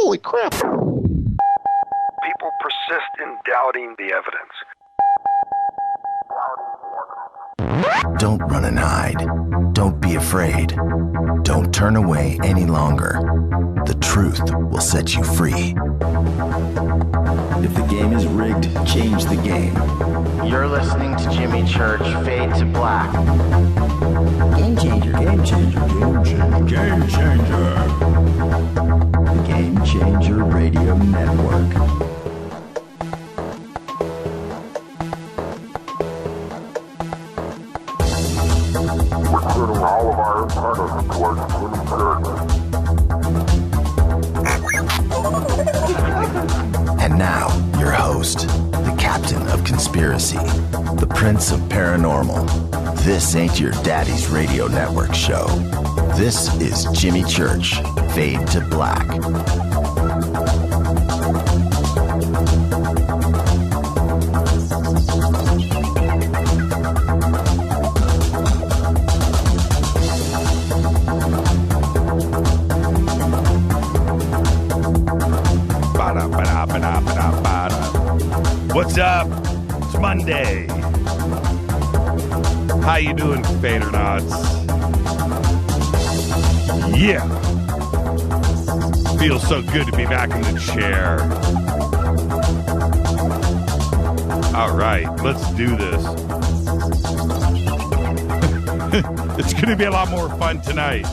Holy crap. People persist in doubting the evidence. Don't run and hide. Don't be afraid. Don't turn away any longer. The truth will set you free. If the game is rigged, change the game. You're listening to Jimmy Church, Fade to Black. Game changer, game changer, game changer, game changer. The Game Changer Radio Network. We're turning all of our antennas towards Jimmy Church. And now, your host, the captain of conspiracy, the prince of paranormal. This ain't your daddy's radio network show. This is Jimmy Church, Fade to Black. What's up? It's Monday. How you doing, Fadernauts? Yeah. Feels so good to be back in the chair. All right, let's do this. It's going to be a lot more fun tonight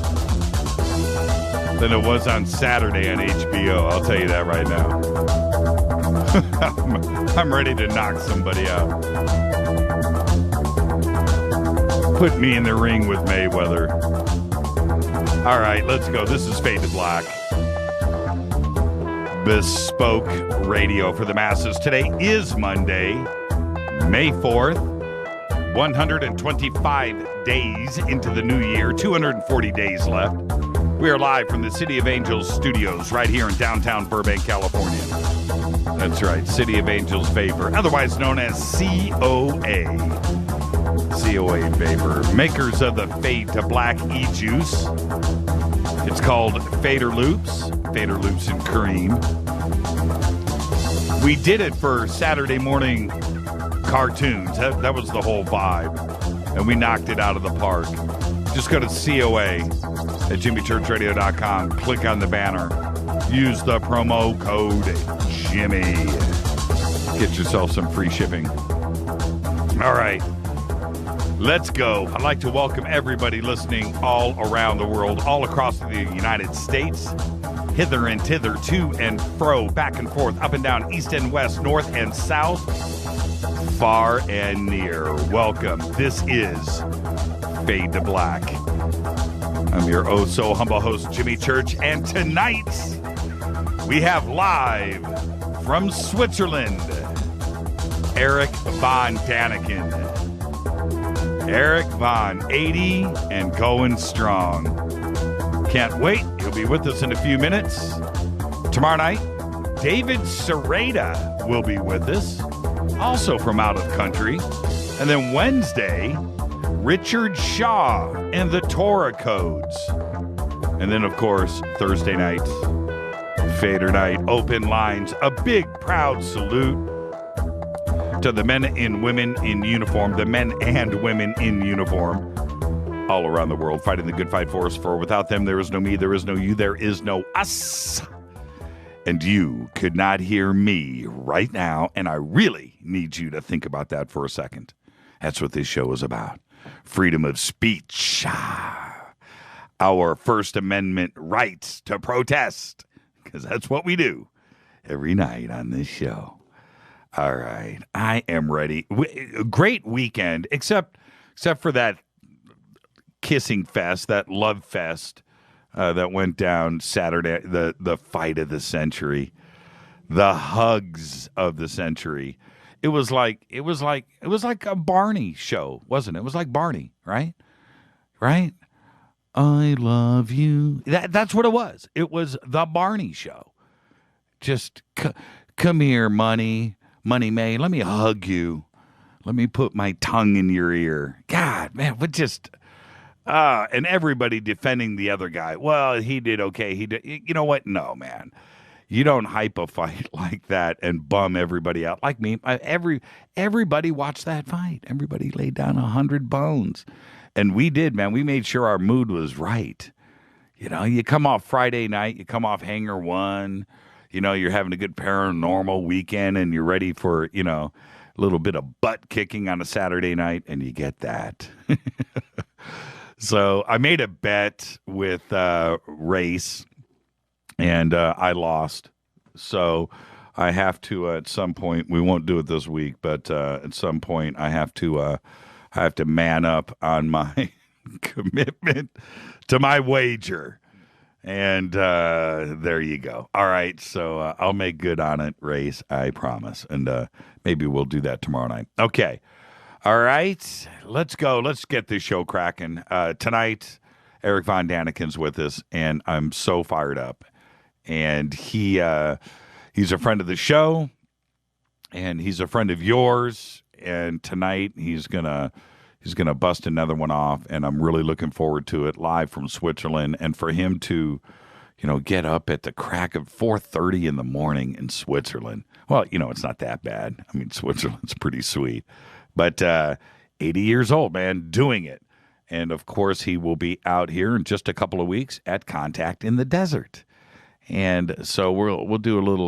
than it was on Saturday on HBO. I'll tell you that right now. I'm ready to knock somebody out. Put me in the ring with Mayweather. All right, let's go. This is Fade to Black. Bespoke radio for the masses. Today is Monday, May 4th. 125 days into the new year. 240 days left. We are live from the City of Angels studios right here in downtown Burbank, California. That's right, City of Angels Vapor, otherwise known as COA. COA Vapor, makers of the Fade to Black e-juice. It's called Fader Loops and Cream. We did it for Saturday morning cartoons. That was the whole vibe, and we knocked it out of the park. Just go to COA at jimmychurchradio.com, click on the banner, use the promo code Jimmy. Get yourself some free shipping. All right, let's go. I'd like to welcome everybody listening all around the world, all across the United States, hither and thither, to and fro, back and forth, up and down, east and west, north and south, far and near. Welcome. This is Fade to Black. I'm your oh-so-humble host, Jimmy Church, and tonight we have live from Switzerland, Erich von Daniken. Erich von 80 and going strong. Can't wait. He'll be with us in a few minutes. Tomorrow night, David Sereda will be with us, also from out of country. And then Wednesday, Richard Shaw and the Torah Codes. And then, of course, Thursday night, Fader Night, open lines. A big, proud salute to the men and women in uniform, the men and women in uniform all around the world, fighting the good fight for us. For without them, there is no me, there is no you, there is no us. And you could not hear me right now, and I really need you to think about that for a second. That's what this show is about. Freedom of speech. Our First Amendment right to protest, because that's what we do every night on this show. All right, I am ready. Great weekend, except for that kissing fest, that love fest that went down Saturday, the fight of the century, the hugs of the century. It was like a Barney show, wasn't it? It was like Barney, right? Right? I love you. That's what it was. It was the Barney show. Just come here, Money May. Let me hug you. Let me put my tongue in your ear. God, man, but just and everybody defending the other guy. Well, he did okay. He did. You know what? No, man. You don't hype a fight like that and bum everybody out. Like me, everybody watched that fight. Everybody laid down 100 bones. And we did, man. We made sure our mood was right. You know, you come off Friday night, you come off Hangar 1, you know, you're having a good paranormal weekend and you're ready for, you know, a little bit of butt kicking on a Saturday night, and you get that. So I made a bet with Race, and I lost. So I have to, at some point, we won't do it this week, but at some point I have to man up on my commitment to my wager. And there you go. All right, so I'll make good on it, Race, I promise. And maybe we'll do that tomorrow night. Okay. All right, let's go. Let's get this show cracking. Tonight, Erich von Daniken's with us, and I'm so fired up. And he's a friend of the show, and he's a friend of yours. And tonight, he's gonna bust another one off, and I'm really looking forward to it, live from Switzerland. And for him to, you know, get up at the crack of 4:30 in the morning in Switzerland. Well, you know, it's not that bad. I mean, Switzerland's pretty sweet. But 80 years old, man, doing it. And, of course, he will be out here in just a couple of weeks at Contact in the Desert. And so we'll do a little,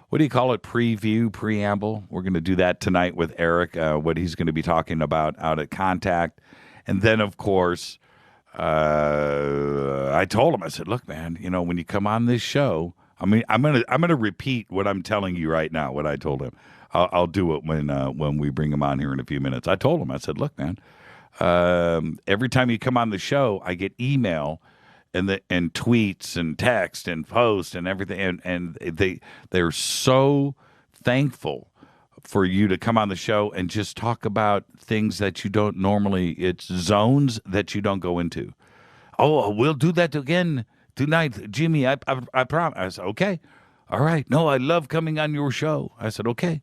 what do you call it, preamble. We're going to do that tonight with Erich, what he's going to be talking about out at Contact. And then, of course, I told him, I said, look, man, you know, when you come on this show, I mean, I'm gonna repeat what I'm telling you right now, what I told him. I'll do it when we bring him on here in a few minutes. I told him, I said, look, man, every time you come on the show, I get email and tweets and text and posts and everything, and they're so thankful for you to come on the show and just talk about things that you don't normally. It's zones that you don't go into. Oh, we'll do that again tonight, Jimmy. I promise. I said, okay. All right. No, I love coming on your show. I said, okay.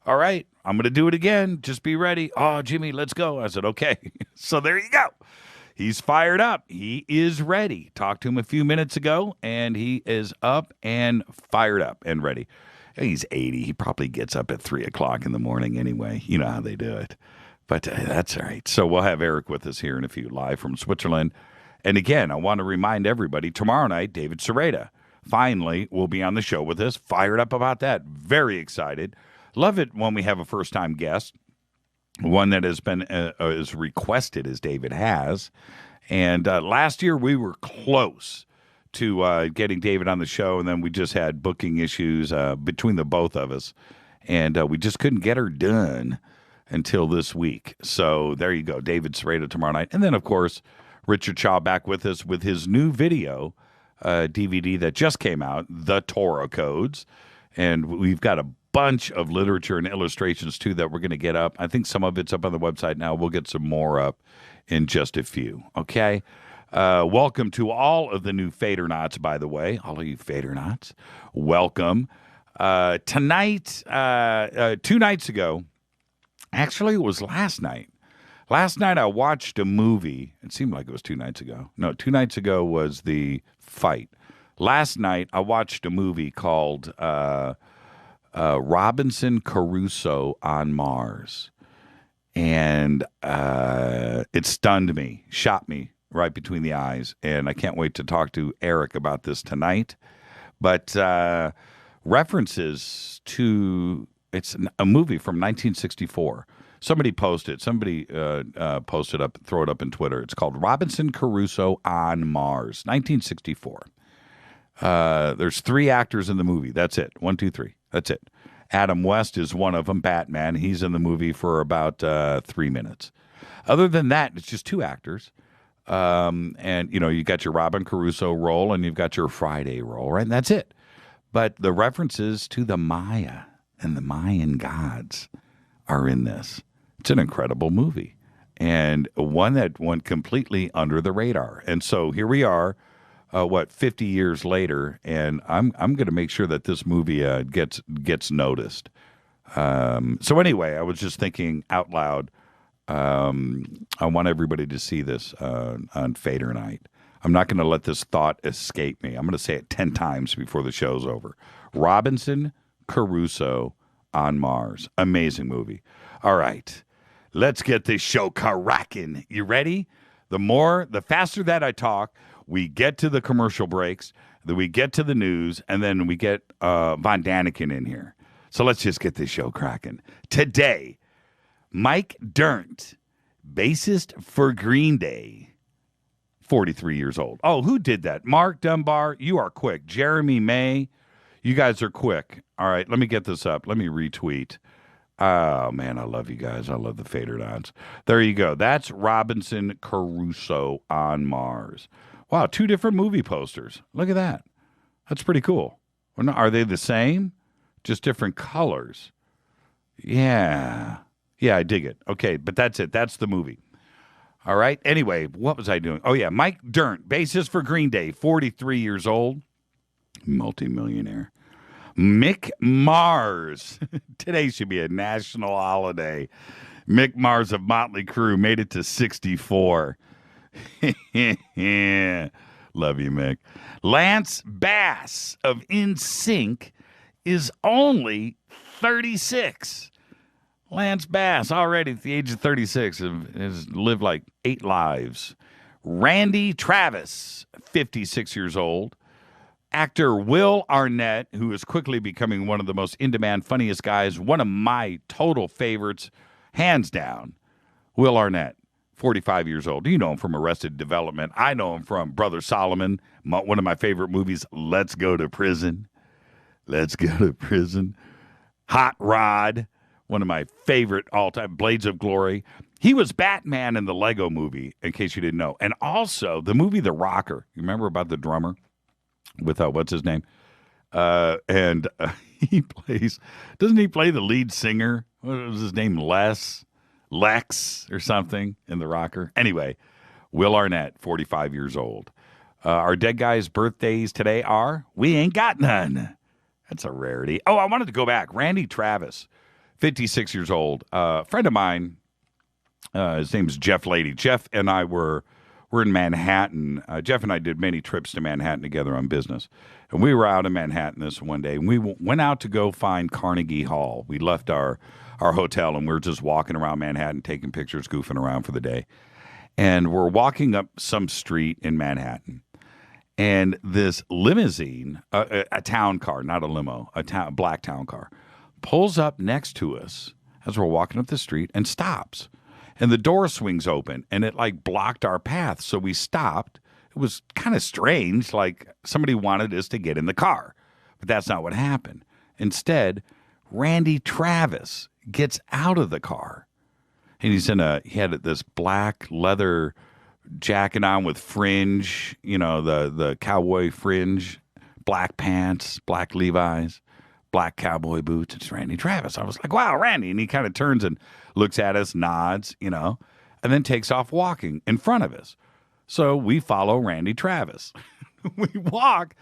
All right. I'm going to do it again. Just be ready. Oh, Jimmy, let's go. I said, okay. So there you go. He's fired up. He is ready. Talked to him a few minutes ago, and he is up and fired up and ready. He's 80. He probably gets up at 3 o'clock in the morning anyway. You know how they do it. But that's all right. So we'll have Erich with us here in a few, live from Switzerland. And again, I want to remind everybody, tomorrow night, David Sereda finally will be on the show with us. Fired up about that. Very excited. Love it when we have a first-time guest, one that has been as requested as David has. And last year we were close to getting David on the show, and then we just had booking issues between the both of us, and we just couldn't get her done until this week. So there you go, David Sereda tomorrow night. And then, of course, Richard Shaw back with us with his new video DVD that just came out, The Torah Codes. And we've got a bunch of literature and illustrations, too, that we're going to get up. I think some of it's up on the website now. We'll get some more up in just a few, okay? Welcome to all of the new Fadernauts, by the way. All of you Fadernauts, welcome. Tonight, 2 nights ago, actually, it was last night. Last night I watched a movie. It seemed like it was 2 nights ago. No, 2 nights ago was the fight. Last night I watched a movie called Robinson Crusoe on Mars. And it stunned me, shot me right between the eyes. And I can't wait to talk to Erich about this tonight. But references to, it's a movie from 1964. Somebody posted up, throw it up in Twitter. It's called Robinson Crusoe on Mars, 1964. There's 3 actors in the movie. That's it. 1, 2, 3. That's it. Adam West is one of them, Batman. He's in the movie for about 3 minutes. Other than that, it's just 2 actors. And, you know, you got your Robin Crusoe role and you've got your Friday role, right? And that's it. But the references to the Maya and the Mayan gods are in this. It's an incredible movie, and one that went completely under the radar. And so here we are, 50 years later, and I'm going to make sure that this movie gets noticed. So anyway, I was just thinking out loud. I want everybody to see this on Fader Night. I'm not going to let this thought escape me. I'm going to say it 10 times before the show's over. Robinson Crusoe on Mars. Amazing movie. All right. Let's get this show cracking. You ready? The faster that I talk, we get to the commercial breaks, then we get to the news, and then we get Von Daniken in here. So let's just get this show cracking. Today, Mike Dirnt, bassist for Green Day, 43 years old. Oh, who did that? Mark Dunbar, you are quick. Jeremy May, you guys are quick. All right, let me get this up. Let me retweet. Oh, man, I love you guys. I love the fader dons. There you go. That's Robinson Crusoe on Mars. Wow, 2 different movie posters. Look at that. That's pretty cool. Are they the same? Just different colors. Yeah. Yeah, I dig it. Okay, but that's it. That's the movie. All right. Anyway, what was I doing? Oh, yeah, Mike Dirnt, bassist for Green Day, 43 years old, multimillionaire. Mick Mars. Today should be a national holiday. Mick Mars of Motley Crue made it to 64. Love you, Mick. Lance Bass of NSYNC is only 36. Lance Bass, already at the age of 36, has lived like 8 lives. Randy Travis, 56 years old. Actor Will Arnett, who is quickly becoming one of the most in-demand, funniest guys, one of my total favorites, hands down. Will Arnett, 45 years old. You know him from Arrested Development. I know him from Brother Solomon, one of my favorite movies, Let's Go to Prison. Let's Go to Prison. Hot Rod, one of my favorite all-time, Blades of Glory. He was Batman in the Lego movie, in case you didn't know. And also, the movie The Rocker. You remember about the drummer? With what's his name? He plays, doesn't he play the lead singer? What was his name? Lex or something in The Rocker. Anyway, Will Arnett, 45 years old. Our dead guys' birthdays today are, we ain't got none. That's a rarity. Oh, I wanted to go back. Randy Travis, 56 years old. A friend of mine, his name is Jeff Lady. Jeff and I we're in Manhattan. Jeff and I did many trips to Manhattan together on business. And we were out in Manhattan this one day, and we went out to go find Carnegie Hall. We left our hotel, and we were just walking around Manhattan, taking pictures, goofing around for the day. And we're walking up some street in Manhattan, and this limousine, a town car, not a limo, a black town car, pulls up next to us as we're walking up the street and stops. And the door swings open, and it like blocked our path. So we stopped. It was kind of strange, like somebody wanted us to get in the car. But that's not what happened. Instead, Randy Travis gets out of the car. And he had this black leather jacket on with fringe, you know, the cowboy fringe, black pants, black Levi's, black cowboy boots. It's Randy Travis. I was like, wow, Randy. And he kind of turns and looks at us, nods, you know, and then takes off walking in front of us. So we follow Randy Travis. We walk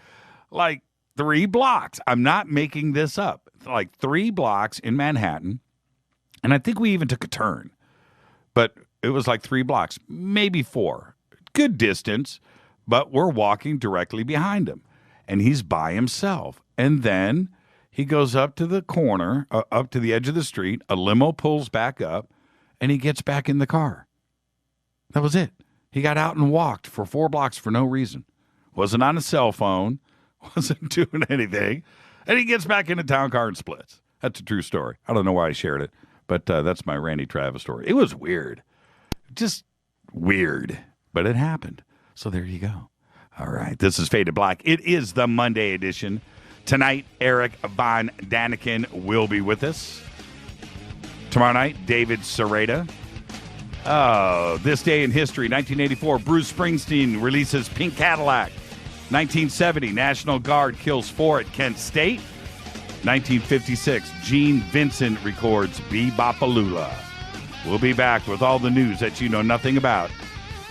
like 3 blocks. I'm not making this up. Like 3 blocks in Manhattan. And I think we even took a turn. But it was like 3 blocks, maybe 4. Good distance, but we're walking directly behind him. And he's by himself. And then he goes up to the corner, up to the edge of the street. A limo pulls back up, and he gets back in the car. That was it. He got out and walked for 4 blocks for no reason. Wasn't on a cell phone. Wasn't doing anything. And he gets back in the town car and splits. That's a true story. I don't know why I shared it, but that's my Randy Travis story. It was weird. Just weird. But it happened. So there you go. All right. This is Faded Black. It is the Monday edition. Tonight, Erich von Daniken will be with us. Tomorrow night, David Sereda. Oh, this day in history, 1984, Bruce Springsteen releases Pink Cadillac. 1970, National Guard kills 4 at Kent State. 1956, Gene Vincent records Be-Bop-A-Lula. We'll be back with all the news that you know nothing about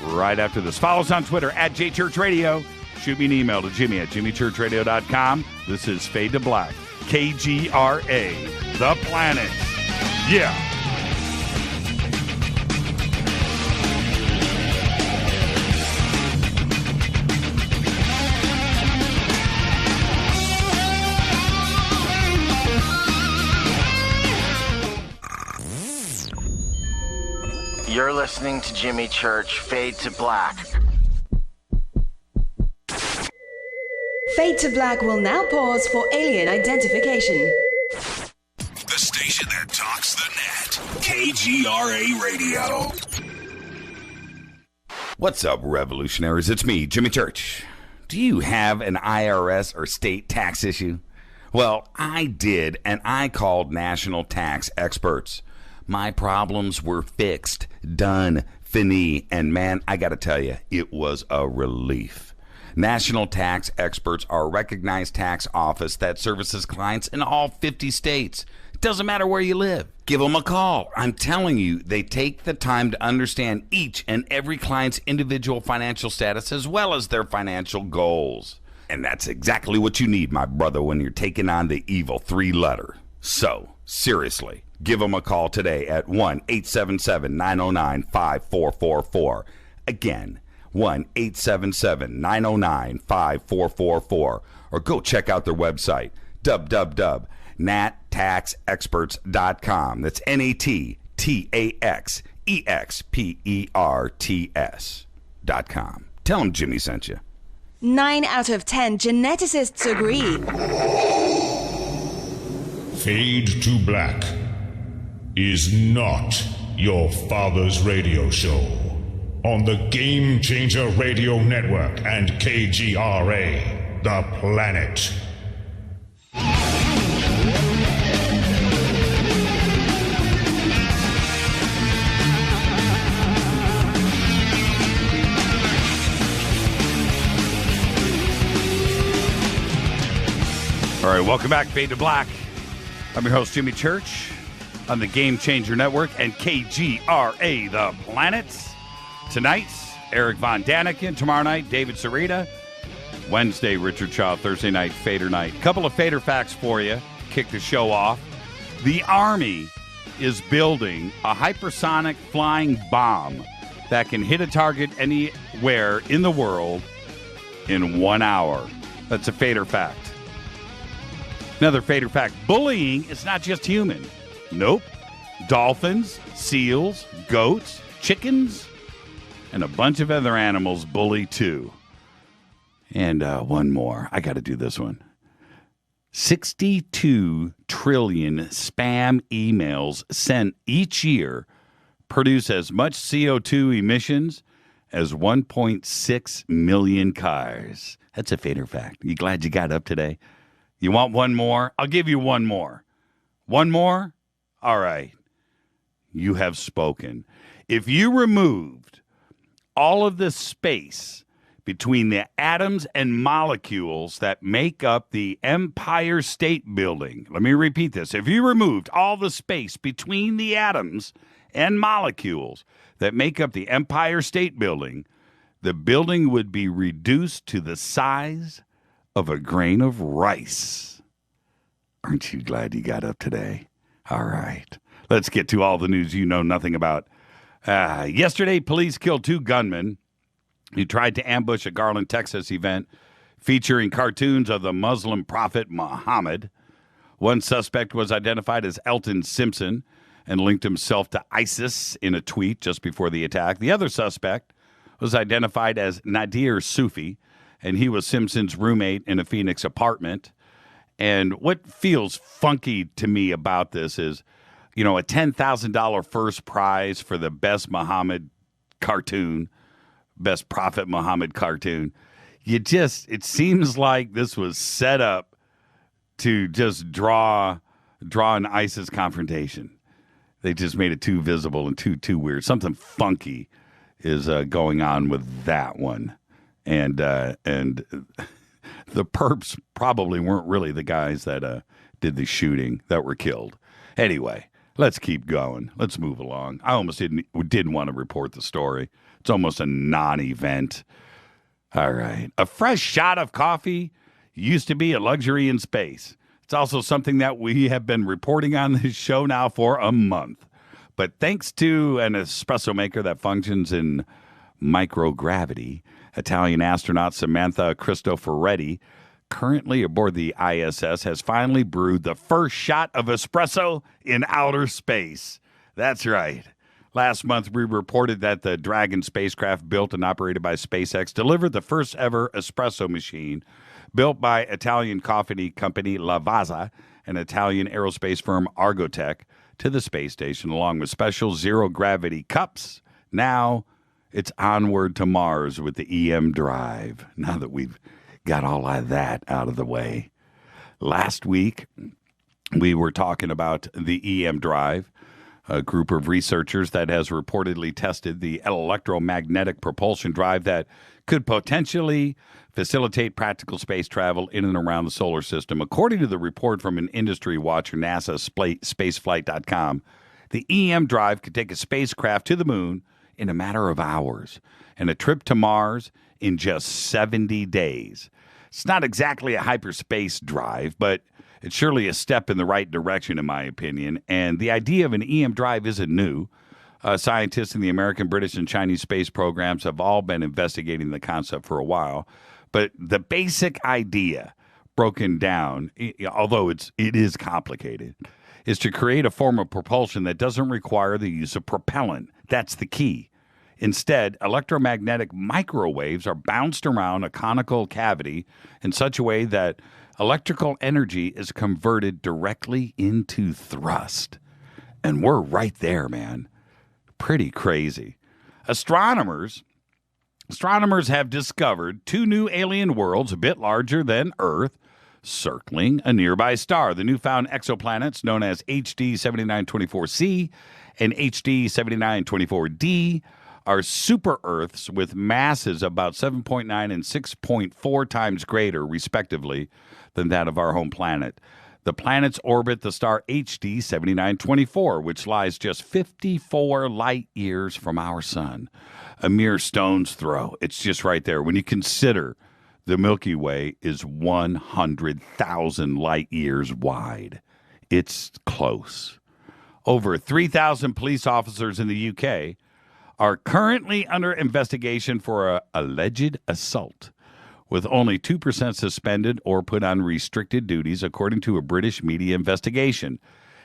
right after this. Follow us on Twitter at JChurchRadio. Shoot me an email to Jimmy at jimmychurchradio.com. This is Fade to Black. KGRA, the planet. Yeah. You're listening to Jimmy Church Fade to Black. Fade to Black will now pause for alien identification. The station that talks the net. KGRA Radio. What's up, revolutionaries? It's me, Jimmy Church. Do you have an IRS or state tax issue? Well, I did, and I called national tax experts. My problems were fixed, done, fini, and man, I gotta tell you, it was a relief. National tax experts are a recognized tax office that services clients in all 50 states. It doesn't matter where you live. Give them a call. I'm telling you, they take the time to understand each and every client's individual financial status as well as their financial goals. And that's exactly what you need, my brother, when you're taking on the evil three-letter. So, seriously, give them a call today at 1-877-909-5444. Again, 1-877-909-5444. Or go check out their website, www.nattaxexperts.com. That's NATTAXEXPERTS.com. Tell them Jimmy sent you. 9 out of 10 geneticists agree. Fade to Black is not your father's radio show on the Game Changer Radio Network and KGRA, The Planet. All right, welcome back, Fade to Black. I'm your host, Jimmy Church, on the Game Changer Network and KGRA, The Planet. Tonight, Erich von Daniken. Tomorrow night, David Sarita. Wednesday, Richard Shaw. Thursday night, Fader Night. Couple of Fader facts for you. Kick the show off. The Army is building a hypersonic flying bomb that can hit a target anywhere in the world in 1 hour. That's a Fader fact. Another Fader fact, bullying is not just human. Nope. Dolphins, seals, goats, chickens, and a bunch of other animals bully too. And one more. I got to do this one. 62 trillion spam emails sent each year produce as much CO2 emissions as 1.6 million cars. That's a Fader fact. You glad you got up today? You want one more? I'll give you one more. One more? All right. You have spoken. If you removed all of the space between the atoms and molecules that make up the Empire State Building, let me repeat this. If you removed all the space between the atoms and molecules that make up the Empire State Building, the building would be reduced to the size of a grain of rice. Aren't you glad you got up today? All right. Let's get to all the news you know nothing about. Yesterday, police killed 2 gunmen who tried to ambush a Garland, Texas event featuring cartoons of the Muslim prophet Muhammad. One suspect was identified as Elton Simpson and linked himself to ISIS in a tweet just before the attack. The other suspect was identified as Nadir Sufi, and he was Simpson's roommate in a Phoenix apartment. And what feels funky to me about this is, you know, a $10,000 first prize for the best Muhammad cartoon, best Prophet Muhammad cartoon. It seems like this was set up to just draw an ISIS confrontation. They just made it too visible and too weird. Something funky is going on with that one. And the perps probably weren't really the guys that did the shooting that were killed. Anyway, let's keep going. Let's move along. I almost didn't want to report the story. It's almost a non-event. All right. A fresh shot of coffee used to be a luxury in space. It's also something that we have been reporting on this show now for a month. But thanks to an espresso maker that functions in microgravity, Italian astronaut Samantha Cristoforetti, currently aboard the ISS, has finally brewed the first shot of espresso in outer space. That's right. Last month, we reported that the Dragon spacecraft, built and operated by SpaceX, delivered the first ever espresso machine built by Italian coffee company Lavazza and Italian aerospace firm Argotec to the space station, along with special zero-gravity cups. Now it's onward to Mars with the EM drive, now that we've got all of that out of the way. Last week, we were talking about the EM drive, a group of researchers that has reportedly tested the electromagnetic propulsion drive that could potentially facilitate practical space travel in and around the solar system. According to the report from an industry watcher, NASA Spaceflight.com, the EM drive could take a spacecraft to the moon in a matter of hours and a trip to Mars in just 70 days. It's not exactly a hyperspace drive, but it's surely a step in the right direction, in my opinion. And the idea of an EM drive isn't new. Scientists in the American, British, and Chinese space programs have all been investigating the concept for a while. But the basic idea, broken down, although it is complicated, is to create a form of propulsion that doesn't require the use of propellant. That's the key. Instead, electromagnetic microwaves are bounced around a conical cavity in such a way that electrical energy is converted directly into thrust. And we're right there, man. Pretty crazy. Astronomers have discovered 2 new alien worlds a bit larger than Earth, circling a nearby star. The newfound exoplanets, known as HD 7924C and HD 7924D, are super-Earths with masses about 7.9 and 6.4 times greater, respectively, than that of our home planet. The planets orbit the star HD 7924, which lies just 54 light years from our sun. A mere stone's throw. It's just right there. When you consider the Milky Way is 100,000 light years wide. It's close. Over 3,000 police officers in the UK are currently under investigation for an alleged assault, with only 2% suspended or put on restricted duties, according to a British media investigation.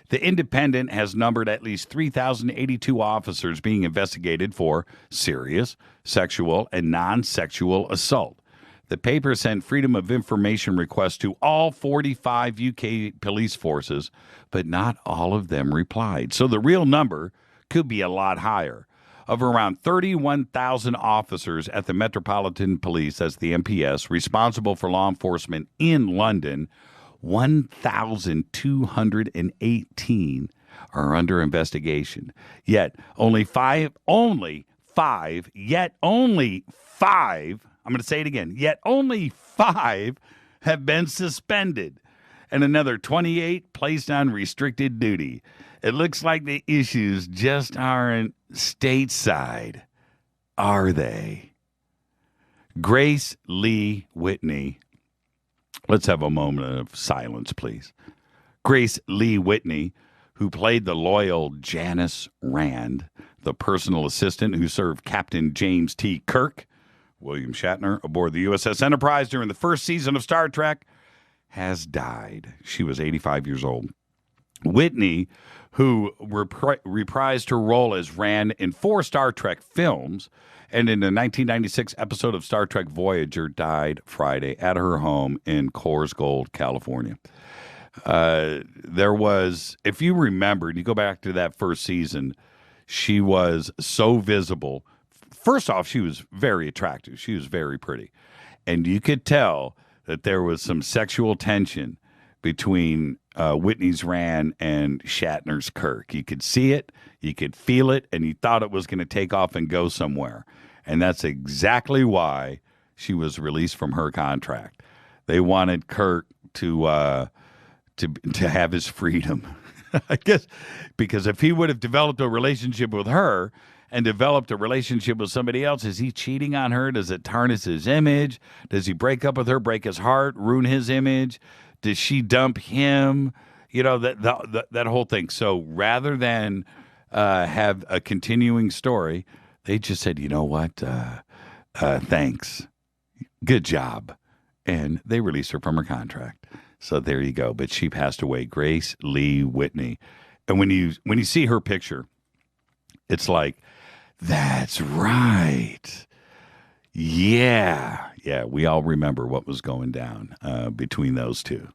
The Independent has numbered at least 3,082 officers being investigated for serious, sexual, and non-sexual assault. The paper sent Freedom of Information requests to all 45 UK police forces, but not all of them replied. So the real number could be a lot higher. Of around 31,000 officers at the Metropolitan Police, that's the MPS, responsible for law enforcement in London, 1,218 are under investigation. Yet only five, I'm going to say it again, yet only 5 have been suspended and another 28 placed on restricted duty. It looks like the issues just aren't stateside, are they? Grace Lee Whitney. Let's have a moment of silence, please. Grace Lee Whitney, who played the loyal Janice Rand, the personal assistant who served Captain James T. Kirk, William Shatner, aboard the USS Enterprise during the first season of Star Trek, has died. She was 85 years old. Whitney, who reprised her role as Rand in 4 Star Trek films and in the 1996 episode of Star Trek Voyager, died Friday at her home in Coors Gold, California. There was, if you remember, you go back to that first season, she was so visible. First off, she was very attractive. She was very pretty. And you could tell that there was some sexual tension between Whitney's Rand and Shatner's Kirk. You could see it, you could feel it, and you thought it was going to take off and go somewhere. And that's exactly why she was released from her contract. They wanted Kirk to have his freedom, I guess, because if he would have developed a relationship with her and developed a relationship with somebody else, is he cheating on her? Does it tarnish his image? Does he break up with her, break his heart, ruin his image? Does she dump him? You know, that whole thing. So rather than have a continuing story, they just said, you know what? Thanks. Good job. And they released her from her contract. So there you go. But she passed away, Grace Lee Whitney. And when you see her picture, It's like, that's right. Yeah, we all remember what was going down between those two.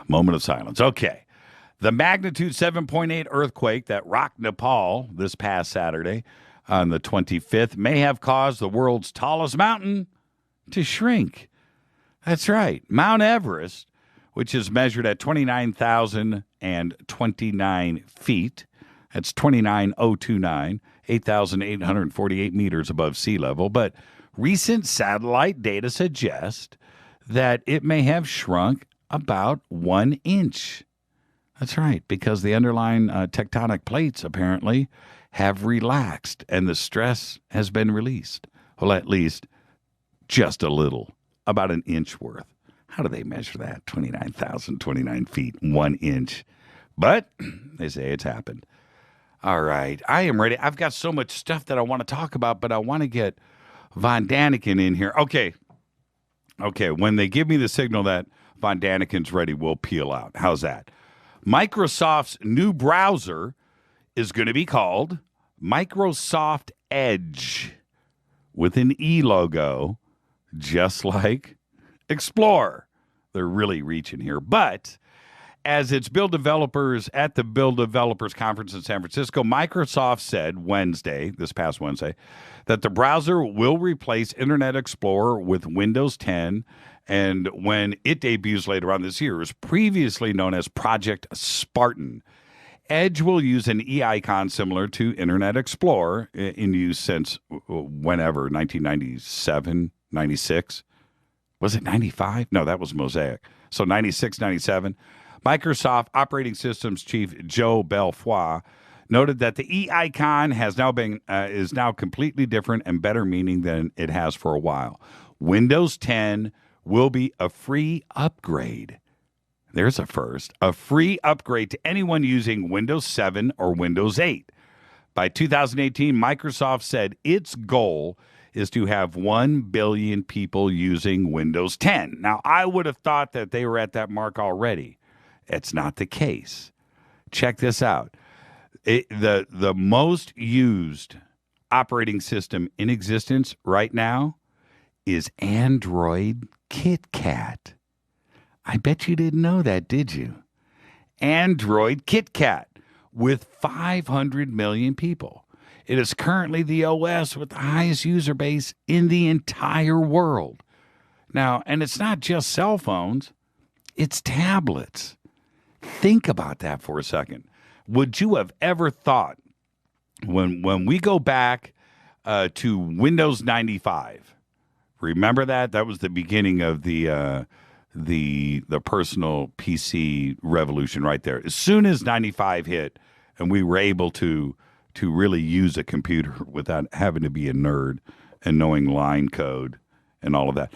Moment of silence. Okay. The magnitude 7.8 earthquake that rocked Nepal this past Saturday on the 25th may have caused the world's tallest mountain to shrink. That's right. Mount Everest, which is measured at 29,029 feet. That's 29,029, 8,848 meters above sea level. But recent satellite data suggest that it may have shrunk about 1 inch. That's right, because the underlying tectonic plates apparently have relaxed and the stress has been released. Well, at least just a little, about an inch worth. How do they measure that? 29,029 feet, 1 inch. But they say it's happened. All right, I am ready. I've got so much stuff that I want to talk about, but I want to get Von Daniken in here. Okay, when they give me the signal that Von Daniken's ready, we'll peel out. How's that? Microsoft's new browser is going to be called Microsoft Edge with an E logo, just like Explorer. They're really reaching here. But as its Build Developers at the Build Developers Conference in San Francisco, Microsoft said this past Wednesday, that the browser will replace Internet Explorer with Windows 10, and when it debuts later on this year, it was previously known as Project Spartan. Edge will use an E icon similar to Internet Explorer, in use since whenever, 1997, 96? Was it 95? No, that was Mosaic. So 96, 97. Microsoft Operating Systems Chief Joe Belfoy noted that the E icon is now completely different and better meaning than it has for a while. Windows 10 will be a free upgrade. There's a first. A free upgrade to anyone using Windows 7 or Windows 8. By 2018, Microsoft said its goal is to have 1 billion people using Windows 10. Now, I would have thought that they were at that mark already. It's not the case. Check this out. The most used operating system in existence right now is Android KitKat. I bet you didn't know that, did you? Android KitKat with 500 million people. It is currently the OS with the highest user base in the entire world. Now, and it's not just cell phones, it's tablets. Think about that for a second. Would you have ever thought, when we go back to Windows 95, remember that? That was the beginning of the personal PC revolution right there. As soon as 95 hit and we were able to really use a computer without having to be a nerd and knowing line code and all of that,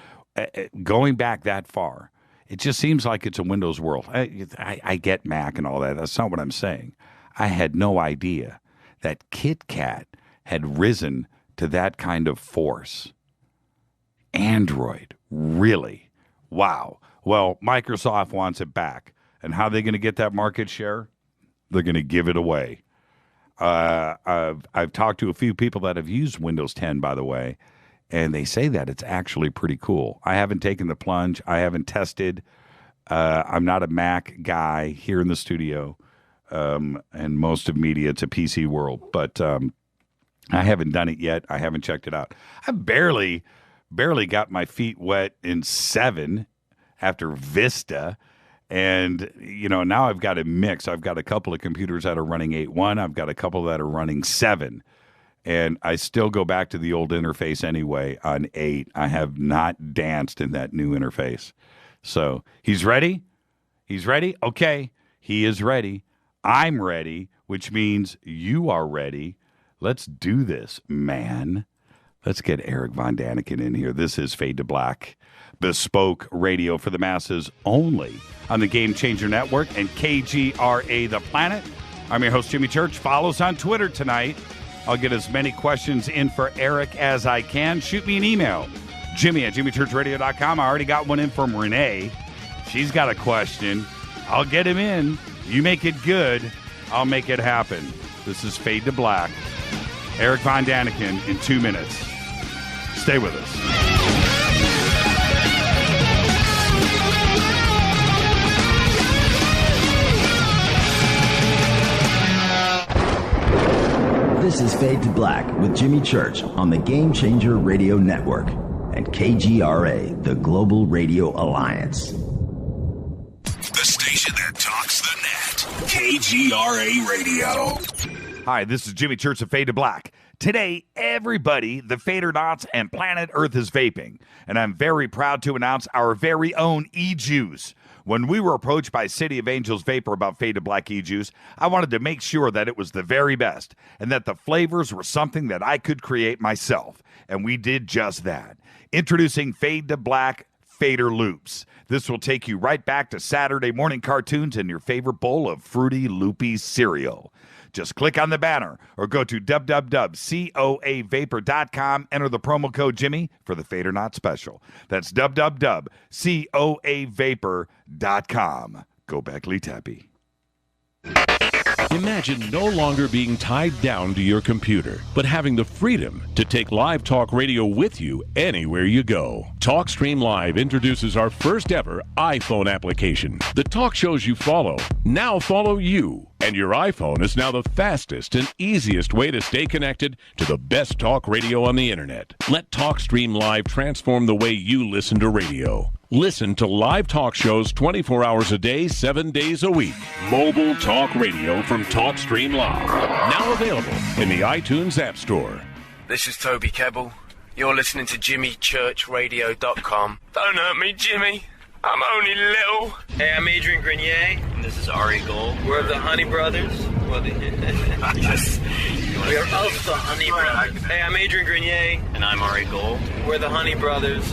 going back that far, it just seems like it's a Windows world. I get Mac and all that. That's not what I'm saying. I had no idea that KitKat had risen to that kind of force. Android, really? Wow. Well, Microsoft wants it back. And how are they going to get that market share? They're going to give it away. I've talked to a few people that have used Windows 10, by the way, and they say that it's actually pretty cool. I haven't taken the plunge. I haven't tested. I'm not a Mac guy here in the studio, and most of media, it's a PC world. But I haven't done it yet. I haven't checked it out. I barely got my feet wet in 7 after Vista. And, now I've got a mix. I've got a couple of computers that are running 8.1. I've got a couple that are running 7. And I still go back to the old interface anyway on 8. I have not danced in that new interface. So he's ready? He's ready? Okay. He is ready. I'm ready, which means you are ready. Let's do this, man. Let's get Erich von Daniken in here. This is Fade to Black, bespoke radio for the masses only on the Game Changer Network and KGRA The Planet. I'm your host, Jimmy Church. Follow us on Twitter tonight. I'll get as many questions in for Eric as I can. Shoot me an email, Jimmy@jimmychurchradio.com. I already got one in from Renee. She's got a question. I'll get him in. You make it good, I'll make it happen. This is Fade to Black. Erich von Daniken in 2 minutes. Stay with us. This is Fade to Black with Jimmy Church on the Game Changer Radio Network and KGRA, the Global Radio Alliance. The station that talks the net. KGRA Radio. Hi, this is Jimmy Church of Fade to Black. Today, everybody, the Fadernauts and planet Earth is vaping. And I'm very proud to announce our very own e-juice. When we were approached by City of Angels Vapor about Fade to Black e-juice, I wanted to make sure that it was the very best and that the flavors were something that I could create myself. And we did just that. Introducing Fade to Black Fader Loops. This will take you right back to Saturday morning cartoons and your favorite bowl of fruity, loopy cereal. Just click on the banner or go to www.coavapor.com. Enter the promo code Jimmy for the Fader Not Special. That's www.coavapor.com. Go back, Lee Tappy. Imagine no longer being tied down to your computer, but having the freedom to take live talk radio with you anywhere you go. TalkStream Live introduces our first ever iPhone application. The talk shows you follow now follow you. And your iPhone is now the fastest and easiest way to stay connected to the best talk radio on the internet. Let TalkStream Live transform the way you listen to radio. Listen to live talk shows 24 hours a day, 7 days a week. Mobile talk radio from TalkStream Live. Now available in the iTunes App Store. This is Toby Kebbell. You're listening to JimmyChurchRadio.com. Don't hurt me, Jimmy. I'm only little. Hey, I'm Adrian Grenier. And this is Ari Gold. We're the Honey Brothers. We're of the Honey Brothers. Hey, I'm Adrian Grenier. And I'm Ari Gold. We're the Honey Brothers.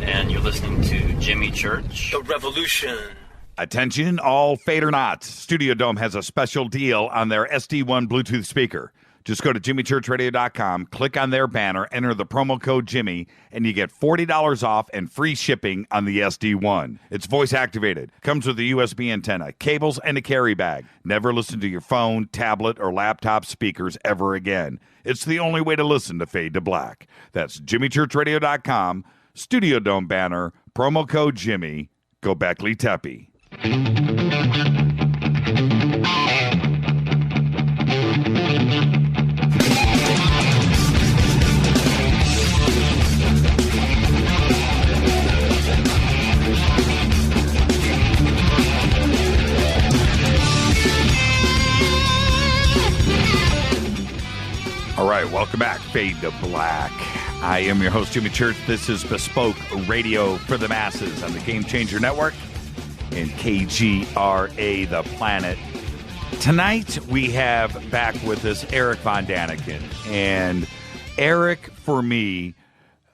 And you're listening to Jimmy Church. The Revolution. Attention, all Fadernauts. Studio Dome has a special deal on their SD1 Bluetooth speaker. Just go to jimmychurchradio.com, click on their banner, enter the promo code Jimmy, and you get $40 off and free shipping on the SD1. It's voice activated, comes with a USB antenna, cables, and a carry bag. Never listen to your phone, tablet, or laptop speakers ever again. It's the only way to listen to Fade to Black. That's jimmychurchradio.com, Studio Dome banner, promo code Jimmy. Go back, Lee Tappy. All right, welcome back, Fade to Black. I am your host, Jimmy Church. This is Bespoke Radio for the Masses on the Game Changer Network and KGRA, the planet. Tonight, we have back with us Erich von Daniken. And Erich, for me,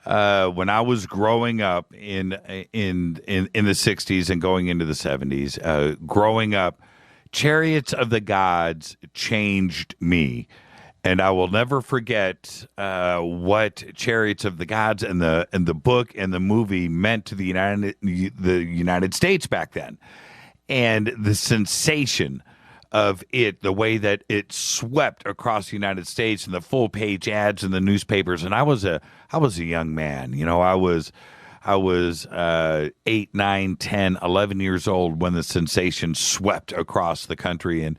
when I was growing up in the 60s and going into the 70s, growing up, Chariots of the Gods changed me. And I will never forget what Chariots of the Gods and the book and the movie meant to the United States back then, and the sensation of it, the way that it swept across the United States, and the full page ads in the newspapers. And I was a young man, you know. I was 8, 9, 10, 11 years old when the sensation swept across the country, and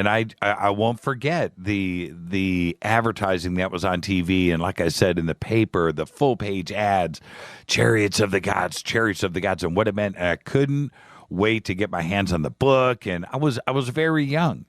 I won't forget the advertising that was on TV, and like I said, in the paper, the full page ads, Chariots of the Gods, and what it meant. And I couldn't wait to get my hands on the book, and I was very young,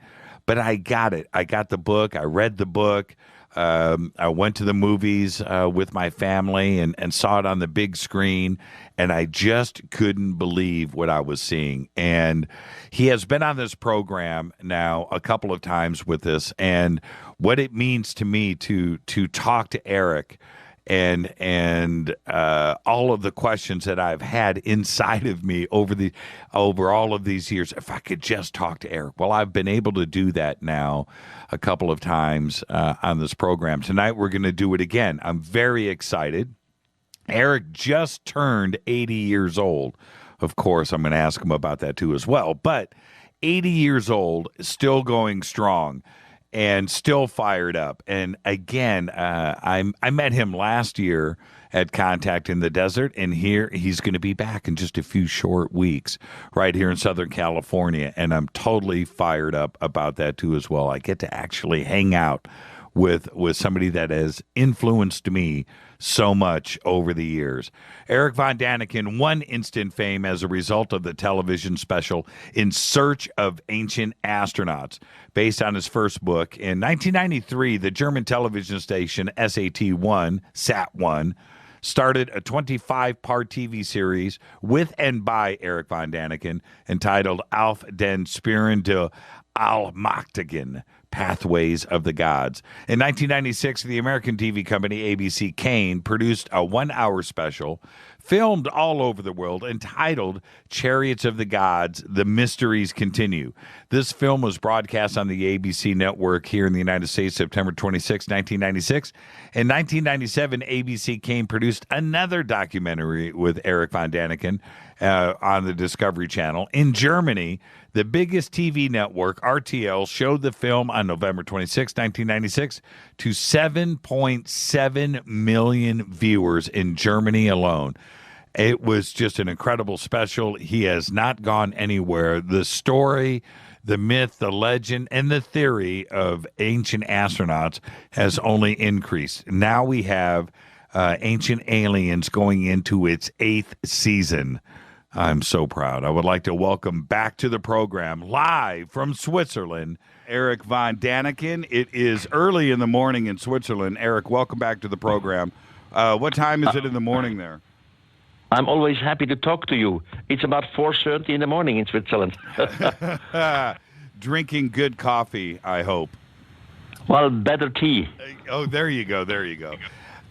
but I got it. I got the book. I read the book. I went to the movies with my family and saw it on the big screen, and I just couldn't believe what I was seeing. And he has been on this program now a couple of times with us, and what it means to me to talk to Erich and all of the questions that I've had inside of me over all of these years. If I could just talk to Erich. Well, I've been able to do that now a couple of times on this program. Tonight we're going to do it again. I'm very excited. Erich just turned 80 years old. Of course, I'm going to ask him about that too as well. But 80 years old, still going strong. and still fired up. And again, I met him last year at Contact in the Desert, and here he's going to be back in just a few short weeks right here in Southern California, and I'm totally fired up about that too as well. I get to actually hang out with somebody that has influenced me so much over the years. Erich von Daniken won instant fame as a result of the television special In Search of Ancient Astronauts, based on his first book. In 1993, the German television station SAT1 started a 25-part TV series with and by Erich von Daniken entitled Auf den Spuren der Allmächtigen, Pathways of the Gods. In 1996, the American TV company ABC Kane produced a one-hour special filmed all over the world entitled Chariots of the Gods, The Mysteries Continue. This film was broadcast on the ABC network here in the United States September 26, 1996. In 1997, ABC Kane produced another documentary with Erich von Daniken on the Discovery Channel. In Germany, the biggest TV network, RTL, showed the film on November 26, 1996, to 7.7 million viewers in Germany alone. It was just an incredible special. He has not gone anywhere. The story, the myth, the legend, and the theory of ancient astronauts has only increased. Now we have Ancient Aliens going into its 8th season. I'm so proud. I would like to welcome back to the program, live from Switzerland, Erich von Daniken. It is early in the morning in Switzerland. Erich, welcome back to the program. What time is it in the morning there? I'm always happy to talk to you. It's about 4:30 in the morning in Switzerland. Drinking good coffee, I hope. Well, better tea. Oh, there you go. There you go.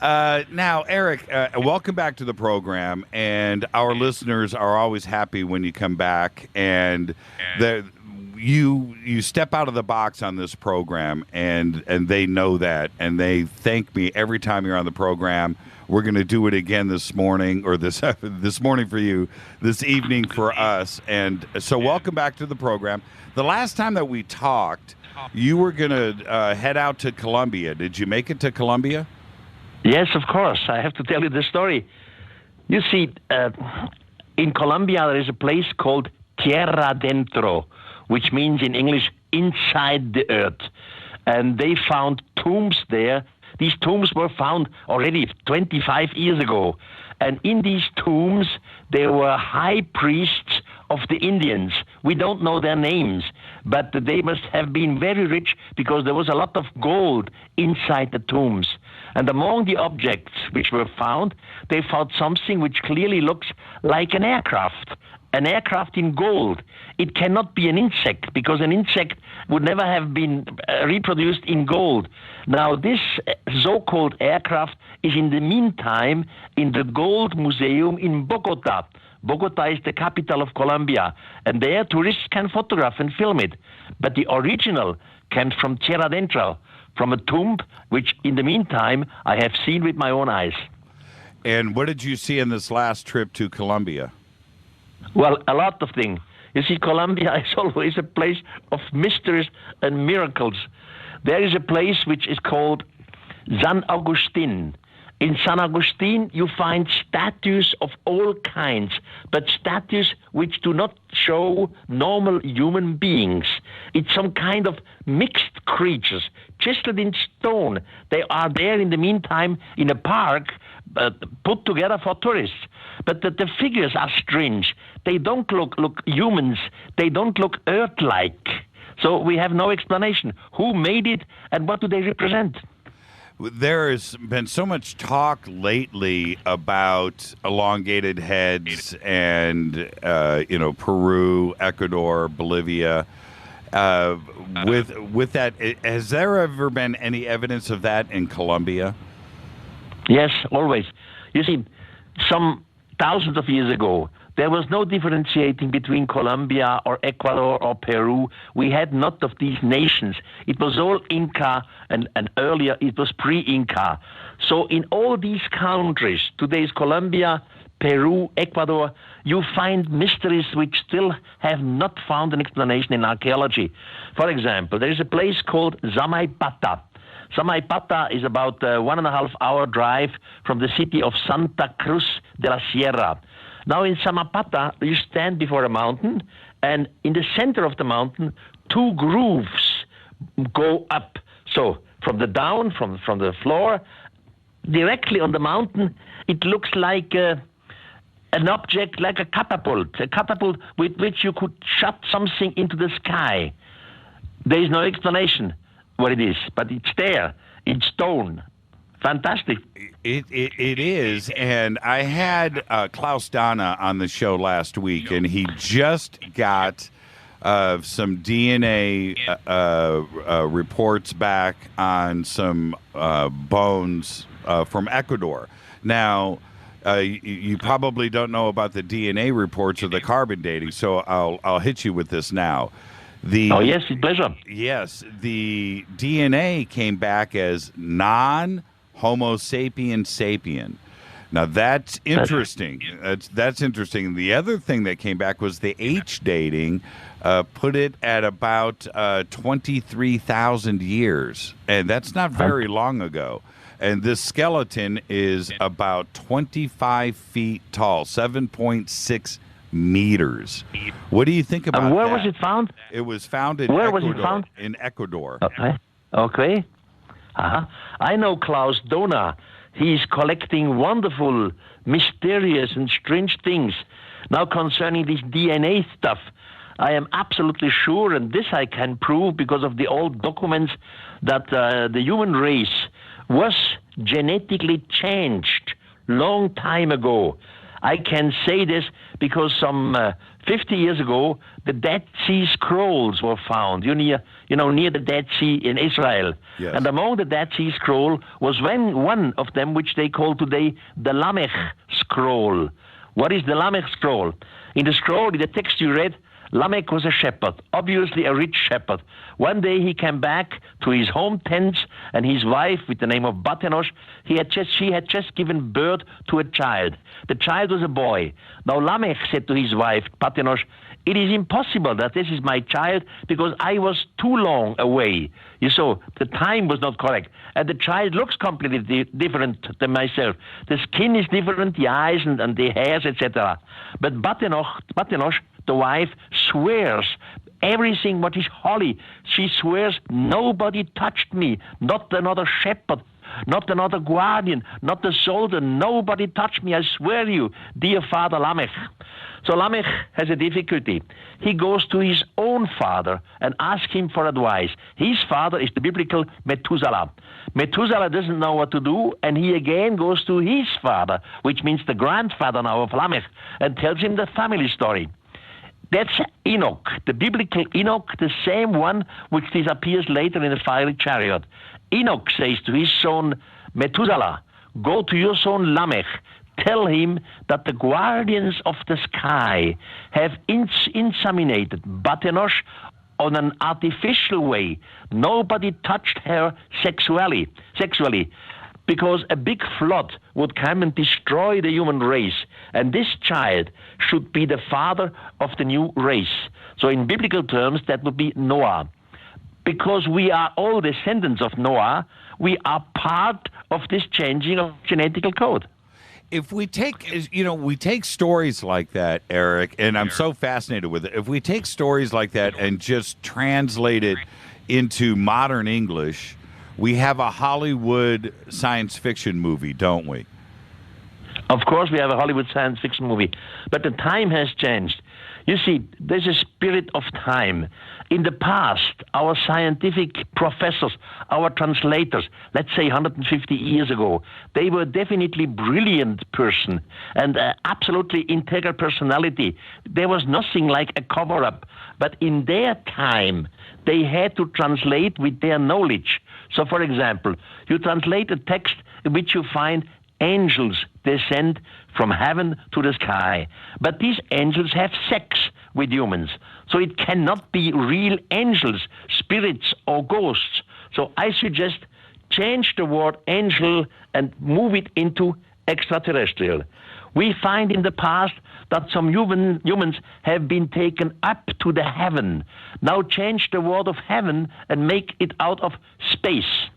Now, Erich, welcome back to the program, and our listeners are always happy when you come back, and you step out of the box on this program, and they know that, and they thank me every time you're on the program. We're going to do it again this morning, or this morning for you, this evening for us, and so welcome back to the program. The last time that we talked, you were going to head out to Colombia. Did you make it to Colombia? Yes, of course. I have to tell you the story. You see, in Colombia, there is a place called Tierra Dentro, which means in English, inside the earth. And they found tombs there. These tombs were found already 25 years ago. And in these tombs, there were high priests of the Indians. We don't know their names, but they must have been very rich because there was a lot of gold inside the tombs. And among the objects which were found, they found something which clearly looks like an aircraft in gold. It cannot be an insect, because an insect would never have been reproduced in gold. Now, this so-called aircraft is in the meantime in the Gold Museum in Bogota. Bogota is the capital of Colombia, and there tourists can photograph and film it. But the original came from Tierra Dentro, from a tomb, which in the meantime I have seen with my own eyes. And what did you see in this last trip to Colombia? Well, a lot of things. You see, Colombia is always a place of mysteries and miracles. There is a place which is called San Agustin. In San Agustin, you find statues of all kinds, but statues which do not show normal human beings. It's some kind of mixed creatures, chiseled in stone. They are there in the meantime in a park, put together for tourists. But the figures are strange. They don't look humans. They don't look Earth-like. So we have no explanation. Who made it and what do they represent? There has been so much talk lately about elongated heads and, Peru, Ecuador, Bolivia. With that, has there ever been any evidence of that in Colombia? Yes, always. You see, some thousands of years ago, there was no differentiating between Colombia or Ecuador or Peru. We had not of these nations. It was all Inca, and earlier it was pre-Inca. So in all these countries, today's Colombia, Peru, Ecuador, you find mysteries which still have not found an explanation in archaeology. For example, there is a place called Samaipata. Samaipata is about 1.5 hour drive from the city of Santa Cruz de la Sierra. Now in Samaipata, you stand before a mountain, and in the center of the mountain, 2 grooves go up. So from the down, from the floor, directly on the mountain, it looks like an object, like a catapult with which you could shot something into the sky. There is no explanation what it is, but it's there in stone. Fantastic. It is, and I had Klaus Dana on the show last week, and he just got some DNA reports back on some bones from Ecuador. Now, you probably don't know about the DNA reports or the carbon dating, so I'll hit you with this now. Yes, it's a pleasure. Yes, the DNA came back as non-Homo sapien sapien. Now that's interesting. That's interesting. The other thing that came back was the H dating, put it at about 23,000 years, and that's not very long ago. And this skeleton is about 25 feet tall, 7.6 meters. What do you think about that? Where was it found? It was found in Where Ecuador. Was it found? In Ecuador. Okay. I know Klaus Dona. He's collecting wonderful, mysterious, and strange things. Now concerning this DNA stuff, I am absolutely sure, and this I can prove because of the old documents, that the human race was genetically changed long time ago. I can say this because some 50 years ago, the Dead Sea Scrolls were found, near the Dead Sea in Israel. Yes. And among the Dead Sea Scroll was one of them, which they call today the Lamech Scroll. What is the Lamech Scroll? In the scroll, in the text you read, Lamech was a shepherd, obviously a rich shepherd. One day he came back to his home tents, and his wife, with the name of Batenosh, she had just given birth to a child. The child was a boy. Now Lamech said to his wife, Batenosh, it is impossible that this is my child because I was too long away. You saw, the time was not correct. And the child looks completely different than myself. The skin is different, the eyes and the hairs, etc. But Batenosh, the wife, swears everything what is holy. She swears nobody touched me, not another shepherd, not another guardian, not the soldier. Nobody touched me, I swear you, dear Father Lamech. So Lamech has a difficulty. He goes to his own father and asks him for advice. His father is the biblical Methuselah. Methuselah doesn't know what to do, and he again goes to his father, which means the grandfather now of Lamech, and tells him the family story. That's Enoch, the biblical Enoch, the same one which disappears later in the fiery chariot. Enoch says to his son Methuselah, go to your son Lamech, tell him that the guardians of the sky have inseminated Batenosh on an artificial way. Nobody touched her sexually, because a big flood would come and destroy the human race. And this child should be the father of the new race. So in biblical terms, that would be Noah. Because we are all descendants of Noah, we are part of this changing of genetical code. If we take stories like that, Eric, and I'm so fascinated with it, if we take stories like that and just translate it into modern English, we have a Hollywood science fiction movie, don't we? Of course we have a Hollywood science fiction movie, but the time has changed. You see, there's a spirit of time. In the past, our scientific professors, our translators, let's say 150 years ago, they were definitely brilliant person and absolutely integral personality. There was nothing like a cover-up. But in their time, they had to translate with their knowledge. So, for example, you translate a text in which you find angels descend from heaven to the sky. But these angels have sex with humans. So it cannot be real angels, spirits, or ghosts. So I suggest change the word angel and move it into extraterrestrial. We find in the past that some humans have been taken up to the heaven. Now change the word of heaven and make it out of space.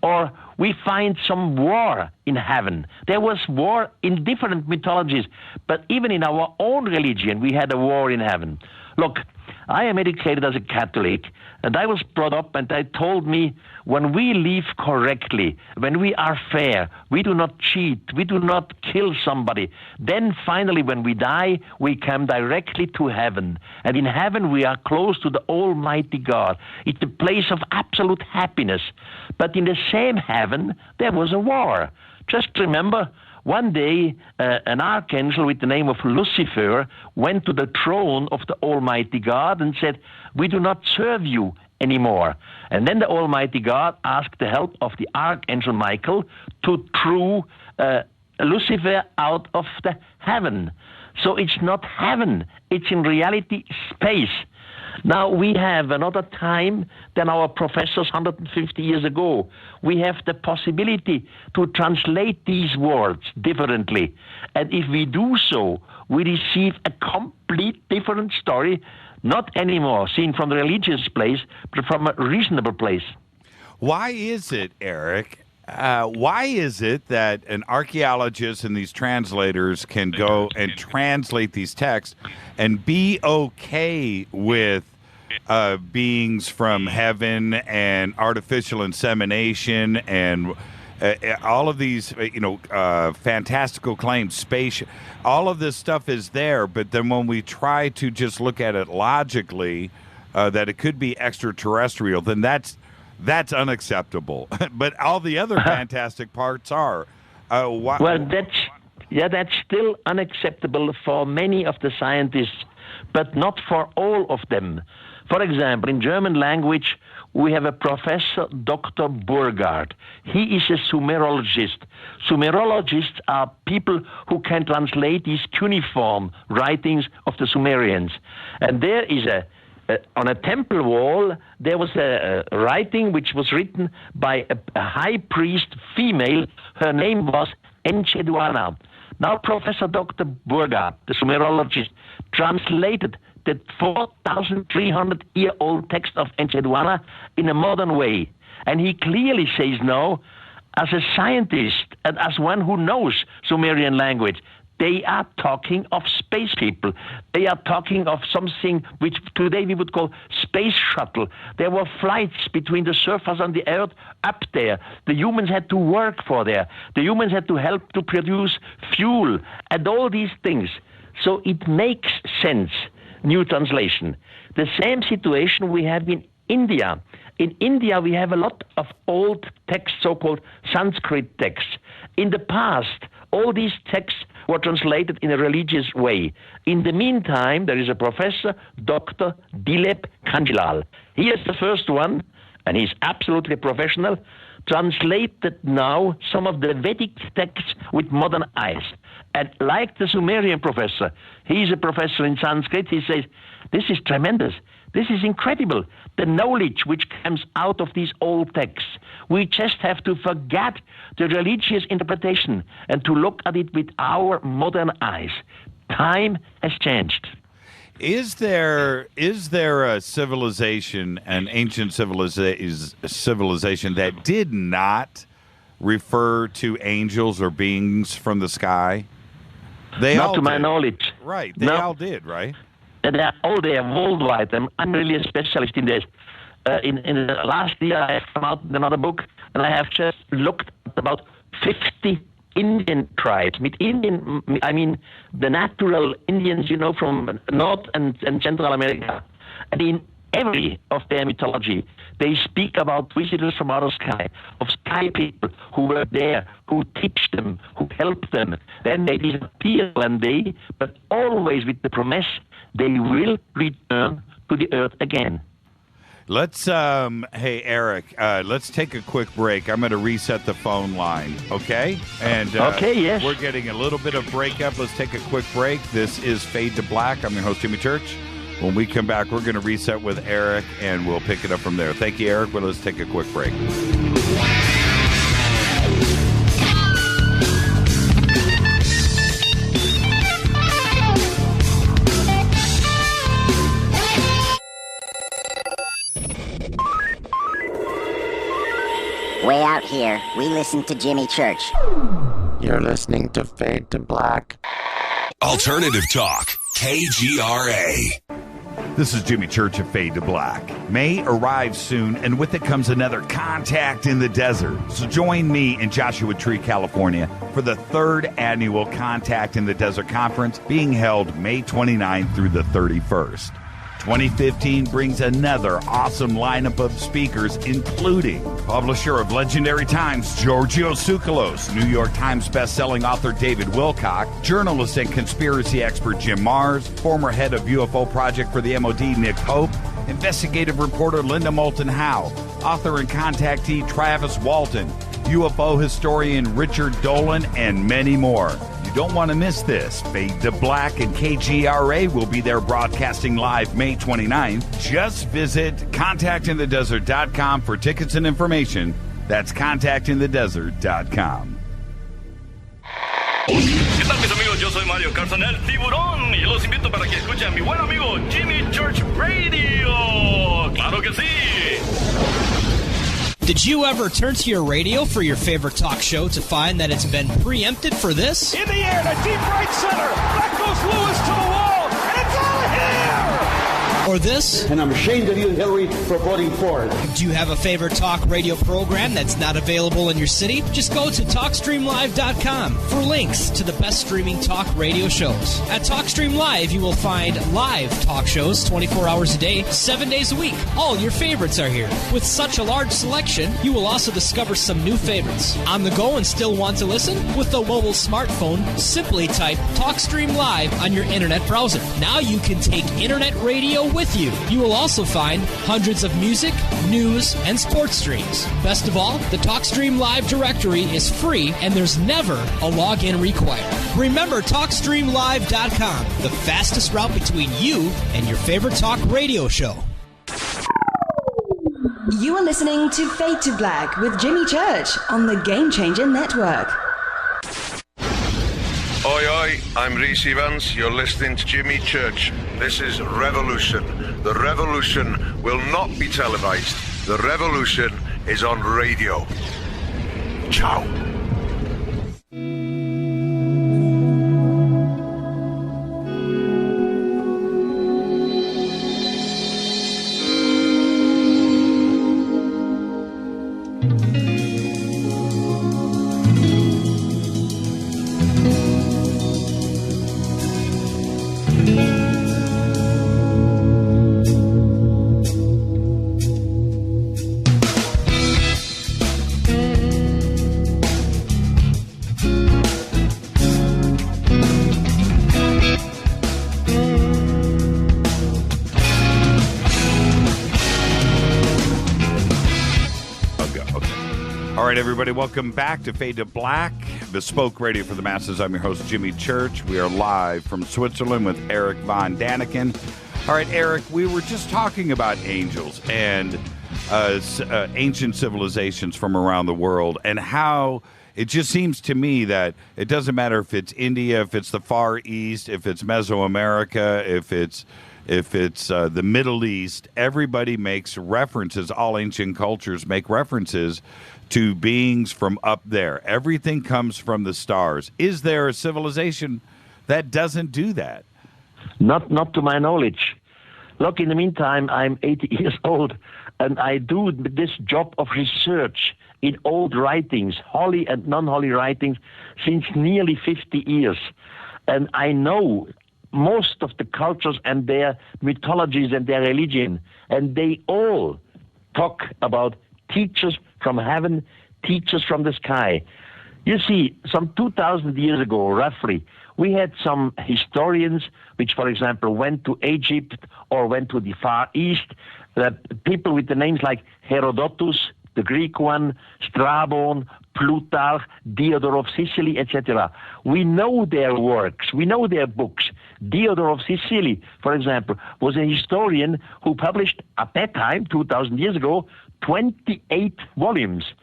Or we find some war in heaven. There was war in different mythologies, but even in our own religion, we had a war in heaven. Look, I am educated as a Catholic, and I was brought up, and they told me, when we live correctly, when we are fair, we do not cheat, we do not kill somebody, then finally when we die, we come directly to heaven. And in heaven we are close to the Almighty God. It's a place of absolute happiness. But in the same heaven, there was a war. Just remember, one day, an archangel with the name of Lucifer went to the throne of the Almighty God and said, "We do not serve you anymore." And then the Almighty God asked the help of the archangel Michael to throw Lucifer out of the heaven. So it's not heaven, it's in reality space. Now we have another time than our professors 150 years ago. We have the possibility to translate these words differently. And if we do so, we receive a complete different story, not anymore seen from the religious place, but from a reasonable place. Why is it, Erich? Why is it that an archaeologist and these translators can go and translate these texts and be okay with beings from heaven and artificial insemination and all of these, fantastical claims, space, all of this stuff is there, but then when we try to just look at it logically, that it could be extraterrestrial, then that's unacceptable. But all the other fantastic parts are. Well, that's still unacceptable for many of the scientists, but not for all of them. For example, in German language, we have a professor, Dr. Burgard. He is a Sumerologist. Sumerologists are people who can translate these cuneiform writings of the Sumerians. And there is on a temple wall, there was a writing which was written by a high priest female. Her name was Encheduanna. Now, Professor Dr. Burgard, the Sumerologist, translated the 4,300-year-old text of Encheduanna in a modern way. And he clearly says now, as a scientist and as one who knows Sumerian language, they are talking of space people. They are talking of something which today we would call space shuttle. There were flights between the surface and the earth up there. The humans had to work for there. The humans had to help to produce fuel and all these things. So it makes sense, new translation. The same situation we have in India. In India, we have a lot of old texts, so-called Sanskrit texts. In the past, all these texts were translated in a religious way. In the meantime, there is a professor, Dr. Dilip Kanjilal. He is the first one, and he's absolutely professional, translated now some of the Vedic texts with modern eyes. And like the Sumerian professor, he's a professor in Sanskrit, he says, this is tremendous. This is incredible, the knowledge which comes out of these old texts. We just have to forget the religious interpretation and to look at it with our modern eyes. Time has changed. Is there a civilization, an ancient civilization that did not refer to angels or beings from the sky? Not to my knowledge. Right, they all did, right? They are worldwide. I'm really a specialist in this. In the last year, I have come out with another book, and I have just looked at about 50 Indian tribes. With Indian, I mean the natural Indians, from North and Central America. And in every of their mythology, they speak about visitors from outer sky, of sky people who were there, who teach them, who help them. Then they disappear one day, but always with the promise they will return to the earth again. Let's, hey, Erich, let's take a quick break. I'm going to reset the phone line, okay? And okay, yes. We're getting a little bit of breakup. Let's take a quick break. This is Fade to Black. I'm your host, Jimmy Church. When we come back, we're going to reset with Erich, and we'll pick it up from there. Thank you, Erich. Well, let's take a quick break. Way out here, we listen to Jimmy Church. You're listening to Fade to Black. Alternative Talk, KGRA. This is Jimmy Church of Fade to Black. May arrives soon, and with it comes another Contact in the Desert. So join me in Joshua Tree, California, for the 3rd annual Contact in the Desert Conference being held May 29th through the 31st. 2015 brings another awesome lineup of speakers, including publisher of Legendary Times, Giorgio Tsoukalos, New York Times bestselling author David Wilcock, journalist and conspiracy expert Jim Mars, former head of UFO Project for the MOD Nick Pope, investigative reporter Linda Moulton Howe, author and contactee Travis Walton, UFO historian Richard Dolan, and many more. You don't want to miss this. Fade to Black and KGRA will be there broadcasting live May 29th. Just visit contactinthedesert.com for tickets and information. That's contactinthedesert.com. ¿Qué tal, mis amigos? Yo soy Mario Carson, el tiburón, y los invito para que escuchen a mi buen amigo Jimmy Church Radio. ¡Claro que sí! Did you ever turn to your radio for your favorite talk show to find that it's been preempted for this? In the air to deep right center. Back goes Lewis to the wall. And it's out of here! Or this? And I'm ashamed of you, Hillary, for voting for it. Do you have a favorite talk radio program that's not available in your city? Just go to TalkStreamLive.com for links to the best streaming talk radio shows. At TalkStream Live, you will find live talk shows 24 hours a day, 7 days a week. All your favorites are here. With such a large selection, you will also discover some new favorites. On the go and still want to listen? With a mobile smartphone, simply type TalkStream Live on your internet browser. Now you can take internet radio with you. You will also find hundreds of music, news, and sports streams. Best of all, the TalkStream Live directory is free and there's never a login required. Remember TalkStreamLive.com, the fastest route between you and your favorite talk radio show. You are listening to Fade to Black with Jimmy Church on the Game Changer Network. Oi, oi, I'm Reese Evans. You're listening to Jimmy Church. This is Revolution. The revolution will not be televised. The revolution is on radio. Ciao. Everybody, welcome back to Fade to Black, bespoke radio for the masses. I'm your host, Jimmy Church. We are live from Switzerland with Erich von Daniken. All right, Eric, we were just talking about angels and ancient civilizations from around the world, and how it just seems to me that it doesn't matter if it's India, if it's the Far East, if it's Mesoamerica, if it's the Middle East, everybody makes references. All ancient cultures make references to beings from up there. Everything comes from the stars. Is there a civilization that doesn't do that? Not to my knowledge. Look, in the meantime, I'm 80 years old, and I do this job of research in old writings, holy and non-holy writings, since nearly 50 years. And I know most of the cultures and their mythologies and their religion, and they all talk about teachers from heaven, teachers from the sky. You see, some 2,000 years ago, roughly, we had some historians which, for example, went to Egypt or went to the Far East, people with the names like Herodotus, the Greek one, Strabon, Plutarch, Diodor of Sicily, etc. We know their works, we know their books. Diodor of Sicily, for example, was a historian who published, at that time, 2,000 years ago, 28 volumes.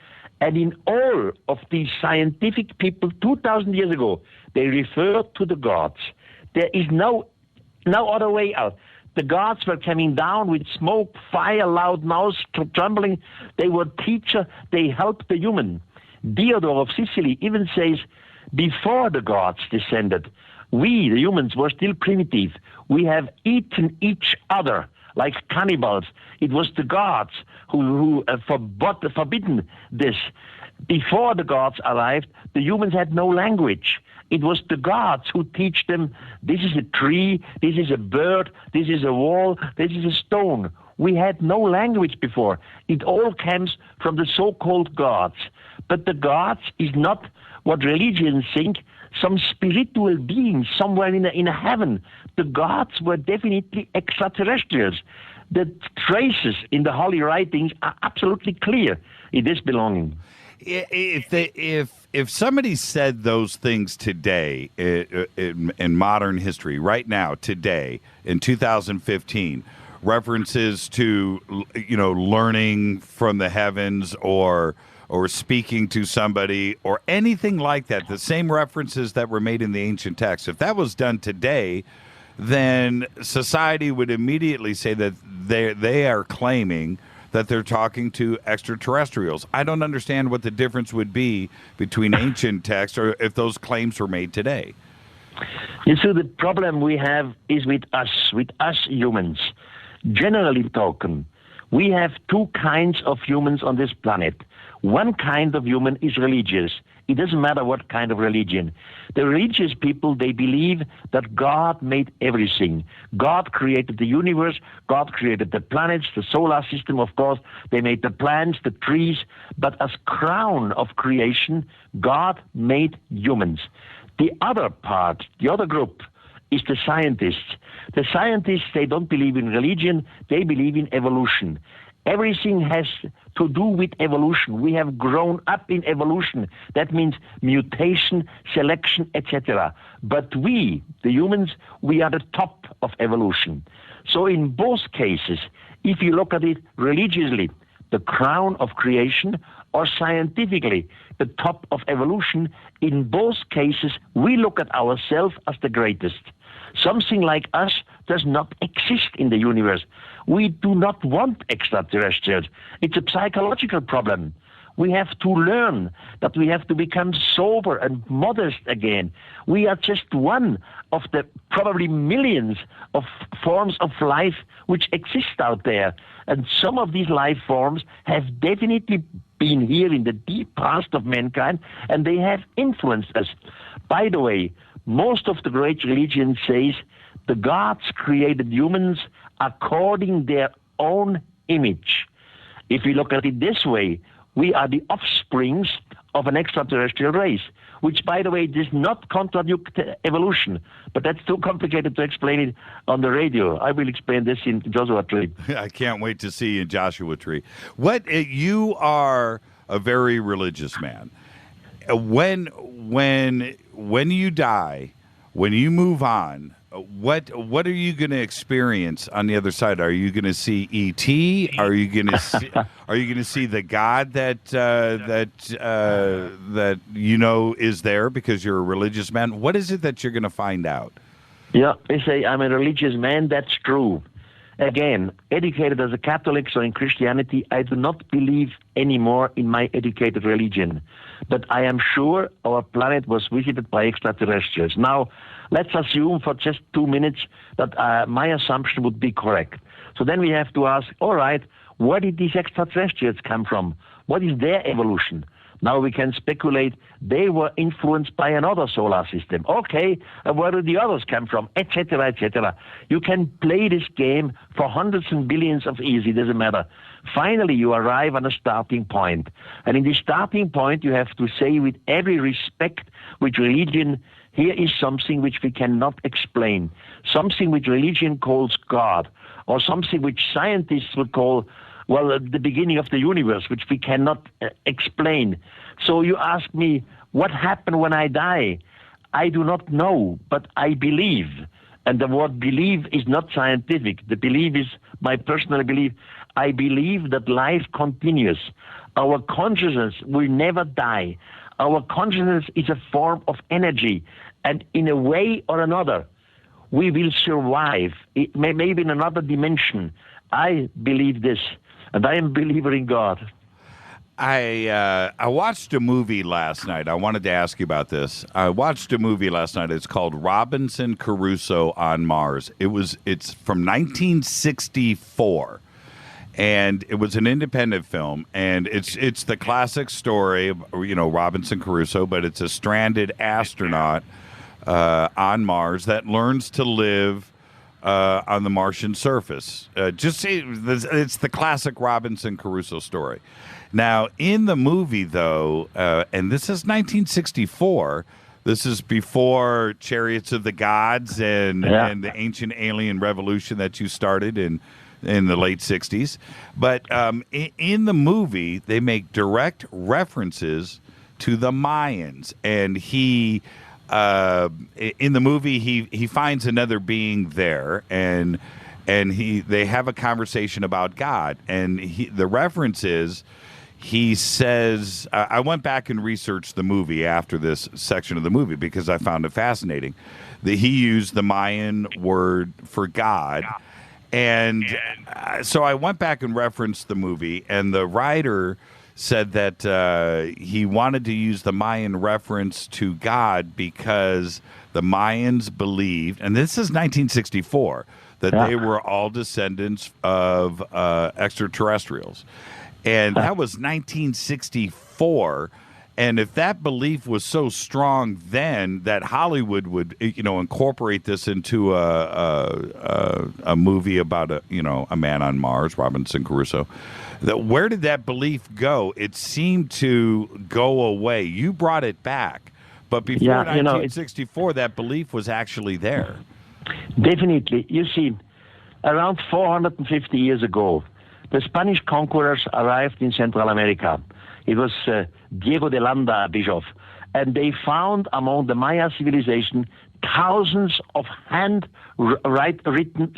And in all of these scientific people 2,000 years ago, they referred to the gods. There is no other way out. The gods were coming down with smoke, fire, loud mouths, trembling. They were teacher. They helped the human. Diodor of Sicily even says, before the gods descended, we, the humans, were still primitive. We have eaten each other like cannibals. It was the gods who forbidden this. Before the gods arrived, the humans had no language. It was the gods who teach them, this is a tree, this is a bird, this is a wall, this is a stone. We had no language before. It all comes from the so-called gods. But the gods is not what religions think, some spiritual being somewhere in a heaven. The gods were definitely extraterrestrials. The traces in the holy writings are absolutely clear in this belonging. If somebody said those things today in modern history, right now, today, in 2015, references to, learning from the heavens or speaking to somebody or anything like that, the same references that were made in the ancient texts, if that was done today, then society would immediately say that they are claiming that they're talking to extraterrestrials. I don't understand what the difference would be between ancient texts or if those claims were made today. You see, the problem we have is with us humans. Generally talking, we have two kinds of humans on this planet. One kind of human is religious. It doesn't matter what kind of religion. The religious people, they believe that God made everything. God created the universe. God created the planets, the solar system, of course. They made the plants, the trees. But as crown of creation, God made humans. The other part, the other group, is the scientists. The scientists, they don't believe in religion. They believe in evolution. Everything has to do with evolution. We have grown up in evolution. That means mutation, selection, etc. But we, the humans, we are the top of evolution. So in both cases, if you look at it religiously, the crown of creation, or scientifically, the top of evolution, in both cases, we look at ourselves as the greatest. Something like us does not exist in the universe. We do not want extraterrestrials. It's a psychological problem. We have to learn that we have to become sober and modest again. We are just one of the probably millions of forms of life which exist out there. And some of these life forms have definitely been here in the deep past of mankind, and they have influenced us. By the way, most of the great religions says the gods created humans according their own image. If we look at it this way, we are the offsprings of an extraterrestrial race, which, by the way, does not contradict evolution. But that's too complicated to explain it on the radio. I will explain this in Joshua Tree. I can't wait to see you in Joshua Tree. You are a very religious man. When you die, when you move on, what are you going to experience on the other side? Are you going to see E.T.? Are you going to see the God that is there because you're a religious man? What is it that you're going to find out? Yeah, they say I'm a religious man. That's true. Again, educated as a Catholic, so in Christianity, I do not believe anymore in my educated religion. But I am sure our planet was visited by extraterrestrials. Now, let's assume for just 2 minutes that my assumption would be correct. So then we have to ask, all right, where did these extraterrestrials come from? What is their evolution? Now we can speculate they were influenced by another solar system. Okay, where did the others come from? Etc., etc. You can play this game for hundreds and billions of years. It doesn't matter. Finally, you arrive on a starting point. And in this starting point, you have to say with every respect with religion, here is something which we cannot explain, something which religion calls God, or something which scientists would call, the beginning of the universe, which we cannot explain. So you ask me, what happened when I die? I do not know, but I believe. And the word believe is not scientific. The belief is my personal belief. I believe that life continues. Our consciousness will never die. Our consciousness is a form of energy. And in a way or another, we will survive, maybe in another dimension. I believe this, and I am a believer in God. I watched a movie last night. I wanted to ask you about this. I watched a movie last night. It's called Robinson Crusoe on Mars. It's from 1964, and it was an independent film. And it's the classic story of, Robinson Crusoe, but it's a stranded astronaut on Mars that learns to live on the Martian surface. It's the classic Robinson Crusoe story. Now, in the movie, though, and this is 1964, this is before Chariots of the Gods and the Ancient Alien Revolution that you started in the late 60s. But in the movie, they make direct references to the Mayans. And in the movie, he finds another being there, and they have a conversation about God. And the reference is, he says, I went back and researched the movie after this section of the movie because I found it fascinating, that he used the Mayan word for God. And so I went back and referenced the movie, and the writer said that he wanted to use the Mayan reference to God because the Mayans believed, and this is 1964, that they were all descendants of extraterrestrials. And that was 1964. And if that belief was so strong then that Hollywood would, incorporate this into a movie about a man on Mars, Robinson Crusoe, where did that belief go? It seemed to go away. You brought it back, but before 1964, that belief was actually there. Definitely. You see, around 450 years ago, the Spanish conquerors arrived in Central America. It was Diego de Landa, bishop, and they found among the Maya civilization thousands of hand-written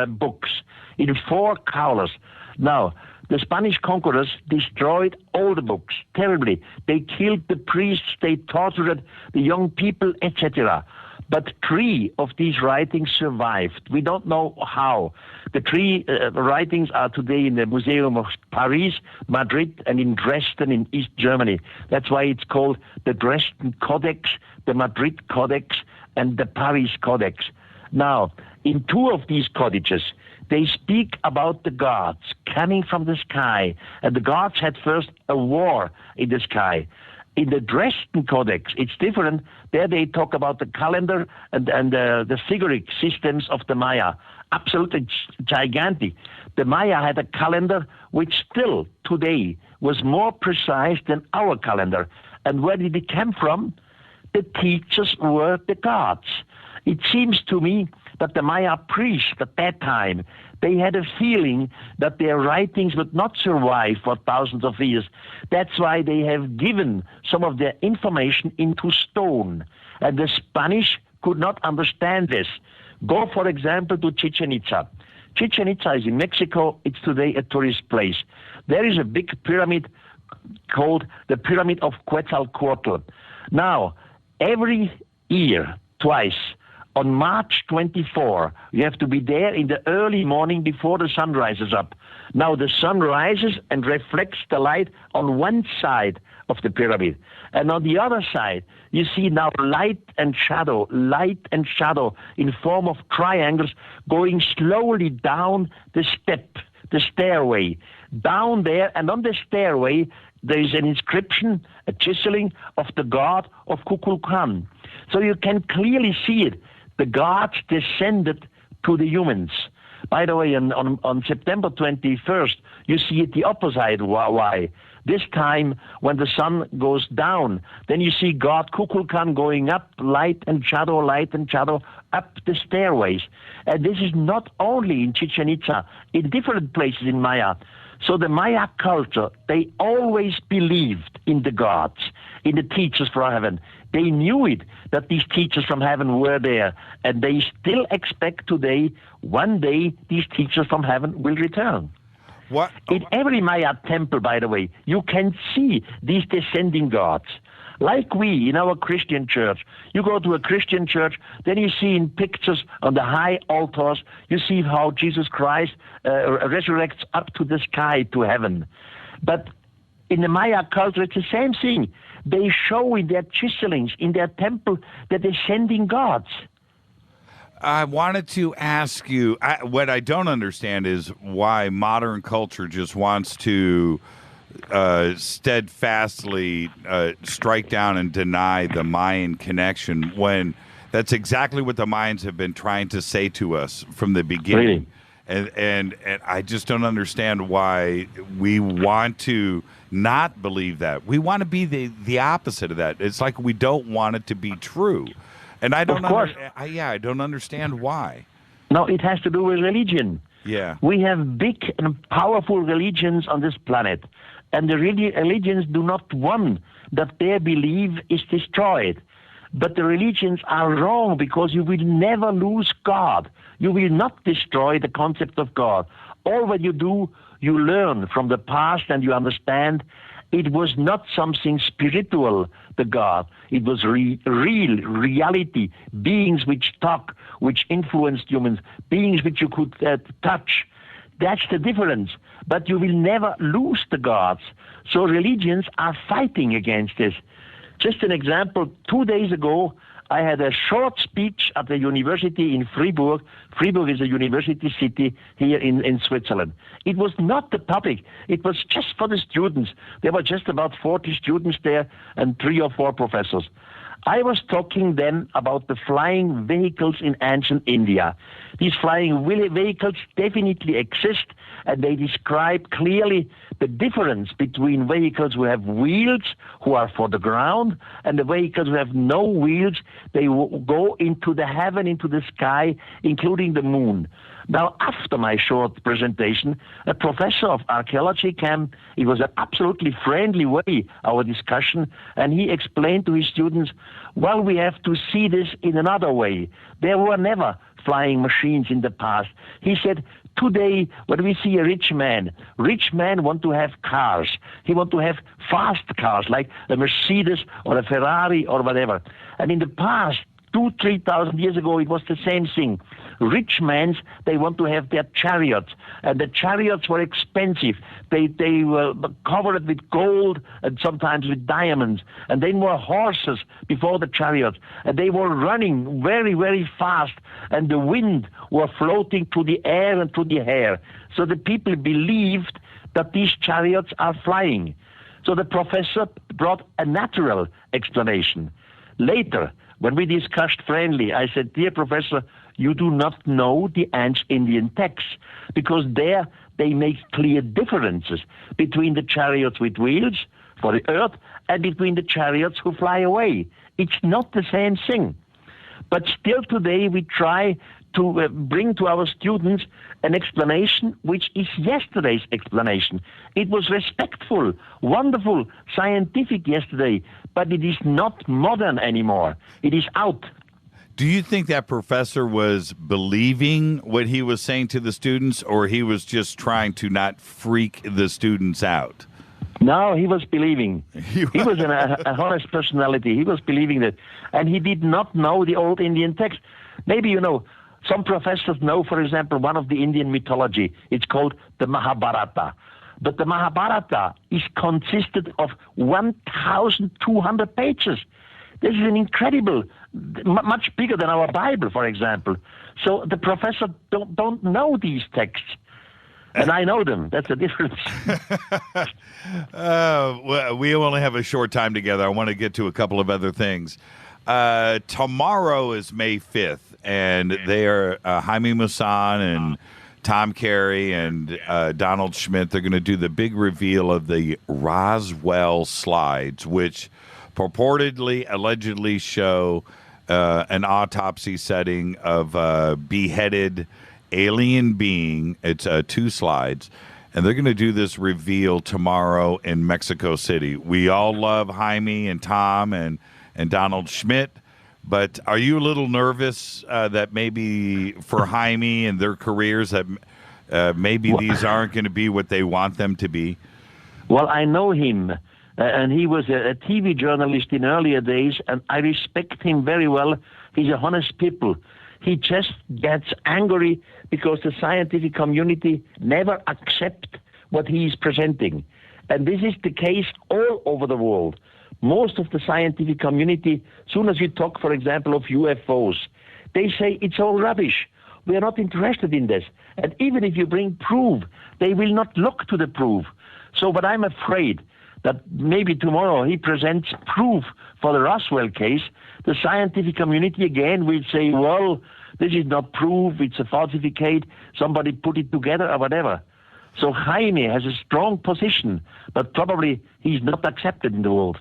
books in 4 colors. Now, the Spanish conquerors destroyed all the books terribly. They killed the priests, they tortured the young people, etc. But 3 of these writings survived. We don't know how. The 3 writings are today in the Museum of Paris, Madrid, and in Dresden in East Germany. That's why it's called the Dresden Codex, the Madrid Codex, and the Paris Codex. Now, in 2 of these codices, they speak about the gods coming from the sky, and the gods had first a war in the sky. In the Dresden Codex, it's different. There they talk about the calendar and the figuric systems of the Maya. Absolutely gigantic. The Maya had a calendar which still today was more precise than our calendar. And where did it come from? The teachers were the gods. It seems to me that the Maya priests at that time, they had a feeling that their writings would not survive for thousands of years. That's why they have given some of their information into stone. And the Spanish could not understand this. Go, for example, to Chichen Itza. Chichen Itza is in Mexico. It's today a tourist place. There is a big pyramid called the Pyramid of Quetzalcoatl. Now, every year, twice, on March 24, you have to be there in the early morning before the sun rises up. Now the sun rises and reflects the light on one side of the pyramid. And on the other side, you see now light and shadow in form of triangles going slowly down the stairway. Down there, and on the stairway, there is an inscription, a chiseling of the god of Kukulkan. So you can clearly see it. The gods descended to the humans. By the way, on September 21st, you see it the opposite. Why? This time, when the sun goes down, then you see God Kukulkan going up, light and shadow, up the stairways. And this is not only in Chichen Itza, in different places in Maya. So the Maya culture, they always believed in the gods, in the teachers from heaven. They knew it, that these teachers from heaven were there, and they still expect today, one day, these teachers from heaven will return. What? In every Maya temple, by the way, you can see these descending gods. Like we in our Christian church. You go to a Christian church, then you see in pictures on the high altars, you see how Jesus Christ resurrects up to the sky, to heaven. But in the Maya culture, it's the same thing. They show in their chiselings, in their temple, that they're sending gods. I wanted to ask you, what I don't understand is why modern culture just wants to steadfastly strike down and deny the Mayan connection when that's exactly what the Mayans have been trying to say to us from the beginning. Really? And I just don't understand why we want to not believe that. We want to be the opposite of that. It's like we don't want it to be true. And I don't I don't understand why. No, it has to do with religion. Yeah. We have big and powerful religions on this planet, and the religions do not want that their belief is destroyed. But the religions are wrong because you will never lose God. You will not destroy the concept of God. All that you do, you learn from the past and you understand it was not something spiritual, the God. It was real reality, beings which talk, which influenced humans, beings which you could touch. That's the difference. But you will never lose the gods. So religions are fighting against this. Just an example, 2 days ago, I had a short speech at the university in Fribourg. Fribourg is a university city here in Switzerland. It was not the public. It was just for the students. There were just about 40 students there and 3 or 4 professors. I was talking then about the flying vehicles in ancient India. These flying vehicles definitely exist, and they describe clearly the difference between vehicles who have wheels, who are for the ground, and the vehicles who have no wheels. They go into the heaven, into the sky, including the moon. Now, after my short presentation, a professor of archaeology came. It was an absolutely friendly way, our discussion, and he explained to his students, well, we have to see this in another way. There were never flying machines in the past. He said, today, when we see a rich man want to have cars. He want to have fast cars, like a Mercedes or a Ferrari or whatever. And in the past, 2,000-3,000 years ago, it was the same thing. Rich men, they want to have their chariots, and the chariots were expensive. They were covered with gold and sometimes with diamonds, and then were horses before the chariots, and they were running very, very fast, and the wind were floating through the air and through the air. So the people believed that these chariots are flying. So the professor brought a natural explanation. Later, when we discussed friendly, I said, dear professor, you do not know the ancient Indian texts, because there they make clear differences between the chariots with wheels for the earth and between the chariots who fly away. It's not the same thing. But still today we try to bring to our students an explanation which is yesterday's explanation. It was respectful, wonderful, scientific yesterday, but it is not modern anymore. It is out. Do you think that professor was believing what he was saying to the students, or he was just trying to not freak the students out? No, he was believing. He was an honest personality. He was believing that. And he did not know the old Indian text. Maybe, some professors know, for example, one of the Indian mythology. It's called the Mahabharata. But the Mahabharata is consisted of 1,200 pages. This is an incredible, much bigger than our Bible, for example. So the professors don't know these texts. And I know them. That's the difference. Well, we only have a short time together. I want to get to a couple of other things. Tomorrow is May 5th, and they are Jaime Maussan and Tom Carey and Donald Schmidt. They're going to do the big reveal of the Roswell Slides, which purportedly, allegedly show an autopsy setting of a beheaded alien being. It's 2 slides. And they're going to do this reveal tomorrow in Mexico City. We all love Jaime and Tom and Donald Schmidt. But are you a little nervous that maybe for Jaime and their careers that maybe these aren't going to be what they want them to be? Well, I know him. And he was a TV journalist in earlier days, and I respect him very well. He's a honest people. He just gets angry because the scientific community never accept what he is presenting. And this is the case all over the world. Most of the scientific community, soon as you talk, for example, of UFOs, they say it's all rubbish. We are not interested in this. And even if you bring proof, they will not look to the proof. So, but I'm afraid that maybe tomorrow he presents proof for the Roswell case, the scientific community again will say, well, this is not proof, it's a falsificate, somebody put it together or whatever. So Jaime has a strong position, but probably he's not accepted in the world.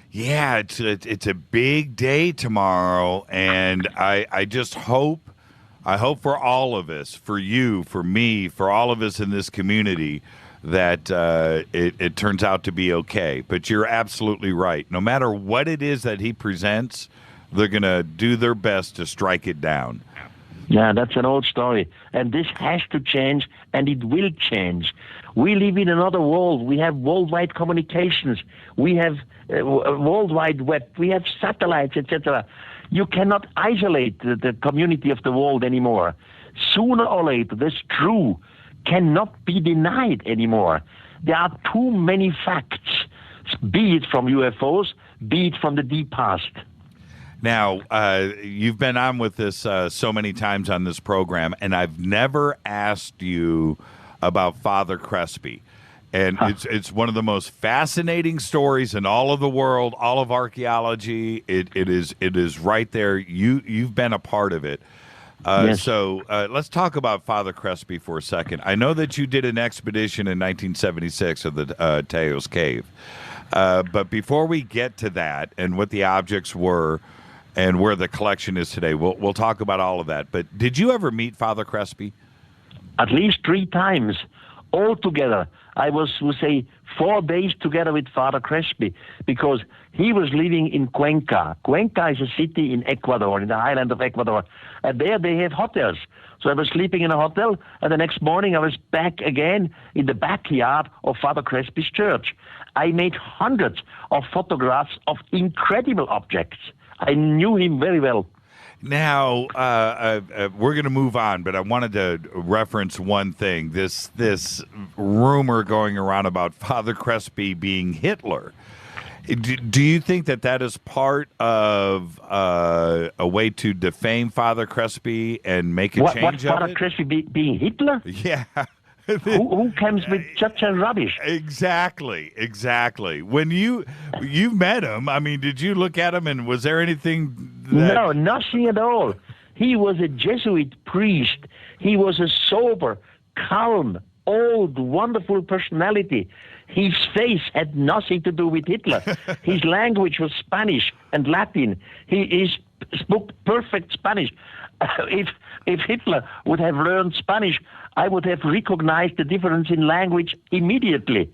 Yeah, it's a big day tomorrow, and I just hope for all of us, for you, for me, for all of us in this community, that it turns out to be okay. But you're absolutely right. No matter what it is that he presents, they're going to do their best to strike it down. Yeah, that's an old story. And this has to change, and it will change. We live in another world. We have worldwide communications. We have World Wide Web. We have satellites, etc. You cannot isolate the community of the world anymore. Sooner or later, this truth cannot be denied anymore. There are too many facts, be it from UFOs, be it from the deep past. Now, you've been on with this so many times on this program, and I've never asked you about Father Crespi. And it's one of the most fascinating stories in all of the world, all of archaeology. It is right there. You've been a part of it. Yes. So let's talk about Father Crespi for a second. I know that you did an expedition in 1976 of the Teos Cave. But before we get to that and what the objects were and where the collection is today, we'll talk about all of that. But did you ever meet Father Crespi? At least 3 times, all together. I was, we say, 4 days together with Father Crespi because he was living in Cuenca. Cuenca is a city in Ecuador, in the highland of Ecuador. And there they have hotels. So I was sleeping in a hotel, and the next morning I was back again in the backyard of Father Crespi's church. I made hundreds of photographs of incredible objects. I knew him very well. Now, we're going to move on, but I wanted to reference one thing. This rumor going around about Father Crespi being Hitler. Do you think that is part of a way to defame Father Crespi and make a change of it? Father Crespi being Hitler? Yeah. Who comes with such a rubbish? Exactly. When you met him, I mean, did you look at him and was there anything No, nothing at all. He was a Jesuit priest. He was a sober, calm, old, wonderful personality. His face had nothing to do with Hitler. His language was Spanish and Latin. He spoke perfect Spanish. If Hitler would have learned Spanish, I would have recognized the difference in language immediately,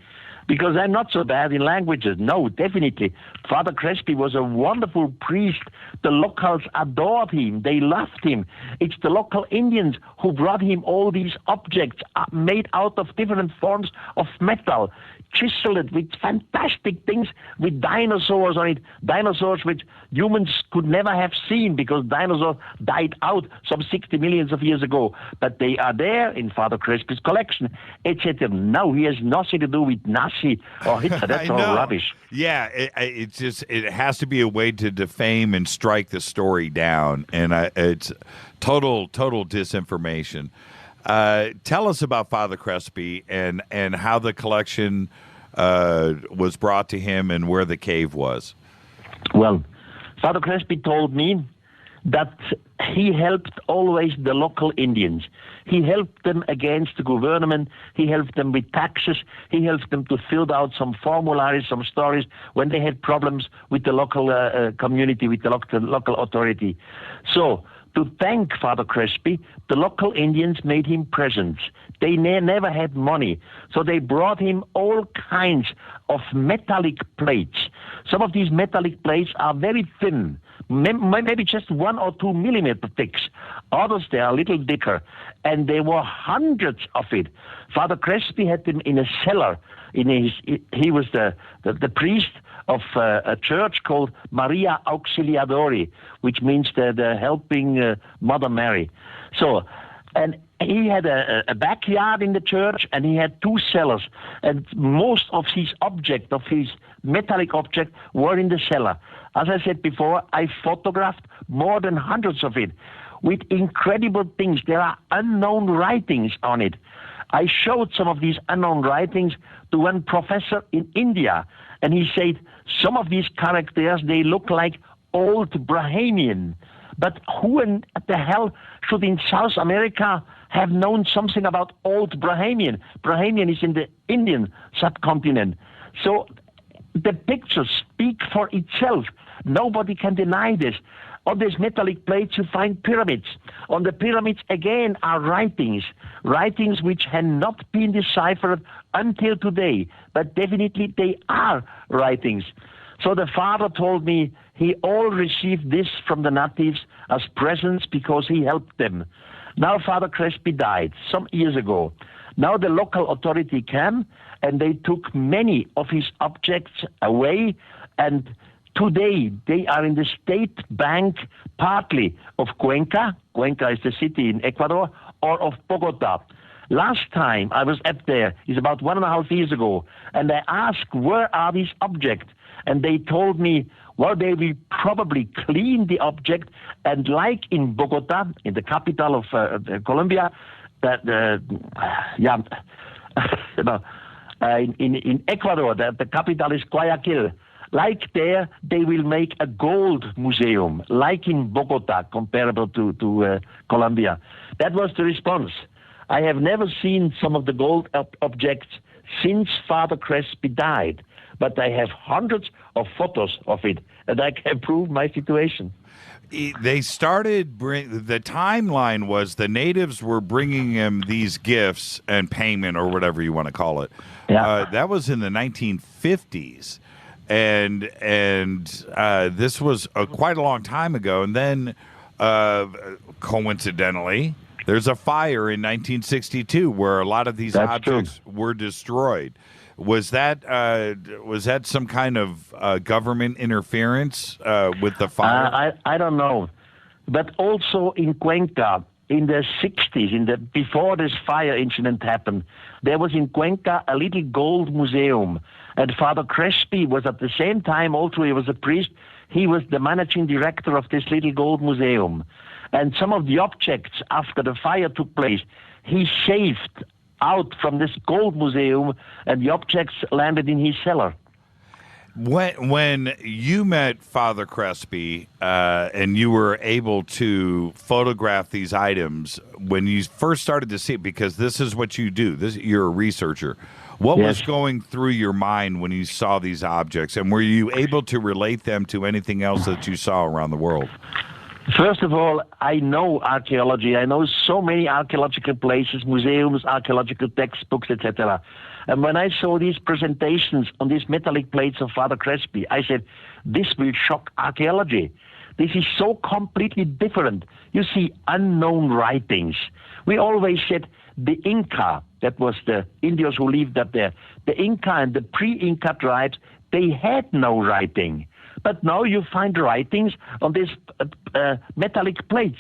because I'm not so bad in languages. No, definitely. Father Crespi was a wonderful priest. The locals adored him. They loved him. It's the local Indians who brought him all these objects made out of different forms of metal, chiseled with fantastic things with dinosaurs on it, dinosaurs which humans could never have seen because dinosaurs died out some 60 millions of years ago. But they are there in Father Crespi's collection, etc. No, he has nothing to do with Nazi or Hitler. That's all rubbish. Yeah, it has to be a way to defame and strike the story down, and it's total disinformation. Tell us about Father Crespi and how the collection was brought to him and where the cave was. Well, Father Crespi told me that he helped always the local Indians. He helped them against the government. He helped them with taxes. He helped them to fill out some formularies, some stories when they had problems with the local community, with the local authority. So, to thank Father Crespi, the local Indians made him presents. They never had money, so they brought him all kinds of metallic plates. Some of these metallic plates are very thin, maybe just 1 or 2 millimeter thick. Others, they are a little thicker, and there were hundreds of it. Father Crespi had them in a cellar. He was the priest of a church called Maria Auxiliadori, which means the helping Mother Mary. So, and he had a backyard in the church, and he had 2 cellars, and most of his metallic objects were in the cellar. As I said before, I photographed more than hundreds of it with incredible things. There are unknown writings on it. I showed some of these unknown writings to one professor in India, and he said some of these characters, they look like old Brahmian. But who in the hell should in South America have known something about old Brahmian? Brahmian is in the Indian subcontinent. So the pictures speak for itself. Nobody can deny this. On these metallic plates, you find pyramids. On the pyramids, again, are writings which had not been deciphered until today, but definitely they are writings. So the father told me he all received this from the natives as presents because he helped them. Now Father Crespi died some years ago. Now the local authority came and they took many of his objects away, and today they are in the state bank partly of Cuenca. Cuenca is the city in Ecuador, or of Bogota. Last time I was up there is about 1.5 years ago, and I asked, where are these objects? And they told me, well, they will probably clean the object, and like in Bogota, in the capital of Colombia, in Ecuador, the capital is Guayaquil. Like there, they will make a gold museum, like in Bogota, comparable to Colombia. That was the response. I have never seen some of the gold objects since Father Crespi died, but I have hundreds of photos of it, and I can prove my situation. They started, the timeline was the natives were bringing him these gifts and payment, or whatever you want to call it. Yeah. That was in the 1950s. And this was quite a long time ago. And then, coincidentally, there's a fire in 1962 where a lot of these objects were destroyed. Was that some kind of government interference with the fire? I don't know. But also in Cuenca, in the 60s, before this fire incident happened, there was in Cuenca a little gold museum. And Father Crespi was at the same time, also he was a priest, he was the managing director of this little gold museum. And some of the objects after the fire took place, he saved out from this gold museum, and the objects landed in his cellar. When you met Father Crespi and you were able to photograph these items, when you first started to see it, because this is what you do, you're a researcher, what was going through your mind when you saw these objects, and were you able to relate them to anything else that you saw around the world? First of all, I know archaeology. I know so many archaeological places, museums, archaeological textbooks, etc. And when I saw these presentations on these metallic plates of Father Crespi, I said, this will shock archaeology. This is so completely different. You see unknown writings. We always said the Inca, that was the Indians who lived up there, the Inca and the pre-Inca tribes, they had no writing. But now you find writings on these metallic plates.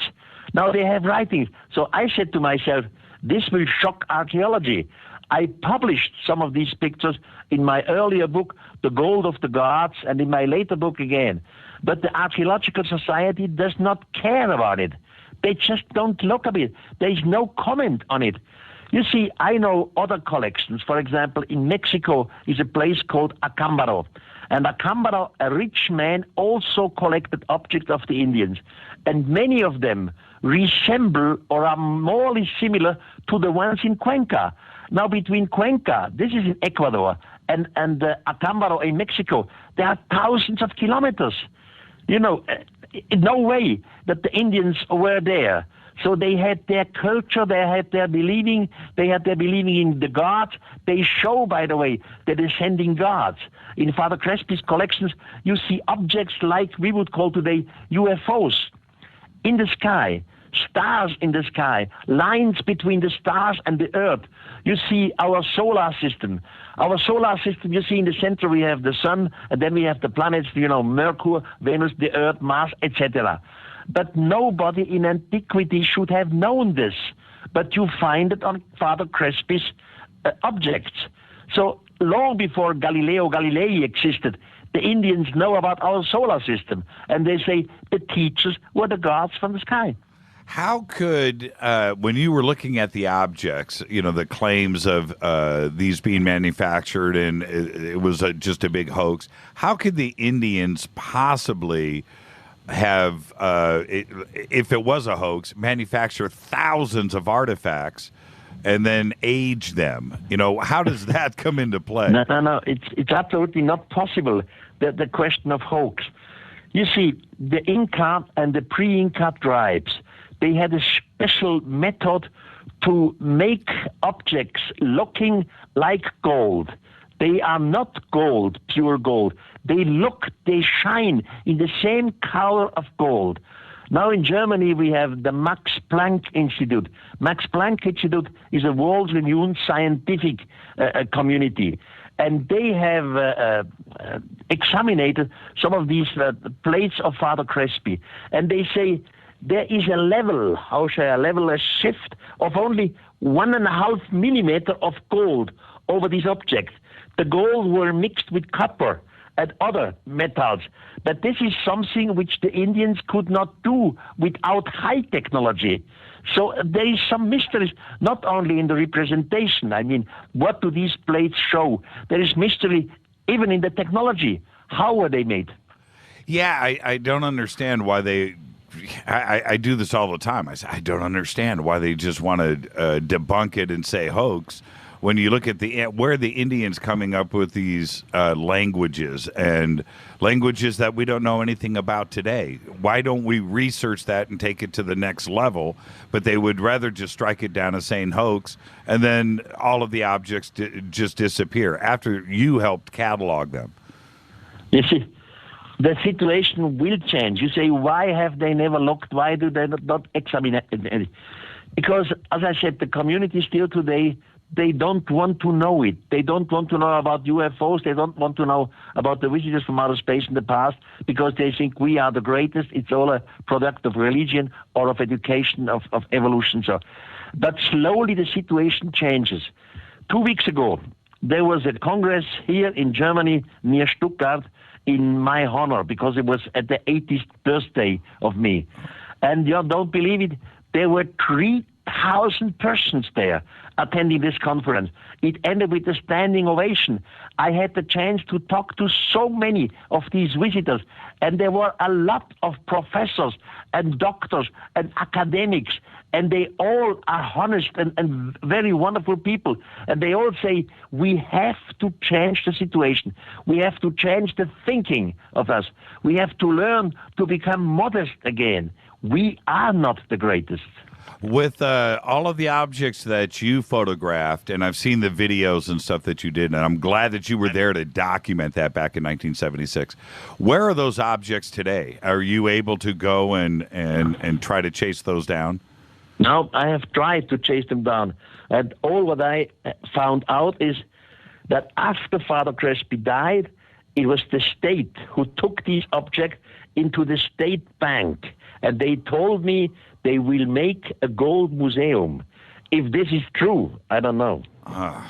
Now they have writings. So I said to myself, this will shock archaeology. I published some of these pictures in my earlier book, The Gold of the Gods, and in my later book again. But the Archaeological Society does not care about it. They just don't look at it. There is no comment on it. You see, I know other collections. For example, in Mexico is a place called Acámbaro. And Acámbaro, a rich man, also collected objects of the Indians. And many of them resemble or are morely similar to the ones in Cuenca. Now, between Cuenca, this is in Ecuador, and Acámbaro in Mexico, there are thousands of kilometers. You know, no way that the Indians were there. So they had their culture, they had their believing in the gods. They show, by the way, the descending gods. In Father Crespi's collections, you see objects like we would call today UFOs in the sky. stars in the sky, lines between the stars and the Earth. You see our solar system. Our solar system, you see in the center we have the sun, and then we have the planets, Mercury, Venus, the Earth, Mars, etc. But nobody in antiquity should have known this. But you find it on Father Crespi's objects. So long before Galileo Galilei existed, the Indians know about our solar system, and they say the teachers were the gods from the sky. How could, when you were looking at the objects, the claims of these being manufactured and it was just a big hoax, how could the Indians possibly have, if it was a hoax, manufacture thousands of artifacts and then age them? How does that come into play? No. It's absolutely not possible, the question of hoax. You see, the Inca and the pre-Inca tribes, they had a special method to make objects looking like gold. They are not gold, pure gold. They shine in the same color of gold. Now in Germany we have the Max Planck Institute. Max Planck Institute is a world-renowned scientific community. And they have examined some of these plates of Father Crespi. And they say there is a shift of only 1.5 millimeter of gold over these objects. The gold were mixed with copper and other metals. But this is something which the Indians could not do without high technology. So there is some mysteries, not only in the representation. I mean, what do these plates show? There is mystery even in the technology. How were they made? Yeah, I don't understand why they... I do this all the time. I don't understand why they just want to debunk it and say hoax. When you look at where the Indians coming up with these languages and languages that we don't know anything about today, why don't we research that and take it to the next level? But they would rather just strike it down as saying hoax, and then all of the objects just disappear after you helped catalog them. You see, the situation will change. You say, why have they never looked? Why do they not examine it? Because, as I said, the community still today, they don't want to know it. They don't want to know about UFOs. They don't want to know about the visitors from outer space in the past because they think we are the greatest. It's all a product of religion or of education, of evolution. But slowly the situation changes. 2 weeks ago, there was a congress here in Germany near Stuttgart in my honor because it was at the 80th birthday of me. And you don't believe it, there were 3,000 persons there attending this conference. It ended with a standing ovation. I had the chance to talk to so many of these visitors, and there were a lot of professors and doctors and academics, and they all are honest and very wonderful people. And they all say, we have to change the situation. We have to change the thinking of us. We have to learn to become modest again. We are not the greatest. With all of the objects that you photographed, and I've seen the videos and stuff that you did, and I'm glad that you were there to document that back in 1976. Where are those objects today? Are you able to go and try to chase those down? No, I have tried to chase them down. And all what I found out is that after Father Crespi died, it was the state who took these objects into the state bank. And they told me they will make a gold museum. If this is true, I don't know.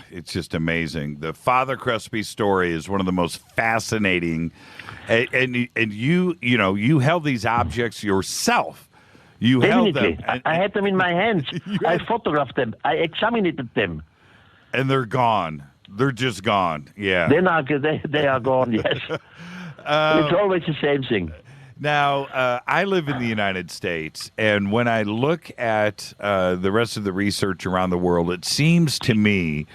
It's just amazing. The Father Crespi story is one of the most fascinating. And you held these objects yourself. You Definitely. held them. I had them in my hands. I photographed them. I examined them. And they're gone. They're just gone. Yeah. They are gone, yes. It's always the same thing. Now, I live in the United States, and when I look at the rest of the research around the world, it seems to me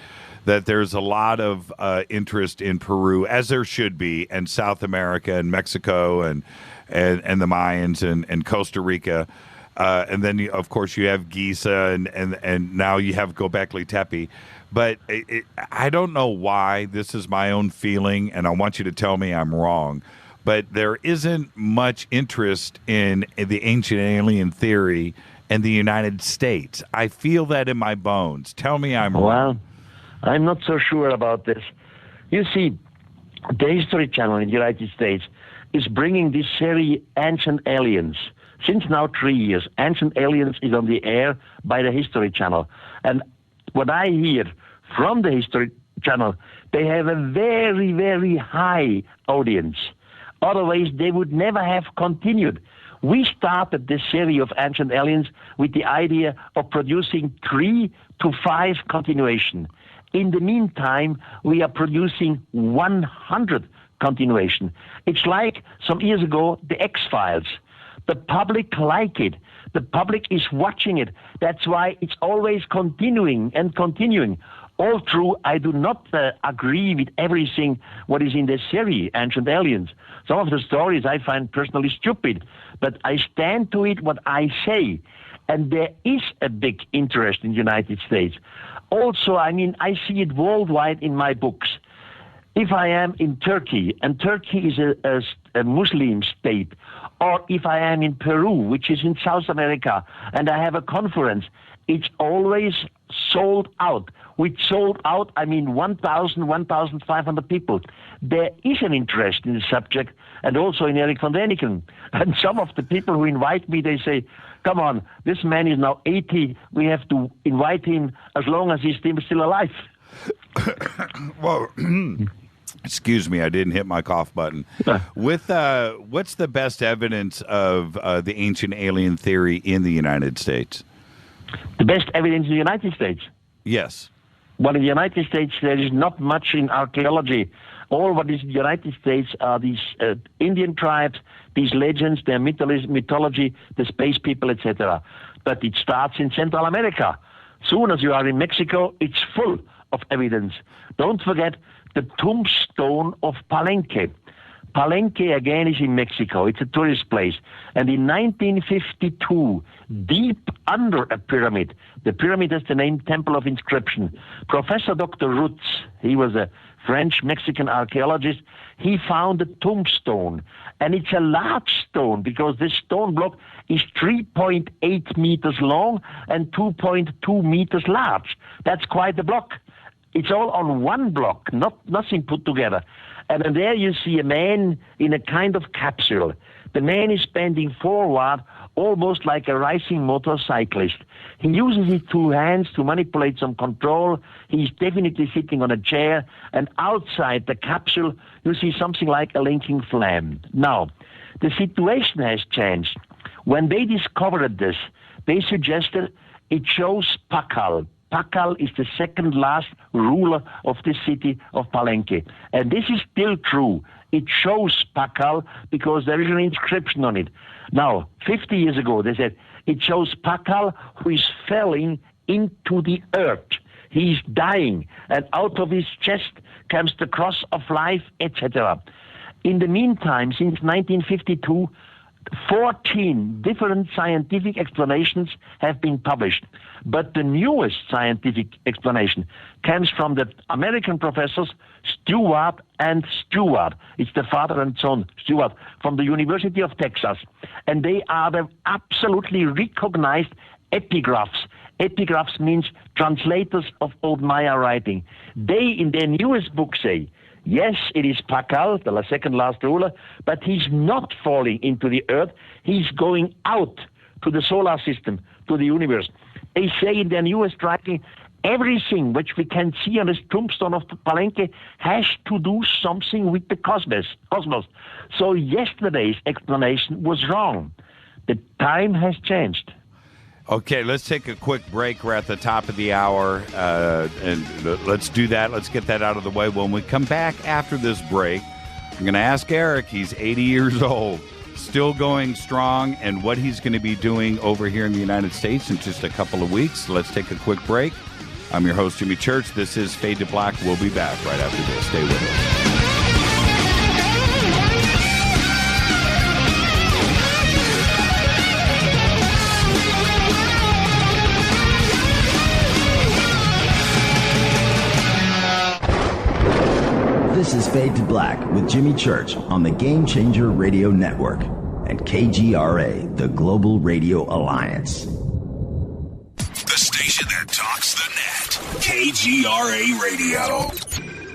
that there's a lot of interest in Peru, as there should be, and South America and Mexico and the Mayans and Costa Rica. And then, of course, you have Giza, and now you have Göbekli Tepe. But I don't know why. This is my own feeling, and I want you to tell me I'm wrong. But there isn't much interest in the ancient alien theory and the United States. I feel that in my bones. Tell me I'm wrong. Well, I'm not so sure about this. You see, the History Channel in the United States is bringing this series, Ancient Aliens. Since now 3 years, Ancient Aliens is on the air by the History Channel. And what I hear from the History Channel, they have a very, very high audience. Otherwise, they would never have continued. We started this series of Ancient Aliens with the idea of producing 3 to 5 continuation. In the meantime, we are producing 100 continuation. It's like some years ago, the X-Files. The public like it. The public is watching it. That's why it's always continuing and continuing. All true, I do not agree with everything what is in the series, Ancient Aliens. Some of the stories I find personally stupid, but I stand to it what I say. And there is a big interest in the United States. Also, I see it worldwide in my books. If I am in Turkey, and Turkey is a Muslim state, or if I am in Peru, which is in South America, and I have a conference, it's always sold out. With sold out, 1,000, 1,500 people. There is an interest in the subject, and also in Erich von Daniken. And some of the people who invite me, they say, come on, this man is now 80. We have to invite him as long as he's still alive. Well, excuse me, I didn't hit my cough button. With what's the best evidence of the ancient alien theory in the United States? The best evidence in the United States? Yes. Well, in the United States, there is not much in archaeology. All what is in the United States are these Indian tribes, these legends, their mythology, the space people, etc. But it starts in Central America. Soon as you are in Mexico, it's full of evidence. Don't forget the tombstone of Palenque. Palenque, again, is in Mexico. It's a tourist place. And in 1952, deep under a pyramid, the pyramid has the name Temple of Inscription, Professor Dr. Rutz, he was a French-Mexican archaeologist, he found a tombstone. And it's a large stone because this stone block is 3.8 meters long and 2.2 meters large. That's quite a block. It's all on one block, nothing put together. And then there you see a man in a kind of capsule. The man is bending forward almost like a racing motorcyclist. He uses his 2 hands to manipulate some control. He's definitely sitting on a chair. And outside the capsule, you see something like a linking flame. Now, the situation has changed. When they discovered this, they suggested it shows Pakal. Pakal is the second last ruler of the city of Palenque. And this is still true. It shows Pakal because there is an inscription on it. Now, 50 years ago, they said, it shows Pakal who is falling into the earth. He is dying, and out of his chest comes the cross of life, etc. In the meantime, since 1952, 14 different scientific explanations have been published. But the newest scientific explanation comes from the American professors Stewart and Stewart. It's the father and son, Stewart, from the University of Texas. And they are the absolutely recognized epigraphs. Epigraphs means translators of old Maya writing. They, in their newest book, say, yes, it is Pakal, the second last ruler, but he's not falling into the earth. He's going out to the solar system, to the universe. They say in their newest writing, everything which we can see on this tombstone of Palenque has to do something with the cosmos. So yesterday's explanation was wrong. The time has changed. Okay, let's take a quick break. We're at the top of the hour, and let's do that. Let's get that out of the way. When we come back after this break, I'm going to ask Eric. He's 80 years old, still going strong, and what he's going to be doing over here in the United States in just a couple of weeks. Let's take a quick break. I'm your host, Jimmy Church. This is Fade to Black. We'll be back right after this. Stay with us. This is Fade to Black with Jimmy Church on the Game Changer Radio Network and KGRA, the Global Radio Alliance. KGRA Radio.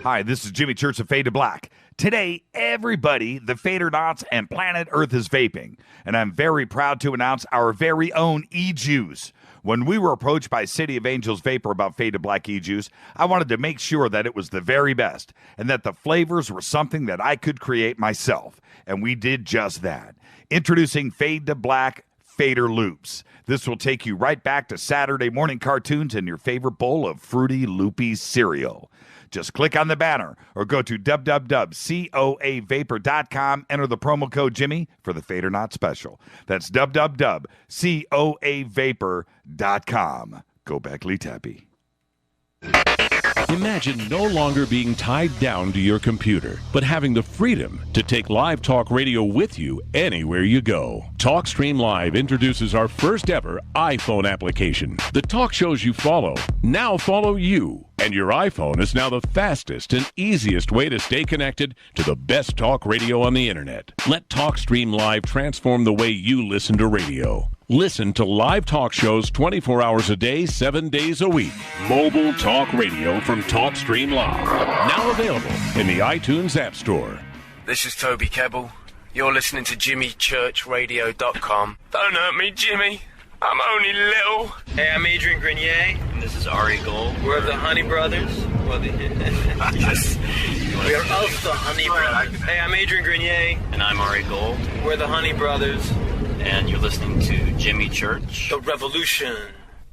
Hi, this is Jimmy Church of Fade to Black. Today, everybody, the Fadernauts, and planet Earth is vaping. And I'm very proud to announce our very own e-juice. When we were approached by City of Angels Vapor about Fade to Black e-juice, I wanted to make sure that it was the very best and that the flavors were something that I could create myself. And we did just that. Introducing Fade to Black Fader Loops. This will take you right back to Saturday morning cartoons and your favorite bowl of Fruity Loopy cereal. Just click on the banner or go to www.coavapor.com. Enter the promo code Jimmy for the Fader Not special. That's www.coavapor.com. Go back, Lee Tappy. Imagine no longer being tied down to your computer, but having the freedom to take live talk radio with you anywhere you go. TalkStream Live introduces our first ever iPhone application. The talk shows you follow now follow you, and your iPhone is now the fastest and easiest way to stay connected to the best talk radio on the internet. Let TalkStream Live transform the way you listen to radio. Listen to live talk shows 24 hours a day, 7 days a week. Mobile talk radio from TalkStream Live. Now available in the iTunes App Store. This is Toby Kebbell. You're listening to JimmyChurchRadio.com. Don't hurt me, Jimmy. I'm only little. Hey, I'm Adrian Grenier. And this is Ari Gold. We're the Honey Brothers. Well, Yes. We're of the Honey Brothers. Hey, I'm Adrian Grenier. And I'm Ari Gold. We're the Honey Brothers. And you're listening to Jimmy Church. The Revolution.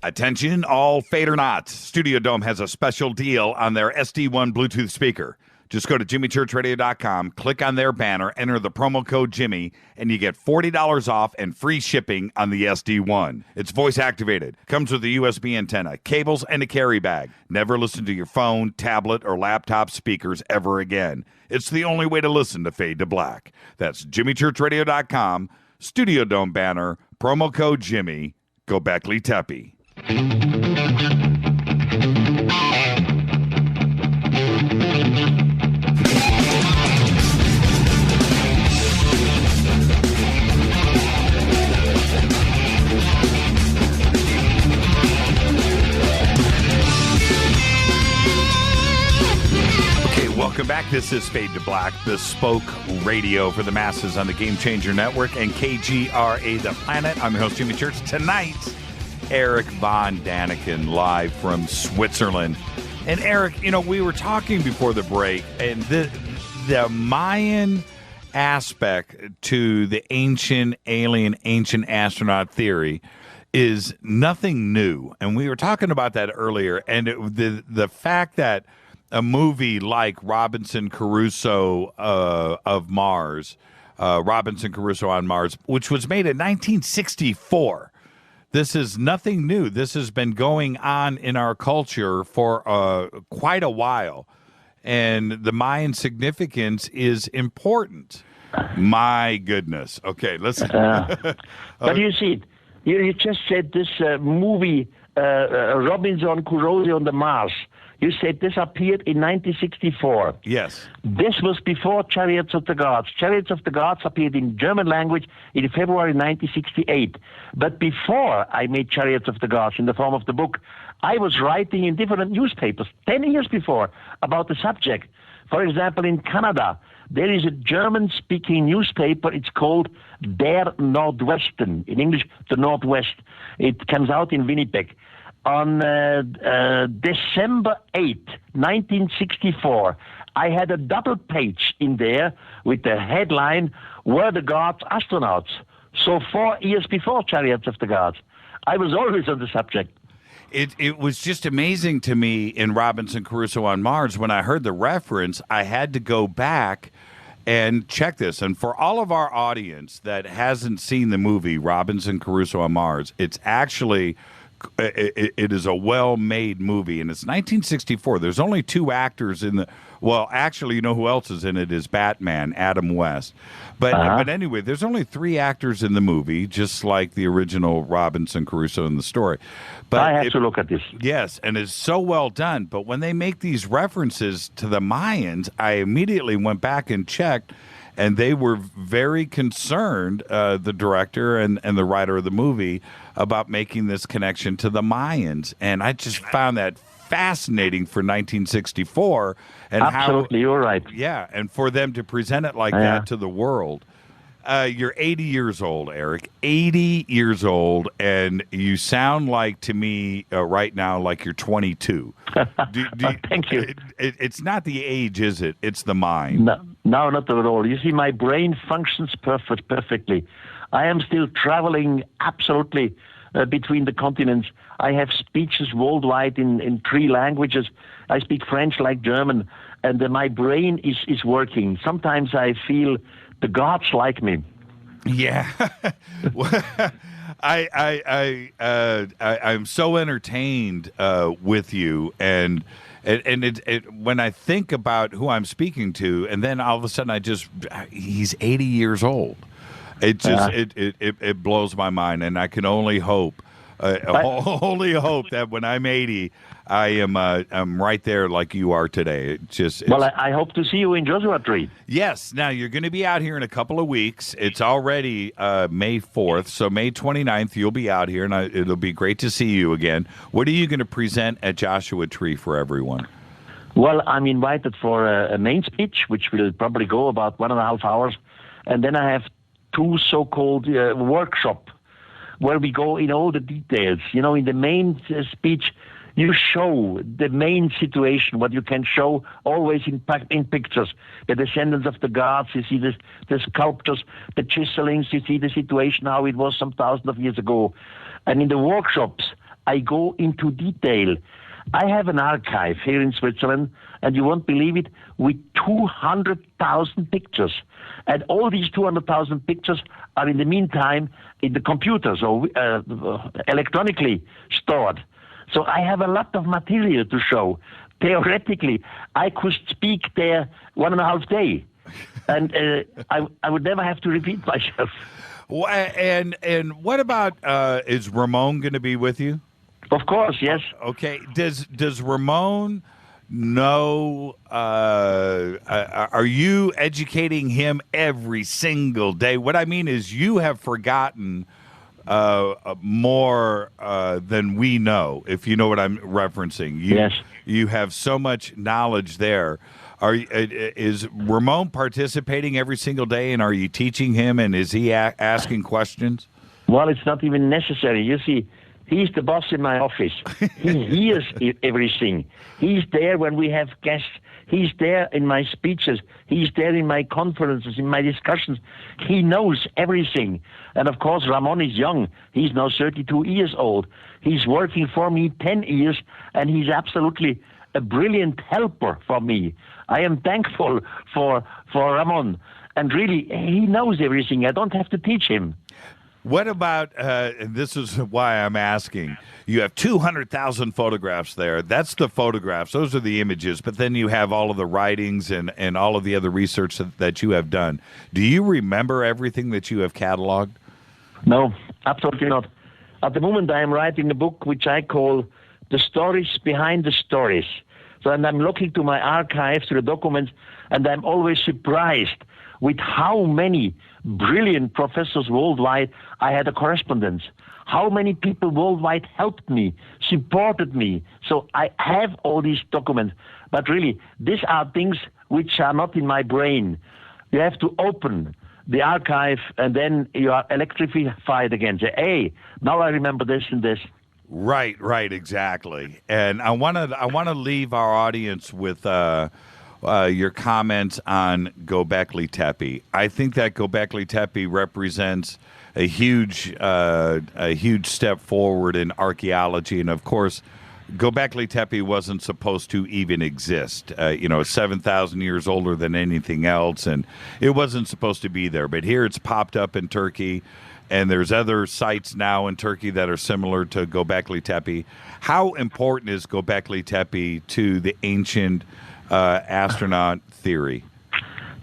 Attention, all Fadernauts. Studio Dome has a special deal on their SD1 Bluetooth speaker. Just go to jimmychurchradio.com, click on their banner, enter the promo code Jimmy, and you get $40 off and free shipping on the SD1. It's voice activated, comes with a USB antenna, cables, and a carry bag. Never listen to your phone, tablet, or laptop speakers ever again. It's the only way to listen to Fade to Black. That's jimmychurchradio.com, Studio Dome banner, promo code Jimmy. Go back, Lee Tappy. Welcome back. This is Fade to Black, bespoke radio for the masses on the Game Changer Network and KGRA The Planet. I'm your host, Jimmy Church. Tonight, Erich von Daniken, live from Switzerland. And Eric, you know, we were talking before the break, and the Mayan aspect to the ancient alien, ancient astronaut theory is nothing new. And we were talking about that earlier. And the fact that a movie like Robinson Crusoe of Mars, Robinson Crusoe on Mars, which was made in 1964. This is nothing new. This has been going on in our culture for quite a while. And the Mayan significance is important. My goodness. Okay, listen. But you see, you just said this movie, Robinson Crusoe on the Mars. You said this appeared in 1964. Yes. This was before Chariots of the Gods. Chariots of the Gods appeared in German language in February 1968. But before I made Chariots of the Gods in the form of the book, I was writing in different newspapers 10 years before about the subject. For example, in Canada, there is a German-speaking newspaper. It's called Der Nordwesten, in English, the Northwest. It comes out in Winnipeg. On December 8, 1964, I had a double page in there with the headline, Were the Gods Astronauts? So 4 years before Chariots of the Gods. I was always on the subject. It was just amazing to me in Robinson Crusoe on Mars. When I heard the reference, I had to go back and check this. And for all of our audience that hasn't seen the movie Robinson Crusoe on Mars, it's actually... It is a well-made movie, and it's 1964. There's only 2 actors in the... Well, actually, you know who else is in it is Batman, Adam West. But anyway, there's only 3 actors in the movie, just like the original Robinson Crusoe in the story. But I have to look at this. Yes, and it's so well done. But when they make these references to the Mayans, I immediately went back and checked, and they were very concerned, the director and the writer of the movie, about making this connection to the Mayans. And I just found that fascinating for 1964. And Absolutely, you're right. Yeah, and for them to present it like that to the world. You're 80 years old, Erich. 80 years old, and you sound like to me right now like you're 22. Thank you. It's not the age, is it? It's the mind. No, not at all. You see, my brain functions perfectly. I am still traveling absolutely between the continents. I have speeches worldwide in 3 languages. I speak French like German, and my brain is working. Sometimes I feel the gods like me. Yeah. I'm so entertained with you, and when I think about who I'm speaking to, and then all of a sudden he's 80 years old. It just it blows my mind, and I can only hope that when I'm 80, I'm right there like you are today. I hope to see you in Joshua Tree. Yes. Now, you're going to be out here in a couple of weeks. It's already May 4th, so May 29th, you'll be out here, and it'll be great to see you again. What are you going to present at Joshua Tree for everyone? Well, I'm invited for a main speech, which will probably go about 1.5 hours, and then I have 2 so-called workshop where we go in all the details. You know, in the main speech, you show the main situation, what you can show always in pictures. The descendants of the gods, you see the sculptures, the chiselings, you see the situation, how it was some thousands of years ago. And in the workshops, I go into detail. I have an archive here in Switzerland, and you won't believe it, with 200,000 pictures. And all these 200,000 pictures are in the meantime in the computers or electronically stored. So I have a lot of material to show. Theoretically, I could speak there 1.5 days, and I would never have to repeat myself. And what about, is Ramon going to be with you? Of course, yes. Okay. Does Ramon know, are you educating him every single day? What I mean is you have forgotten more than we know, if you know what I'm referencing. Yes. You have so much knowledge there. Is Ramon participating every single day, and are you teaching him, and is he asking questions? Well, it's not even necessary. You see, he's the boss in my office. He hears everything. He's there when we have guests. He's there in my speeches. He's there in my conferences, in my discussions. He knows everything. And of course, Ramon is young. He's now 32 years old. He's working for me 10 years, and he's absolutely a brilliant helper for me. I am thankful for Ramon. And really, he knows everything. I don't have to teach him. What about, and this is why I'm asking, you have 200,000 photographs there. That's the photographs. Those are the images. But then you have all of the writings and all of the other research that you have done. Do you remember everything that you have cataloged? No, absolutely not. At the moment, I am writing a book which I call The Stories Behind the Stories. So, and I'm looking to my archives, to the documents, and I'm always surprised with how many brilliant professors worldwide I had a correspondence. How many people worldwide helped me, supported me. So I have all these documents. But really, these are things which are not in my brain. You have to open the archive, and then you are electrified again. Say, hey, now I remember this and this. Right, exactly. And I want to leave our audience with your comments on Göbekli Tepe. I think that Göbekli Tepe represents a huge step forward in archaeology, and of course, Göbekli Tepe wasn't supposed to even exist. 7,000 years older than anything else, and it wasn't supposed to be there. But here it's popped up in Turkey, and there's other sites now in Turkey that are similar to Göbekli Tepe. How important is Göbekli Tepe to the ancient astronaut theory?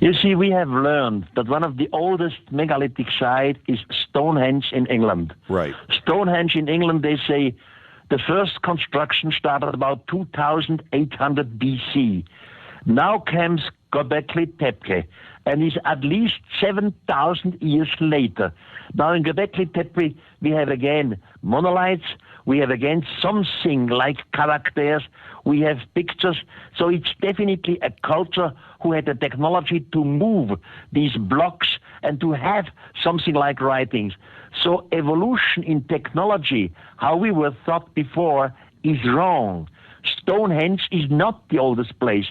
You see, we have learned that one of the oldest megalithic sites is Stonehenge in England. Right. Stonehenge in England, they say, the first construction started about 2,800 BC. Now comes Göbekli Tepe, and is at least 7,000 years later. Now in Göbekli Tepe, we have again monolites, We have again something like characters. We have pictures. So it's definitely a culture who had the technology to move these blocks and to have something like writings. So evolution in technology, how we were thought before, is wrong. Stonehenge is not the oldest place.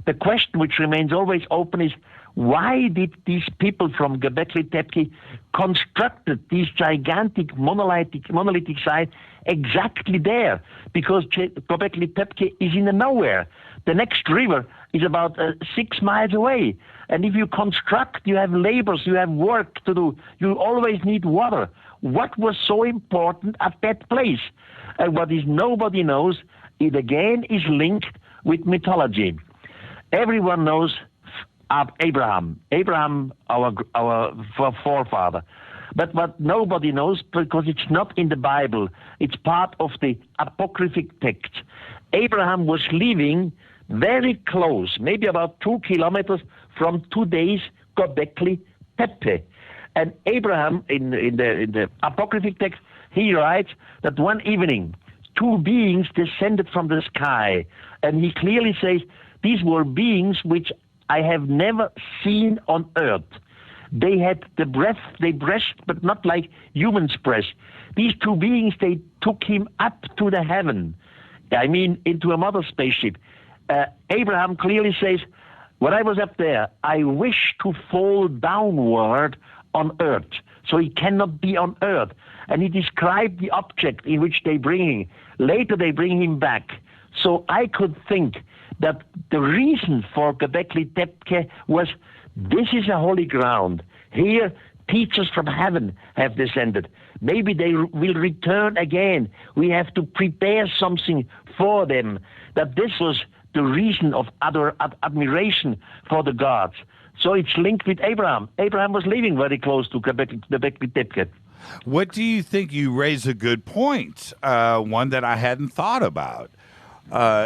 The question which remains always open is, why did these people from Göbekli Tepe constructed these gigantic monolithic sites exactly there? Because Göbekli Tepe is in the nowhere. The next river is about 6 miles away. And if you construct, you have labors, you have work to do. You always need water. What was so important at that place? And what is nobody knows, it again is linked with mythology. Everyone knows Abraham, our forefather. But what nobody knows, because it's not in the Bible, it's part of the apocryphal text. Abraham was living very close, maybe about 2 kilometers from today's Göbekli Tepe. And Abraham, in the apocryphal text, he writes that one evening, 2 beings descended from the sky. And he clearly says, these were beings which I have never seen on earth. They had the breath, they breathed, but not like humans breath. These 2 beings, they took him up to the heaven. I mean, into another spaceship. Abraham clearly says, when I was up there, I wish to fall downward on earth. So he cannot be on earth. And he described the object in which they bring him. Later they bring him back. So I could think that the reason for Göbekli Tepe was, this is a holy ground. Here, teachers from heaven have descended. Maybe they will return again. We have to prepare something for them. That this was the reason of admiration for the gods. So it's linked with Abraham. Abraham was living very close to Göbekli Tepe. What do you think? You raise a good point, one that I hadn't thought about.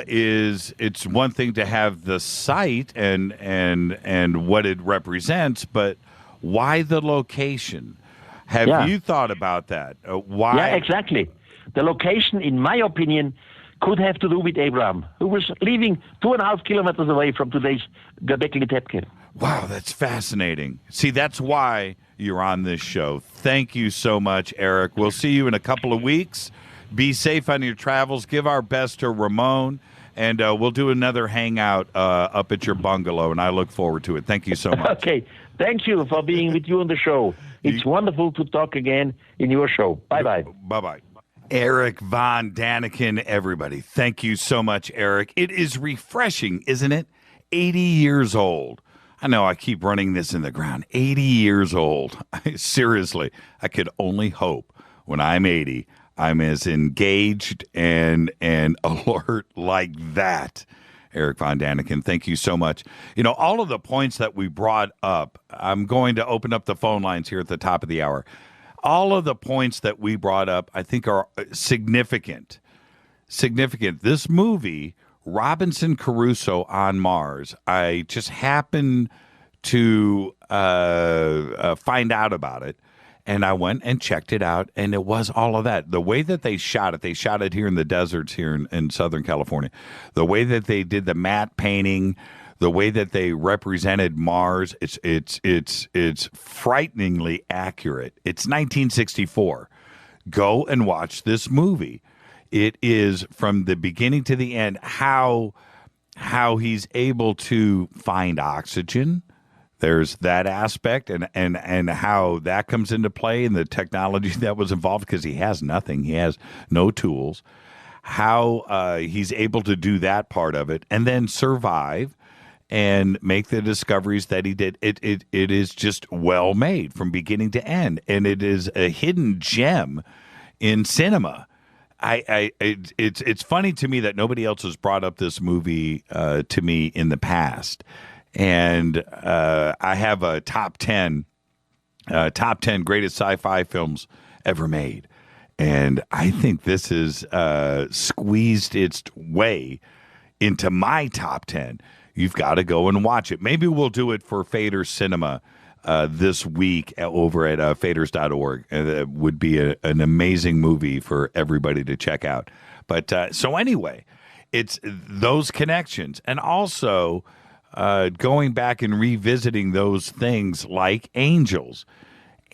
Is it's one thing to have the site and what it represents, but why the location? Have you thought about that? Why? Yeah, exactly. The location, in my opinion, could have to do with Abraham, who was living 2.5 kilometers away from today's Göbekli Tepe. Wow, that's fascinating. See, that's why you're on this show. Thank you so much, Eric. We'll see you in a couple of weeks. Be safe on your travels. Give our best to Ramon, and we'll do another hangout up at your bungalow, and I look forward to it. Thank you so much. Okay. Thank you for being with you on the show. It's wonderful to talk again in your show. Bye-bye. Bye-bye. Erich von Daniken, everybody. Thank you so much, Eric. It is refreshing, isn't it? 80 years old. I know I keep running this in the ground. 80 years old. Seriously, I could only hope when I'm 80, I'm as engaged and alert like that. Erich von Daniken, thank you so much. You know, all of the points that we brought up, I'm going to open up the phone lines here at the top of the hour. All of the points that we brought up, I think, are significant. Significant. This movie, Robinson Crusoe on Mars, I just happened to find out about it. And I went and checked it out, and it was all of that. The way that they shot it here in the deserts here in Southern California. The way that they did the matte painting, the way that they represented Mars, it's frighteningly accurate. It's 1964. Go and watch this movie. It is from the beginning to the end how he's able to find oxygen. There's that aspect and how that comes into play and the technology that was involved because he has nothing. He has no tools. How he's able to do that part of it and then survive and make the discoveries that he did. It is just well made from beginning to end. And it is a hidden gem in cinema. It's funny to me that nobody else has brought up this movie to me in the past. And I have a top 10 greatest sci-fi films ever made. And I think this has squeezed its way into my top 10. You've got to go and watch it. Maybe we'll do it for Fader Cinema this week over at faders.org. It would be an amazing movie for everybody to check out. But so anyway, it's those connections, and also going back and revisiting those things like angels.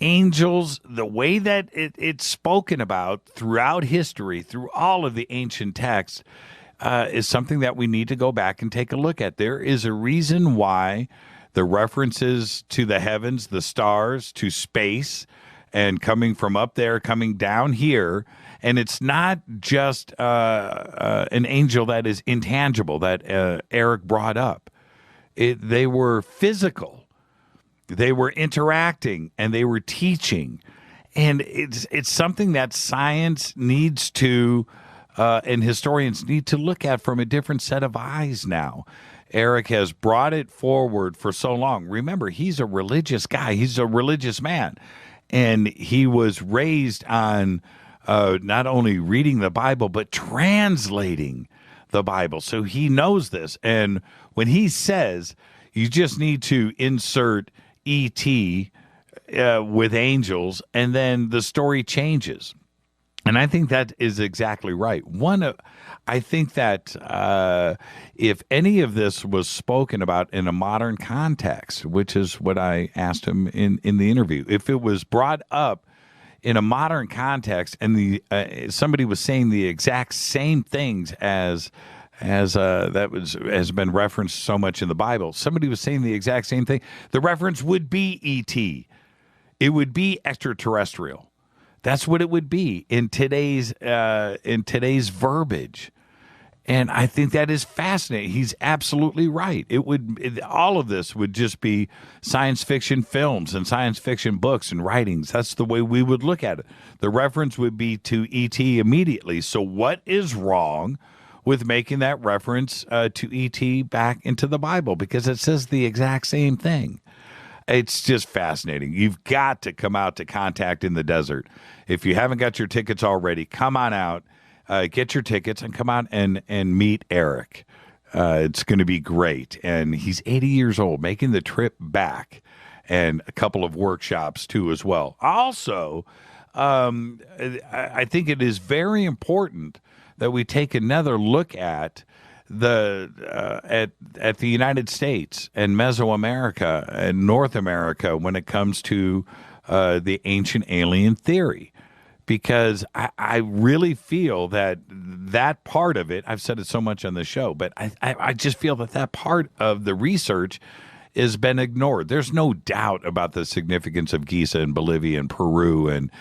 Angels, the way that it's spoken about throughout history, through all of the ancient texts, is something that we need to go back and take a look at. There is a reason why the references to the heavens, the stars, to space, and coming from up there, coming down here, and it's not just an angel that is intangible that Eric brought up. They were physical. They were interacting, and they were teaching. And it's something that science needs to, and historians need to look at from a different set of eyes now. Eric has brought it forward for so long. Remember, he's a religious guy. He's a religious man. And he was raised on not only reading the Bible, but translating the Bible. So he knows this. And when he says you just need to insert E.T. With angels, and then the story changes. And I think that is exactly right. I think that if any of this was spoken about in a modern context, which is what I asked him in the interview, if it was brought up in a modern context and somebody was saying the exact same things as has been referenced so much in the Bible, somebody was saying the exact same thing, the reference would be E.T. It would be extraterrestrial. That's what it would be in today's verbiage. And I think that is fascinating. He's absolutely right. All of this would just be science fiction films and science fiction books and writings. That's the way we would look at it. The reference would be to E.T. immediately. So what is wrong with making that reference to E.T. back into the Bible? Because it says the exact same thing. It's just fascinating. You've got to come out to Contact in the Desert. If you haven't got your tickets already, come on out, get your tickets, and come out and meet Eric. It's going to be great. And he's 80 years old, making the trip back, and a couple of workshops too as well. Also, I think it is very important that we take another look at the United States and Mesoamerica and North America when it comes to the ancient alien theory, because I really feel that part of it, I've said it so much on the show, but I just feel that part of the research has been ignored. There's no doubt about the significance of Giza in Bolivia and Peru and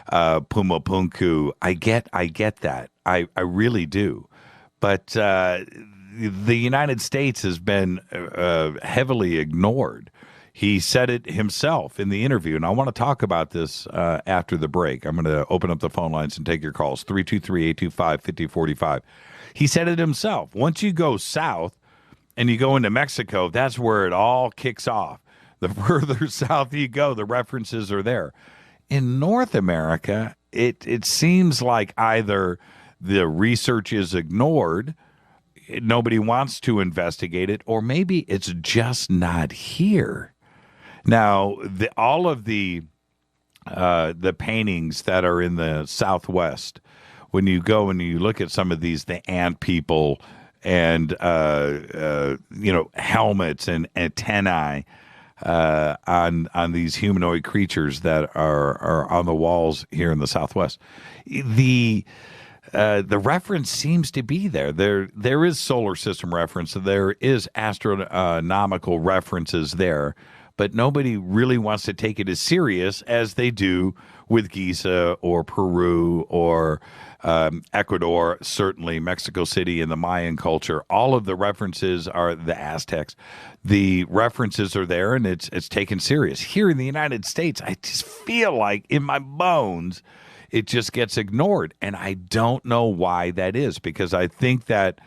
Pumapunku. I get that. I really do. But the United States has been heavily ignored. He said it himself in the interview, and I want to talk about this after the break. I'm going to open up the phone lines and take your calls, 323-825-5045. He said it himself. Once you go south and you go into Mexico, that's where it all kicks off. The further south you go, the references are there. In North America, it seems like either the research is ignored, nobody wants to investigate it, or maybe it's just not here. Now, all of the paintings that are in the Southwest, when you go and you look at some of these, the ant people and helmets and antennae on these humanoid creatures that are on the walls here in the Southwest, the reference seems to be there. There is solar system reference. There is astronomical references there, but nobody really wants to take it as serious as they do with Giza or Peru or Ecuador, certainly Mexico City and the Mayan culture. All of the references are the Aztecs. The references are there, and it's taken serious. Here in the United States, I just feel like in my bones it just gets ignored, and I don't know why that is, because I think that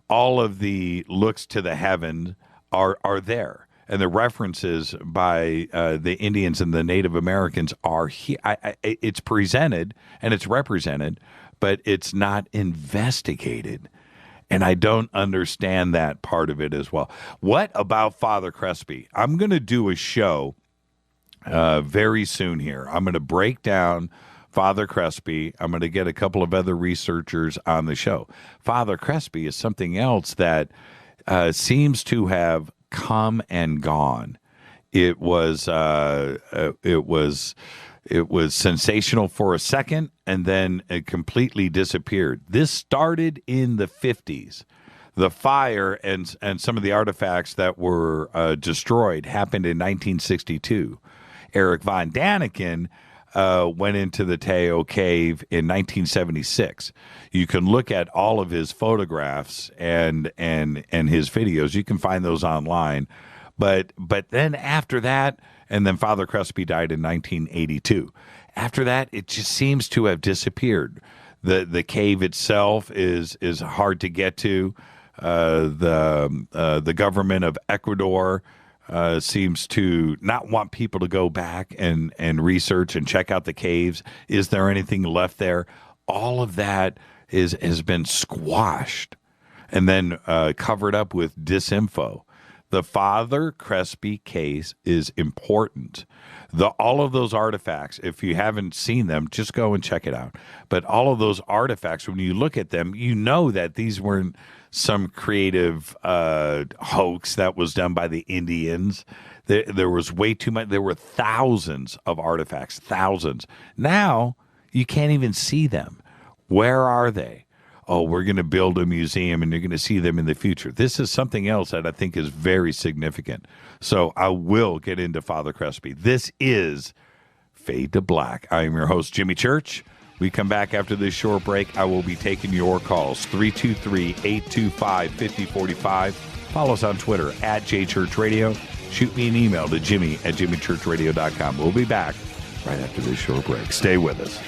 all of the looks to the heaven are there, and the references by the Indians and the Native Americans are here. It's presented and it's represented, but it's not investigated. And I don't understand that part of it as well. What about Father Crespi? I'm going to do a show very soon here. I'm going to break down Father Crespi. I'm going to get a couple of other researchers on the show. Father Crespi is something else that seems to have come and gone. It was sensational for a second, and then it completely disappeared. This started in the 50s. The fire and some of the artifacts that were destroyed happened in 1962. Erich von Daniken went into the Tejo Cave in 1976. You can look at all of his photographs and his videos. You can find those online. But then after that, and then Father Crespi died in 1982. After that, it just seems to have disappeared. The cave itself is hard to get to. The government of Ecuador seems to not want people to go back and research and check out the caves. Is there anything left there? All of that has been squashed and then covered up with disinfo. The Father Crespi case is important. All of those artifacts, if you haven't seen them, just go and check it out. But all of those artifacts, when you look at them, you know that these weren't some creative hoax that was done by the Indians. There was way too much. There were thousands of artifacts, thousands. Now, you can't even see them. Where are they? Oh, we're going to build a museum and you're going to see them in the future. This is something else that I think is very significant. So I will get into Father Crespi. This is Fade to Black. I am your host, Jimmy Church. We come back after this short break. I will be taking your calls, 323-825-5045. Follow us on Twitter, @JChurchRadio. Shoot me an email to jimmy@jimmychurchradio.com. We'll be back right after this short break. Stay with us.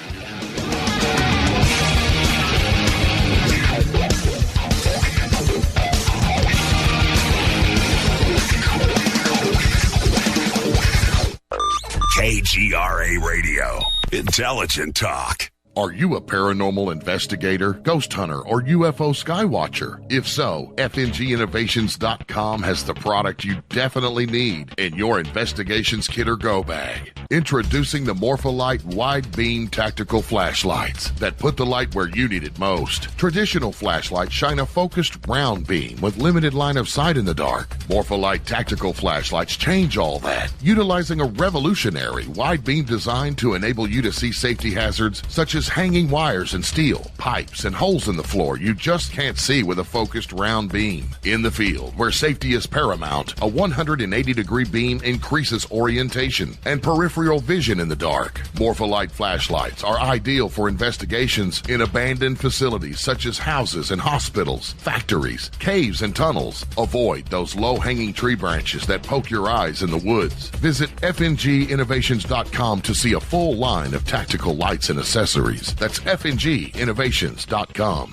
KGRA Radio. Intelligent talk. Are you a paranormal investigator, ghost hunter, or UFO skywatcher? If so, FNGinnovations.com has the product you definitely need in your investigations kit or go bag. Introducing the Morpholite Wide Beam Tactical Flashlights that put the light where you need it most. Traditional flashlights shine a focused round beam with limited line of sight in the dark. Morpholite Tactical Flashlights change all that, utilizing a revolutionary wide beam design to enable you to see safety hazards such as hanging wires and steel, pipes, and holes in the floor you just can't see with a focused round beam. In the field, where safety is paramount, a 180-degree beam increases orientation and peripheral vision in the dark. Morpholite flashlights are ideal for investigations in abandoned facilities such as houses and hospitals, factories, caves, and tunnels. Avoid those low-hanging tree branches that poke your eyes in the woods. Visit FNGinnovations.com to see a full line of tactical lights and accessories. That's FNGinnovations.com.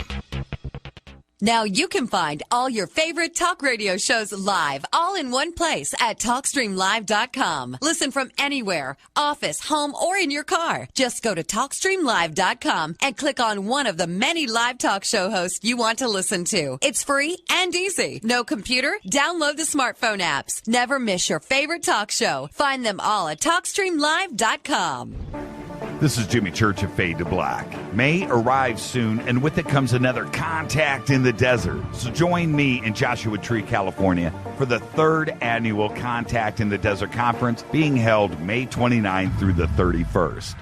Now you can find all your favorite talk radio shows live, all in one place at TalkStreamLive.com. Listen from anywhere, office, home, or in your car. Just go to TalkStreamLive.com and click on one of the many live talk show hosts you want to listen to. It's free and easy. No computer? Download the smartphone apps. Never miss your favorite talk show. Find them all at TalkStreamLive.com. This is Jimmy Church of Fade to Black. May arrives soon, and with it comes another Contact in the Desert. So join me in Joshua Tree, California, for the 3rd annual Contact in the Desert Conference being held May 29th through the 31st.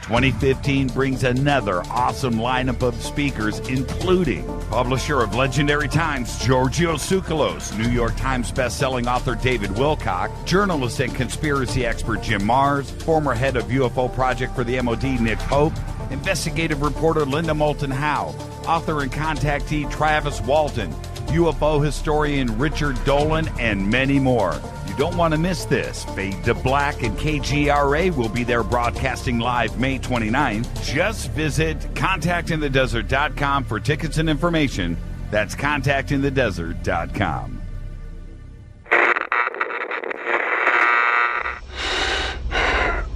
2015 brings another awesome lineup of speakers, including publisher of Legendary Times, Giorgio Tsoukalos, New York Times bestselling author David Wilcock, journalist and conspiracy expert Jim Mars, former head of UFO Project for the MOD Nick Pope, investigative reporter Linda Moulton Howe, author and contactee Travis Walton, UFO historian Richard Dolan, and many more. You don't want to miss this. Fade to Black and KGRA will be there broadcasting live May 29th. Just visit contactinthedesert.com for tickets and information. That's contactinthedesert.com.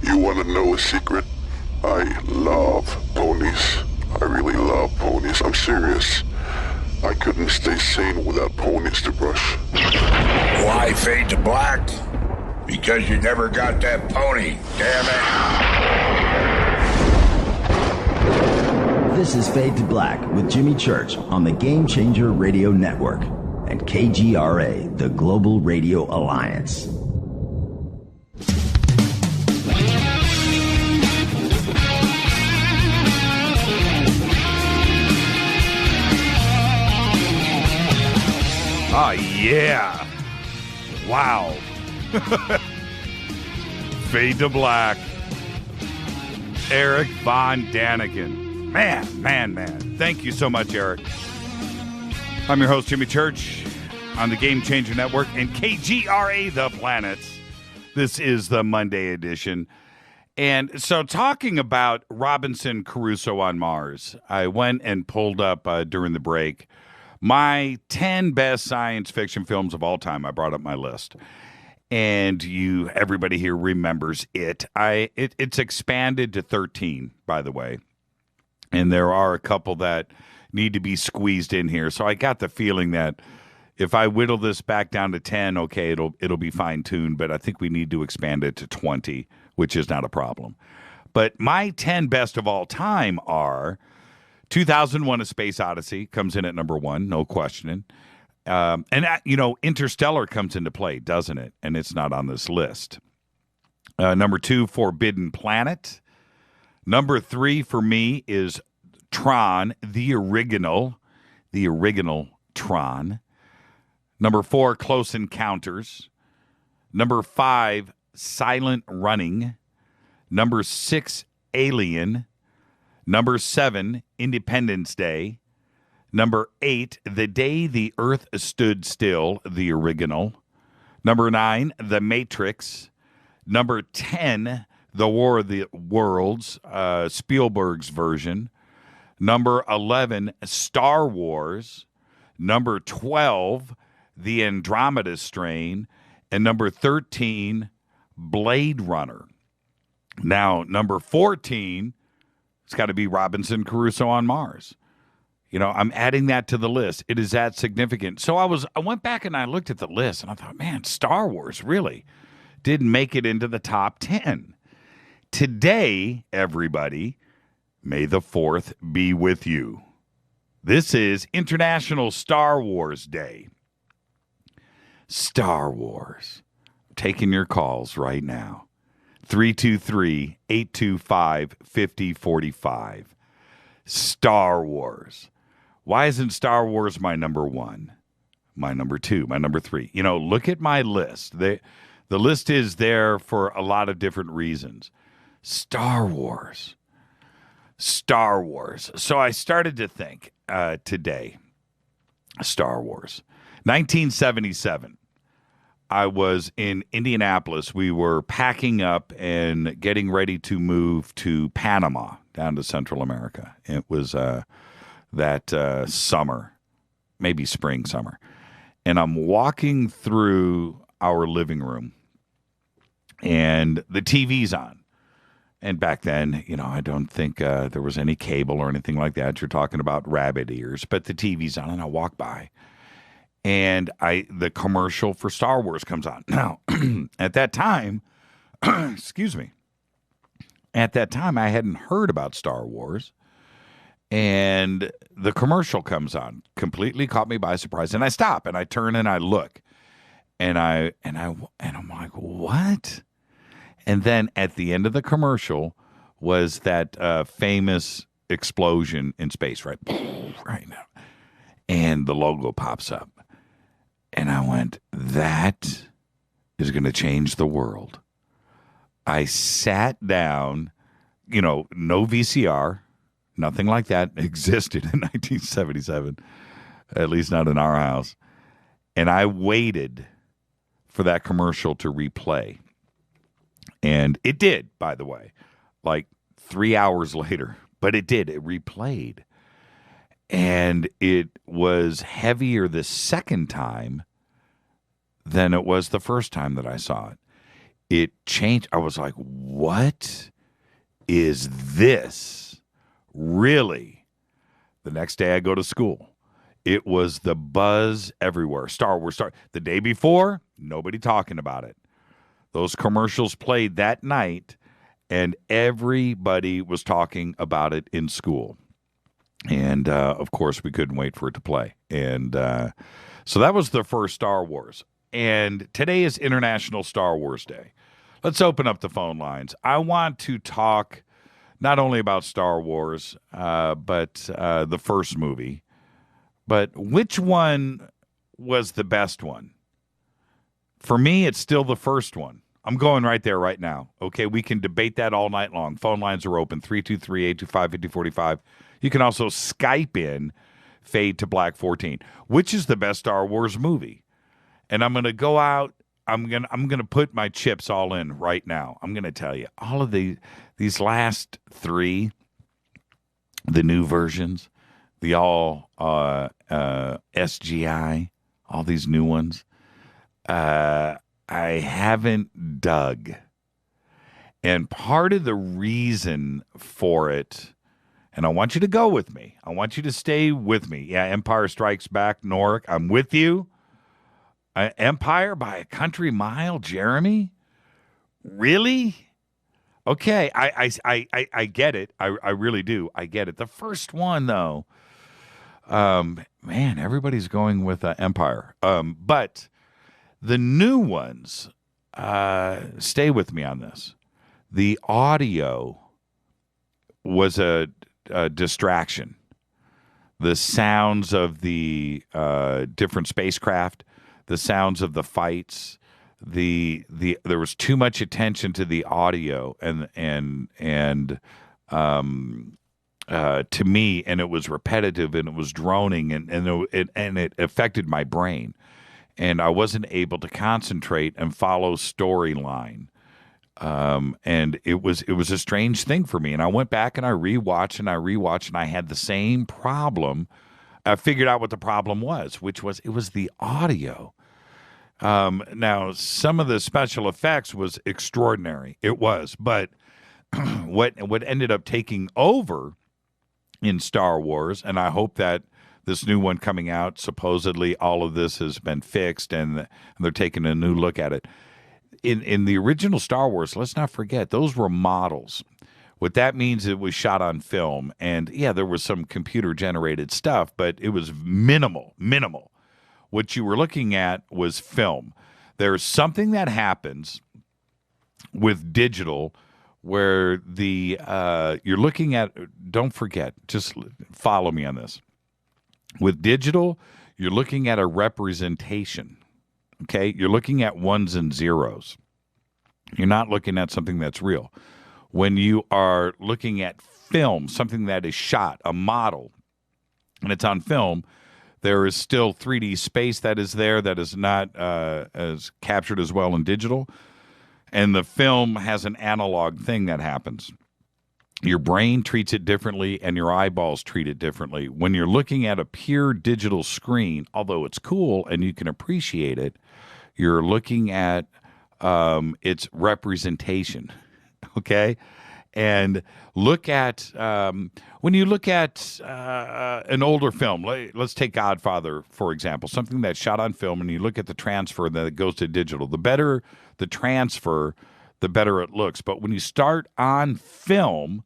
You want to know a secret? I love ponies. I really love ponies. I'm serious. I couldn't stay sane without ponies to brush. Why fade to black? Because you never got that pony, damn it. This is Fade to Black with Jimmy Church on the Game Changer Radio Network and KGRA, the Global Radio Alliance. Oh, yeah. Wow. Fade to Black. Erich von Daniken. Man. Thank you so much, Eric. I'm your host, Jimmy Church, on the Game Changer Network and KGRA The Planets. This is the Monday edition. And so talking about Robinson Crusoe on Mars, I went and pulled up during the break my 10 best science fiction films of all time. I brought up my list. And everybody here remembers it. It's expanded to 13, by the way. And there are a couple that need to be squeezed in here. So I got the feeling that if I whittle this back down to 10, okay, it'll be fine-tuned. But I think we need to expand it to 20, which is not a problem. But my 10 best of all time are 2001: A Space Odyssey comes in at number 1, no questioning. Interstellar comes into play, doesn't it? And it's not on this list. Number 2, Forbidden Planet. Number 3 for me is Tron, the original Tron. Number 4, Close Encounters. Number 5, Silent Running. Number 6, Alien. Number 7, Independence Day. Number 8, The Day the Earth Stood Still, the original. Number 9, The Matrix. Number 10, The War of the Worlds, Spielberg's version. Number 11, Star Wars. Number 12, The Andromeda Strain. And number 13, Blade Runner. Now, number 14, it's got to be Robinson Crusoe on Mars. I'm adding that to the list. It is that significant. So I went back and I looked at the list and I thought, man, Star Wars really didn't make it into the top 10. Today, everybody, may the 4th be with you. This is International Star Wars Day. Star Wars. I'm taking your calls right now. 323-825-5045. Star Wars. Why isn't Star Wars my number 1? My number 2, my number 3? Look at my list. The list is there for a lot of different reasons. Star Wars. So I started to think today, Star Wars. 1977. I was in Indianapolis. We were packing up and getting ready to move to Panama, down to Central America. It was that summer, maybe spring, summer. And I'm walking through our living room, and the TV's on. And back then, I don't think there was any cable or anything like that. You're talking about rabbit ears, but the TV's on, and I walk by. And the commercial for Star Wars comes on. Now, at that time, excuse me, at that time I hadn't heard about Star Wars, and the commercial comes on. Completely caught me by surprise, and I stop and I turn and I look, and I'm like, what? And then at the end of the commercial was that famous explosion in space, right now, and the logo pops up. And I went, that is going to change the world. I sat down, no VCR, nothing like that existed in 1977, at least not in our house. And I waited for that commercial to replay. And it did, by the way, like 3 hours later. But it did. It replayed. And it was heavier the second time than it was the first time that I saw it. It changed. I was like, what is this? Really? The next day I go to school. It was the buzz everywhere. Star Wars. The day before, nobody talking about it. Those commercials played that night, and everybody was talking about it in school. And, of course, we couldn't wait for it to play. And so that was the first Star Wars. And today is International Star Wars Day. Let's open up the phone lines. I want to talk not only about Star Wars, but the first movie. But which one was the best one? For me, it's still the first one. I'm going right there right now. Okay, we can debate that all night long. Phone lines are open, 323-825-5045. You can also Skype in Fade to Black 14. Which is the best Star Wars movie? And I'm going to go out. I'm going to put my chips all in right now. I'm going to tell you, all of these last three, the new versions, the all SGI, all these new ones, I haven't dug. And part of the reason for it, and I want you to go with me. I want you to stay with me. Yeah, Empire Strikes Back, Norick, I'm with you. Empire by a country mile, Jeremy? Really? Okay, I get it. I really do. I get it. The first one, though, man, everybody's going with Empire. But the new ones, stay with me on this. The audio was a distraction. The sounds of the different spacecraft, the sounds of the fights, there was too much attention to the audio and to me, and it was repetitive and it was droning and it affected my brain, and I wasn't able to concentrate and follow storyline. And it was a strange thing for me. And I went back and I rewatched and I had the same problem. I figured out what the problem was, which was it was the audio. Now, some of the special effects was extraordinary. It was, but what ended up taking over in Star Wars, and I hope that this new one coming out, supposedly all of this has been fixed and they're taking a new look at it. In the original Star Wars, let's not forget, those were models. What that means, it was shot on film. And, yeah, there was some computer-generated stuff, but it was minimal. What you were looking at was film. There's something that happens with digital where you're looking at, don't forget, just follow me on this. With digital, you're looking at a representation. Okay, you're looking at ones and zeros. You're not looking at something that's real. When you are looking at film, something that is shot, a model, and it's on film, there is still 3D space that is there that is not as captured as well in digital. And the film has an analog thing that happens. Your brain treats it differently and your eyeballs treat it differently. When you're looking at a pure digital screen, although it's cool and you can appreciate it, you're looking at its representation, okay? And look at, when you look at an older film, let's take Godfather, for example, something that's shot on film, and you look at the transfer that goes to digital. The better the transfer, the better it looks. But when you start on film,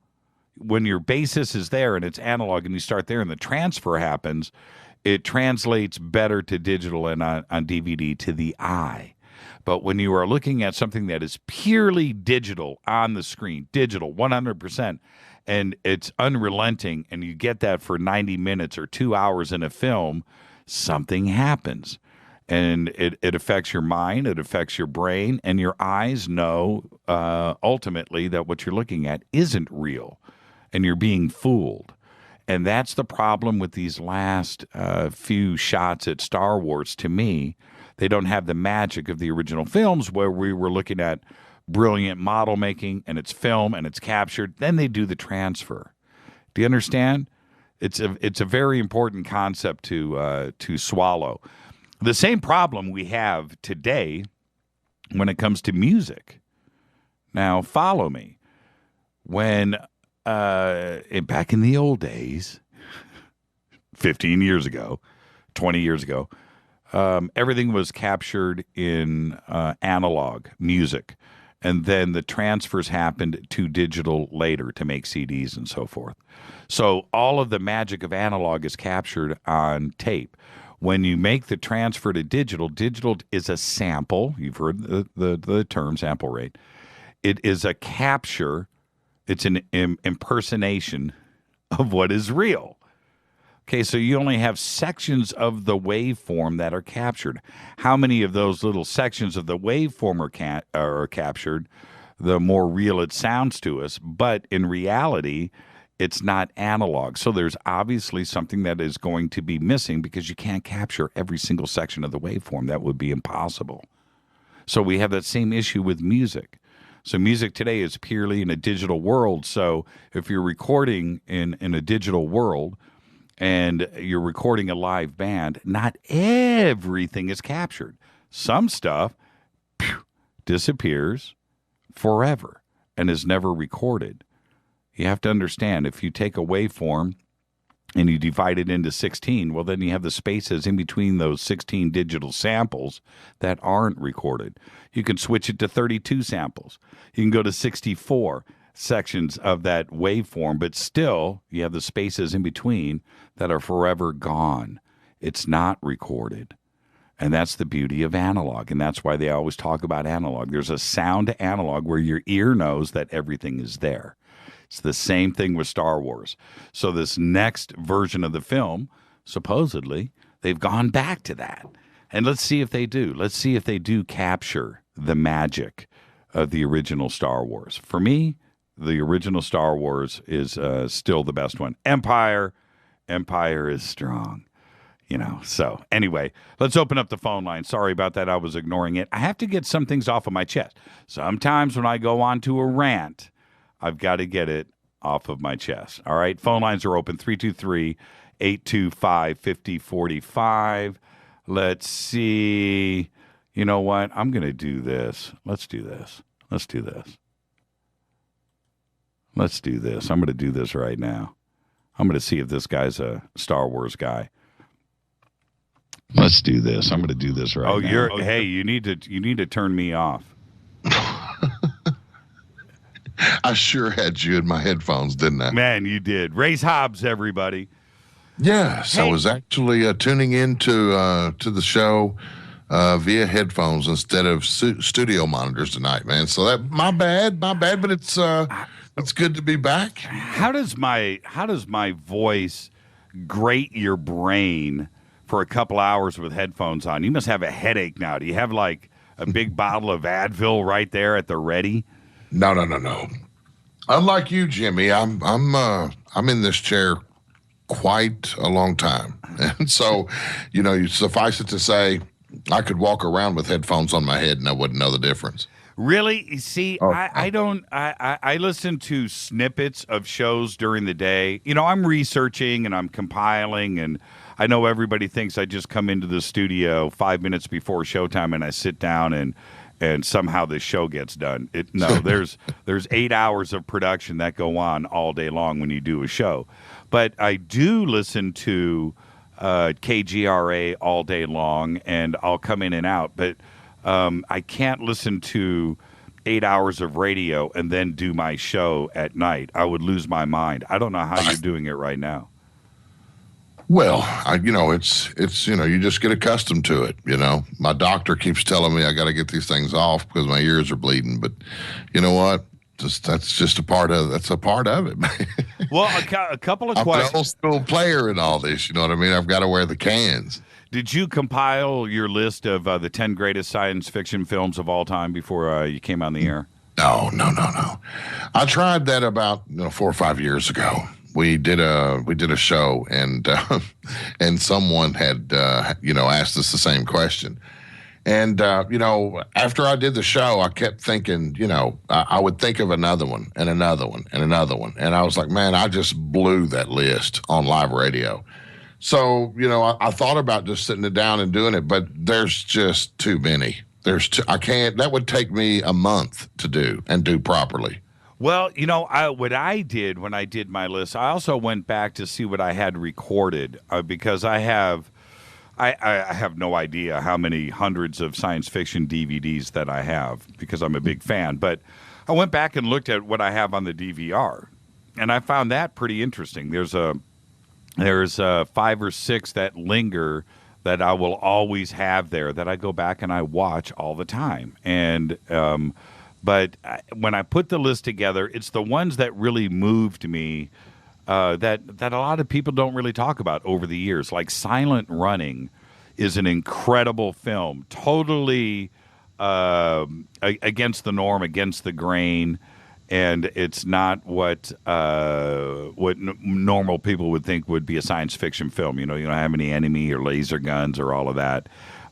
when your basis is there and it's analog and you start there and the transfer happens, it translates better to digital and on DVD to the eye. But when you are looking at something that is purely digital on the screen, digital 100%, and it's unrelenting, and you get that for 90 minutes or 2 hours in a film, something happens. And it affects your mind, it affects your brain, and your eyes know ultimately that what you're looking at isn't real, and you're being fooled. And that's the problem with these last few shots at Star Wars to me. They don't have the magic of the original films where we were looking at brilliant model making and it's film and it's captured. Then they do the transfer. Do you understand? It's a very important concept to swallow. The same problem we have today when it comes to music. Now, follow me. When back in the old days, 15 years ago, 20 years ago, everything was captured in analog music. And then the transfers happened to digital later to make CDs and so forth. So all of the magic of analog is captured on tape. When you make the transfer to digital, digital is a sample. You've heard the term sample rate. It is a capture. It's an impersonation of what is real. Okay, so you only have sections of the waveform that are captured. How many of those little sections of the waveform are captured, the more real it sounds to us. But in reality, it's not analog. So there's obviously something that is going to be missing because you can't capture every single section of the waveform. That would be impossible. So we have that same issue with music. So music today is purely in a digital world. So if you're recording in a digital world, and you're recording a live band, not everything is captured. Some stuff disappears forever and is never recorded. You have to understand, if you take a waveform and you divide it into 16, well, then you have the spaces in between those 16 digital samples that aren't recorded. You can switch it to 32 samples. You can go to 64 sections of that waveform, but still you have the spaces in between that are forever gone. It's not recorded. And that's the beauty of analog, and that's why they always talk about analog. There's a sound to analog where your ear knows that everything is there. It's the same thing with Star Wars. So this next version of the film, supposedly, they've gone back to that. And let's see if they do. Let's see if they do capture the magic of the original Star Wars. For me, the original Star Wars is still the best one. Empire is strong, So anyway, let's open up the phone line. Sorry about that. I was ignoring it. I have to get some things off of my chest. Sometimes when I go on to a rant, I've got to get it off of my chest. All right. Phone lines are open. 323-825-5045. Let's see. You know what? I'm going to do this. Let's do this. I'm going to do this right now. I'm going to see if this guy's a Star Wars guy. Let's do this. I'm going to do this right now. Hey, you need to turn me off. I sure had you in my headphones, didn't I? Man, you did. Raise Hobbs, everybody. Yes, hey. I was actually tuning into to the show via headphones instead of studio monitors tonight, man. So that my bad, but it's good to be back. How does my voice grate your brain for a couple hours with headphones on? You must have a headache now. Do you have like a big bottle of Advil right there at the ready? No. Unlike you, Jimmy, I'm in this chair quite a long time, and so you suffice it to say, I could walk around with headphones on my head and I wouldn't know the difference. Really? See, I listen to snippets of shows during the day. I'm researching and I'm compiling, and I know everybody thinks I just come into the studio 5 minutes before showtime and I sit down and somehow this show gets done. No, there's 8 hours of production that go on all day long when you do a show. But I do listen to KGRA all day long, and I'll come in and out. But I can't listen to 8 hours of radio and then do my show at night. I would lose my mind. I don't know how you're doing it right now. Well, it's you just get accustomed to it. My doctor keeps telling me I got to get these things off because my ears are bleeding. But you know what? That's just a part of it, man. Well, a couple of questions. I'm an old school player in all this. You know what I mean? I've got to wear the cans. Did you compile your list of the 10 greatest science fiction films of all time before you came on the air? No. I tried that about 4 or 5 years ago. We did a show, and someone had asked us the same question. And, after I did the show, I kept thinking, I would think of another one and another one and another one. And I was like, man, I just blew that list on live radio. So, I thought about just sitting it down and doing it, but there's just too many. That would take me a month to do and do properly. Well, what I did when I did my list, I also went back to see what I had recorded because I have I have no idea how many hundreds of science fiction DVDs that I have because I'm a big fan. But I went back and looked at what I have on the DVR, and I found that pretty interesting. There's 5 or 6 that linger that I will always have there that I go back and I watch all the time. And but when I put the list together, it's the ones that really moved me. That a lot of people don't really talk about over the years. Like Silent Running is an incredible film, totally against the norm, against the grain, and it's not what normal people would think would be a science fiction film. You don't have any enemy or laser guns or all of that.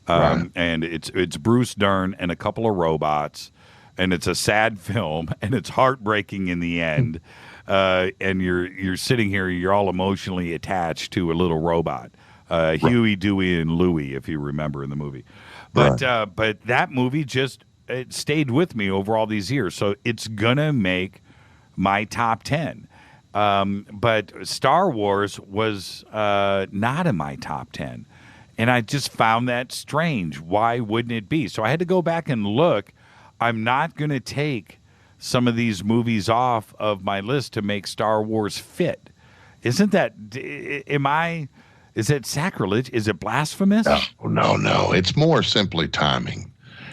Right. And it's Bruce Dern and a couple of robots, and it's a sad film, and it's heartbreaking in the end. And you're sitting here, you're all emotionally attached to a little robot, Huey, Dewey, and Louie, if you remember in the movie. But but that movie it stayed with me over all these years, so it's gonna make my top 10. But Star Wars was not in my top 10, and I just found that strange. Why wouldn't it be? So I had to go back and look. I'm not gonna take some of these movies off of my list to make Star Wars fit. Isn't that, is it sacrilege? Is it blasphemous? No. It's more simply timing.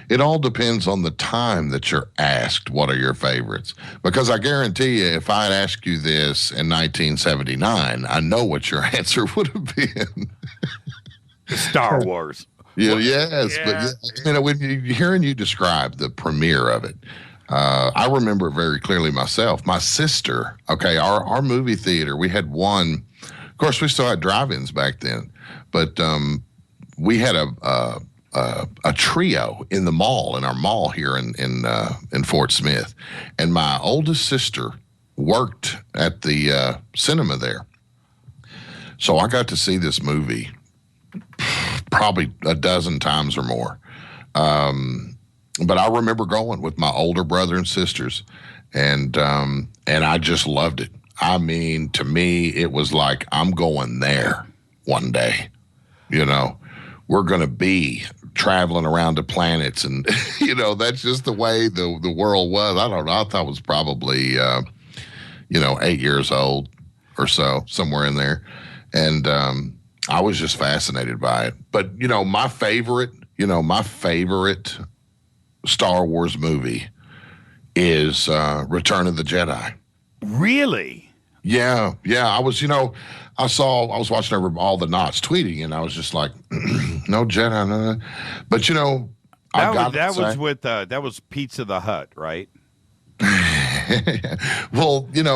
It all depends on the time that you're asked what are your favorites. Because I guarantee you, if I'd asked you this in 1979, I know what your answer would have been. Star Wars. Yeah, yes. Yeah. But when you're hearing you describe the premiere of it, I remember it very clearly myself. My sister, our movie theater, we had one. Of course, we still had drive-ins back then, but we had a trio in the mall, in our mall here in Fort Smith, and my oldest sister worked at the cinema there, so I got to see this movie probably a dozen times or more. But I remember going with my older brother and sisters, and I just loved it. I mean, to me, it was like, I'm going there one day. We're going to be traveling around the planets, and that's just the way the world was. I don't know. I thought I was probably 8 years old or so, somewhere in there, and I was just fascinated by it. But my favorite Star Wars movie is Return of the Jedi. Really? Yeah. I was watching over all the knots tweeting, and I was just like, no Jedi, no. But that was Pizza the Hut, right? Well, in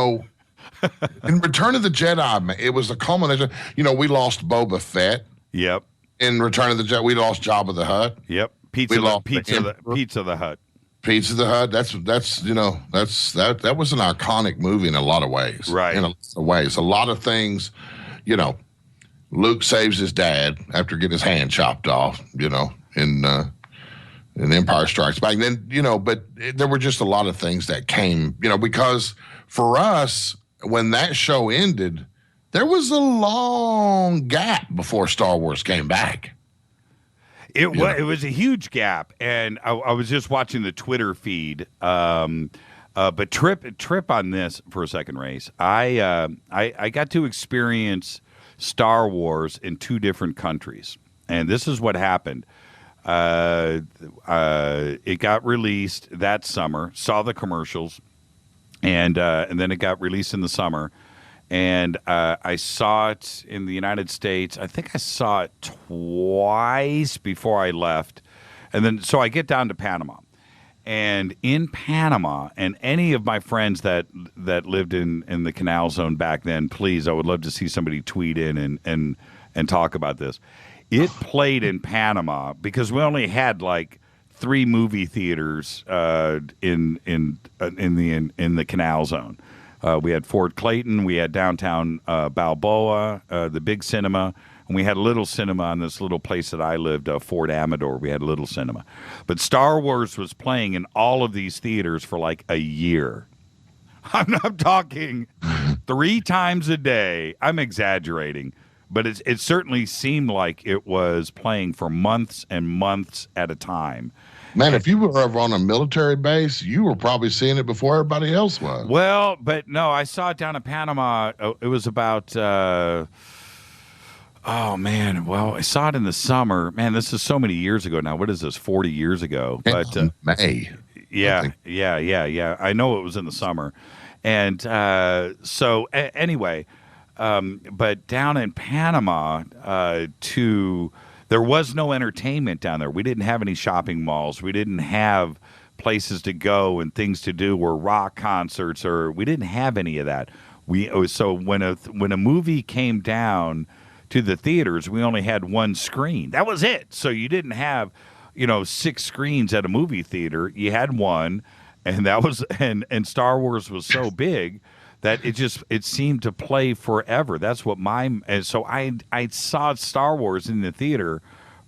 Return of the Jedi, it was the culmination. We lost Boba Fett. Yep. In Return of the Jedi, we lost Jabba the Hutt. Yep. Pizza the Hut. Pizza the Hut. That was an iconic movie in a lot of ways. Right. In a lot of ways. A lot of things, Luke saves his dad after getting his hand chopped off, in Empire Strikes Back. And then, but there were just a lot of things that came, because for us, when that show ended, there was a long gap before Star Wars came back. It was a huge gap, and I was just watching the Twitter feed. But trip on this for a second, Race. I got to experience Star Wars in 2 different countries, and this is what happened. It got released that summer. Saw the commercials, and then it got released in the summer. And I saw it in the United States. I think I saw it twice before I left. And then, so I get down to Panama. And in Panama, and any of my friends that lived in the Canal Zone back then, please, I would love to see somebody tweet in and talk about this. It played in Panama because we only had like 3 movie theaters in the Canal Zone. We had Fort Clayton, we had downtown Balboa, the big cinema, and we had a little cinema in this little place that I lived, Fort Amador. We had a little cinema. But Star Wars was playing in all of these theaters for like a year. I'm talking 3 times a day. I'm exaggerating. But it certainly seemed like it was playing for months and months at a time. Man, if you were ever on a military base, you were probably seeing it before everybody else was. Well, but no, I saw it down in Panama. It was about, oh, man. Well, I saw it in the summer. Man, this is so many years ago now. What is this, 40 years ago? But May. Yeah. I know it was in the summer. And anyway, but down in Panama, there was no entertainment down there. We didn't have any shopping malls. We didn't have places to go and things to do, or rock concerts, or we didn't have any of that. So when a movie came down to the theaters, we only had one screen. That was it. So you didn't have, 6 screens at a movie theater. You had one, and that was and Star Wars was so big that it seemed to play forever. That's what and so I saw Star Wars in the theater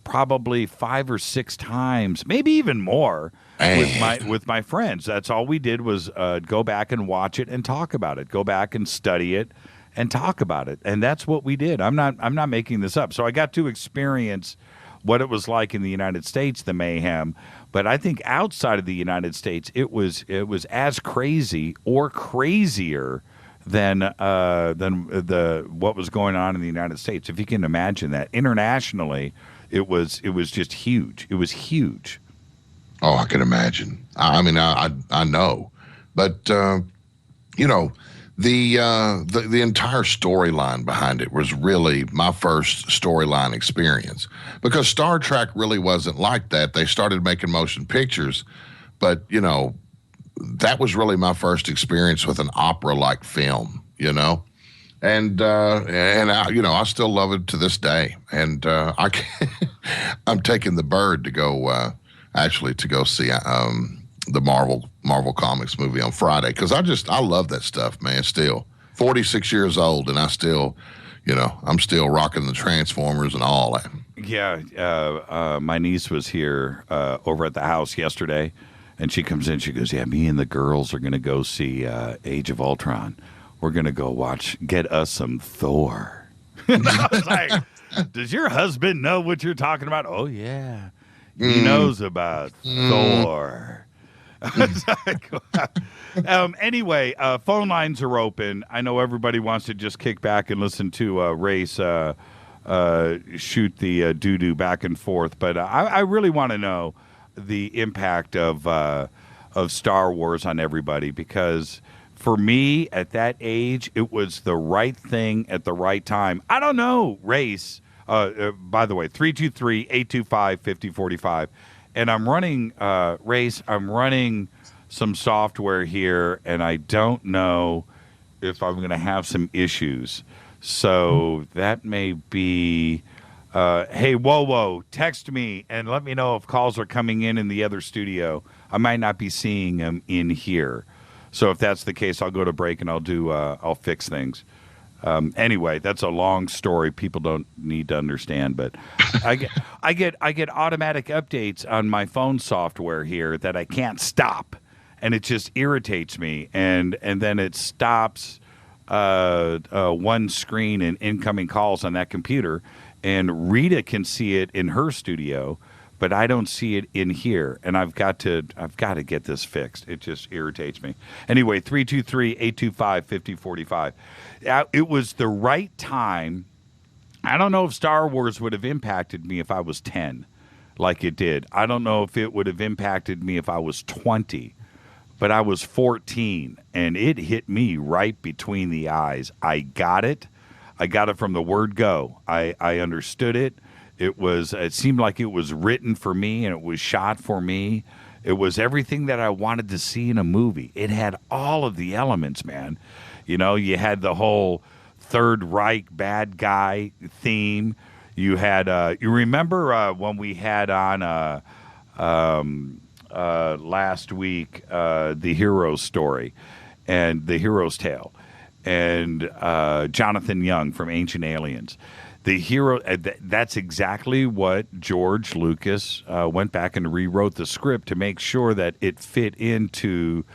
probably 5 or 6 times, maybe even more, with my friends. That's all we did was go back and watch it and talk about it. Go back and study it and talk about it. And that's what we did. I'm not making this up. So I got to experience what it was like in the United States, the mayhem. But I think outside of the United States, it was as crazy or crazier than what was going on in the United States. If you can imagine that. Internationally, it was just huge. It was huge. Oh, I can imagine. I mean, I know, but the entire storyline behind it was really my first storyline experience, because Star Trek really wasn't like that. They started making motion pictures, but that was really my first experience with an opera-like film, and I still love it to this day. And I'm taking the bird to go see the Marvel Comics movie on Friday, because I love that stuff, man. Still 46 years old, and I still, I'm still rocking the Transformers and all that. Yeah, my niece was here over at the house yesterday. And she comes in, she goes, yeah, me and the girls are going to go see Age of Ultron. We're going to go get us some Thor. And I was like, does your husband know what you're talking about? Oh, yeah. He knows about Thor. Anyway, phone lines are open. I know everybody wants to just kick back and listen to Race shoot the doo-doo back and forth. But I really want to know the impact of Star Wars on everybody, because for me at that age, it was the right thing at the right time. I don't know, Race. By the way, 323-825-5045. And I'm running, Race, I'm running some software here, and I don't know if I'm going to have some issues. So that may be... hey, whoa, text me and let me know if calls are coming in the other studio. I might not be seeing them in here. So if that's the case, I'll go to break and I'll fix things. Anyway, that's a long story. People don't need to understand, but I get automatic updates on my phone software here that I can't stop, and it just irritates me. And then it stops one screen and incoming calls on that computer. And Rita can see it in her studio, but I don't see it in here. And I've got to get this fixed. It just irritates me. Anyway, 323-825-5045. It was the right time. I don't know if Star Wars would have impacted me if I was 10, like it did. I don't know if it would have impacted me if I was 20, but I was 14, and it hit me right between the eyes. I got it. I got it from the word go. I understood it. It seemed like it was written for me, and it was shot for me. It was everything that I wanted to see in a movie. It had all of the elements, man. You had the whole Third Reich bad guy theme. You had you remember when we had on last week the hero's story and the hero's tale, and Jonathan Young from Ancient Aliens. The hero, that's exactly what George Lucas went back and rewrote the script to make sure that it fit into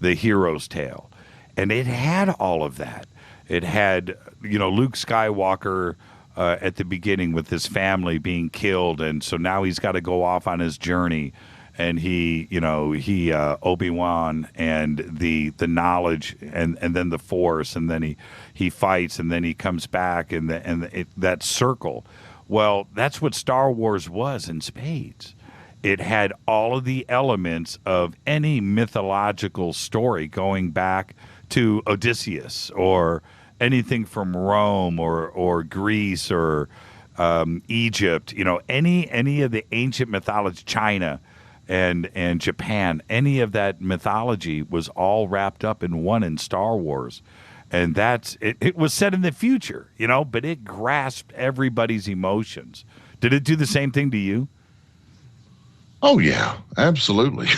the hero's tale. And it had all of that. It had, Luke Skywalker at the beginning with his family being killed, and so now he's got to go off on his journey, and he Obi-Wan and the knowledge and then the Force, and then he fights, and then he comes back, and that circle. Well, that's what Star Wars was in spades. It had all of the elements of any mythological story going back to Odysseus or anything from Rome or Greece or Egypt, any of the ancient mythology, China and Japan, any of that mythology was all wrapped up in one in Star Wars. And it was set in the future, but it grasped everybody's emotions. Did it do the same thing to you? Oh, yeah, absolutely.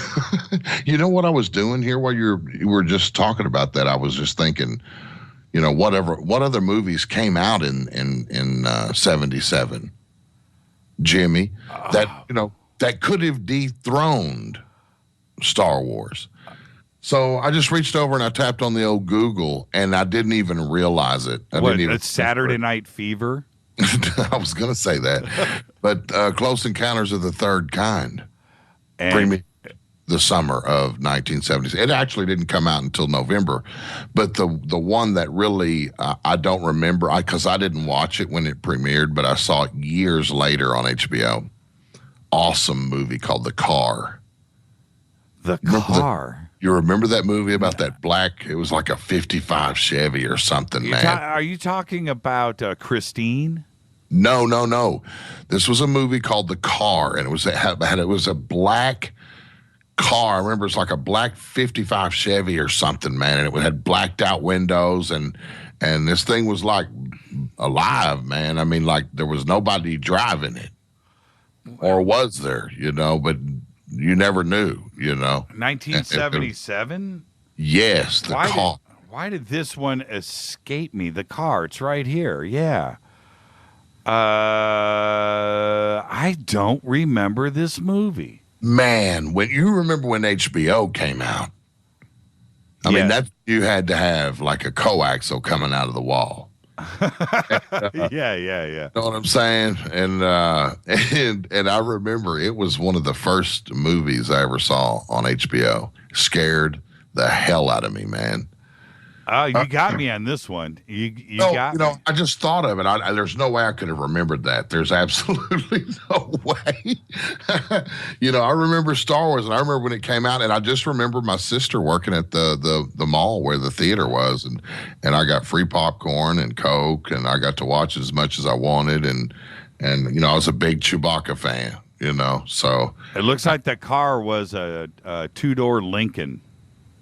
You know what I was doing here while you were just talking about that? I was just thinking, what other movies came out in 77, Jimmy, that could have dethroned Star Wars. So I just reached over and I tapped on the old Google, and I didn't even realize it. It's Saturday Night Fever? I was going to say that. But Close Encounters of the Third Kind premiered the summer of 1970s. It actually didn't come out until November. But the one that really I don't remember, because I didn't watch it when it premiered, but I saw it years later on HBO. Awesome movie called The Car. The Car? You remember that movie about that black, it was like a 55 Chevy or something, man. Are you talking about Christine? No. This was a movie called The Car, and it was a black car. I remember it was like a black 55 Chevy or something, man, and it had blacked out windows, and this thing was like alive, man. I mean, like there was nobody driving it, or was there? But you never knew. 1977. Yes, The Car. Why did this one escape me? The Car. It's right here. Yeah. I don't remember this movie. Man, when you remember when HBO came out, I mean, that you had to have like a coaxial coming out of the wall. Yeah. You know what I'm saying? And I remember it was one of the first movies I ever saw on HBO. Scared the hell out of me, man. Oh, you got me on this one. You got me. I just thought of it. There's no way I could have remembered that. There's absolutely no way. I remember Star Wars, and I remember when it came out, and I just remember my sister working at the mall where the theater was, and I got free popcorn and Coke, and I got to watch as much as I wanted, and I was a big Chewbacca fan, so. It looks like the car was a two-door Lincoln.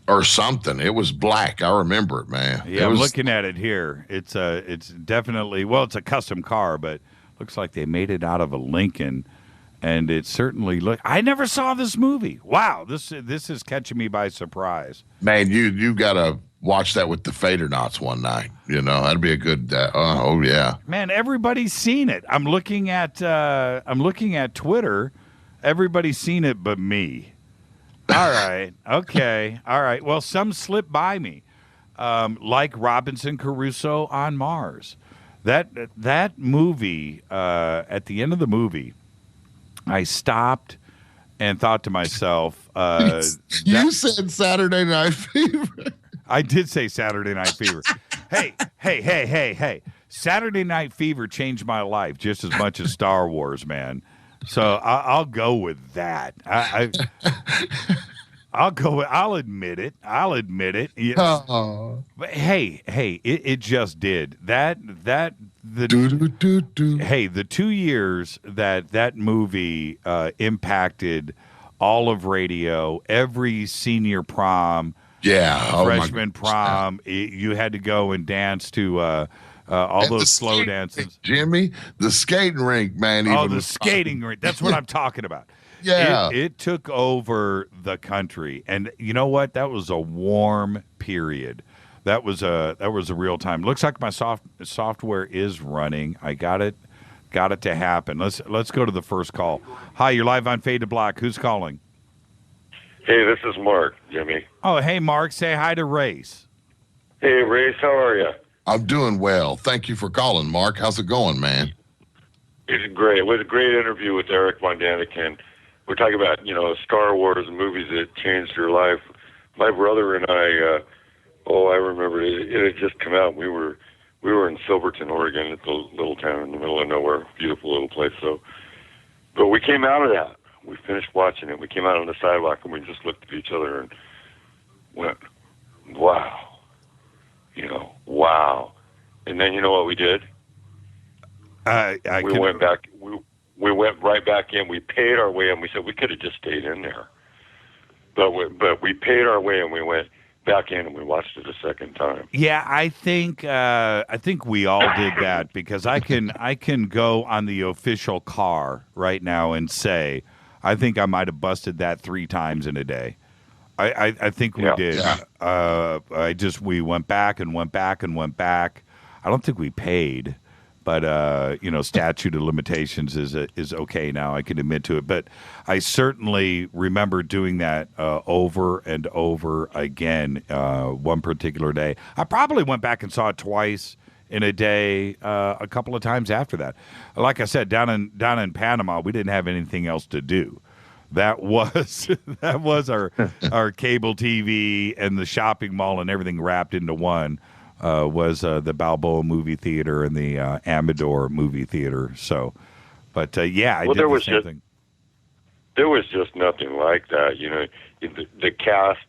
Or something. It was black. I remember it, man. Yeah, I'm looking at it here. It's definitely, it's a custom car, but looks like they made it out of a Lincoln, and it certainly I never saw this movie. Wow, this is catching me by surprise. Man, you gotta watch that with the Fader Knots one night. That'd be a good. Oh yeah. Man, everybody's seen it. I'm looking at Twitter. Everybody's seen it, but me. All right. Okay. All right. Well, some slipped by me, like Robinson Crusoe on Mars. That movie, at the end of the movie, I stopped and thought to myself, you said Saturday Night Fever. I did say Saturday Night Fever. Hey. Saturday Night Fever changed my life just as much as Star Wars, man. So I'll go with that. I'll admit it. But hey, it just did the 2 years that movie impacted all of radio, every senior prom, freshman prom. You had to go and dance to. All those slow dances. Jimmy, the skating rink, man. The skating rink. That's what I'm talking about. Yeah. It took over the country. And you know what? That was a warm period. That was a real time. Looks like my software is running. I got it to happen. Let's go to the first call. Hi, you're live on Fade to Black. Who's calling? Hey, this is Mark, Jimmy. Oh, hey, Mark. Say hi to Race. Hey, Race, how are you? I'm doing well. Thank you for calling, Mark. How's it going, man? It's great. It was a great interview with Erich von Daniken. We're talking about, Star Wars and movies that changed your life. My brother and I, I remember it had just come out. We were in Silverton, Oregon, at the little town in the middle of nowhere, beautiful little place. But we came out of that. We finished watching it. We came out on the sidewalk and we just looked at each other and went, wow. Wow. And then you know what we did? We went back. We went right back in. We paid our way in. We said we could have just stayed in there, but we paid our way and we went back in and we watched it a second time. Yeah, I think we all did that because I can go on the official car right now and say I think I might have busted that 3 times in a day. I think we did. Yeah. We went back and went back and went back. I don't think we paid. But statute of limitations is okay now. I can admit to it. But I certainly remember doing that over and over again. One particular day, I probably went back and saw it twice in a day. A couple of times after that, like I said, down in Panama, we didn't have anything else to do. That was our cable TV and the shopping mall and everything wrapped into one. Was the Balboa movie theater and the Amador movie theater. So, but I did the same thing. There was just nothing like that. The cast.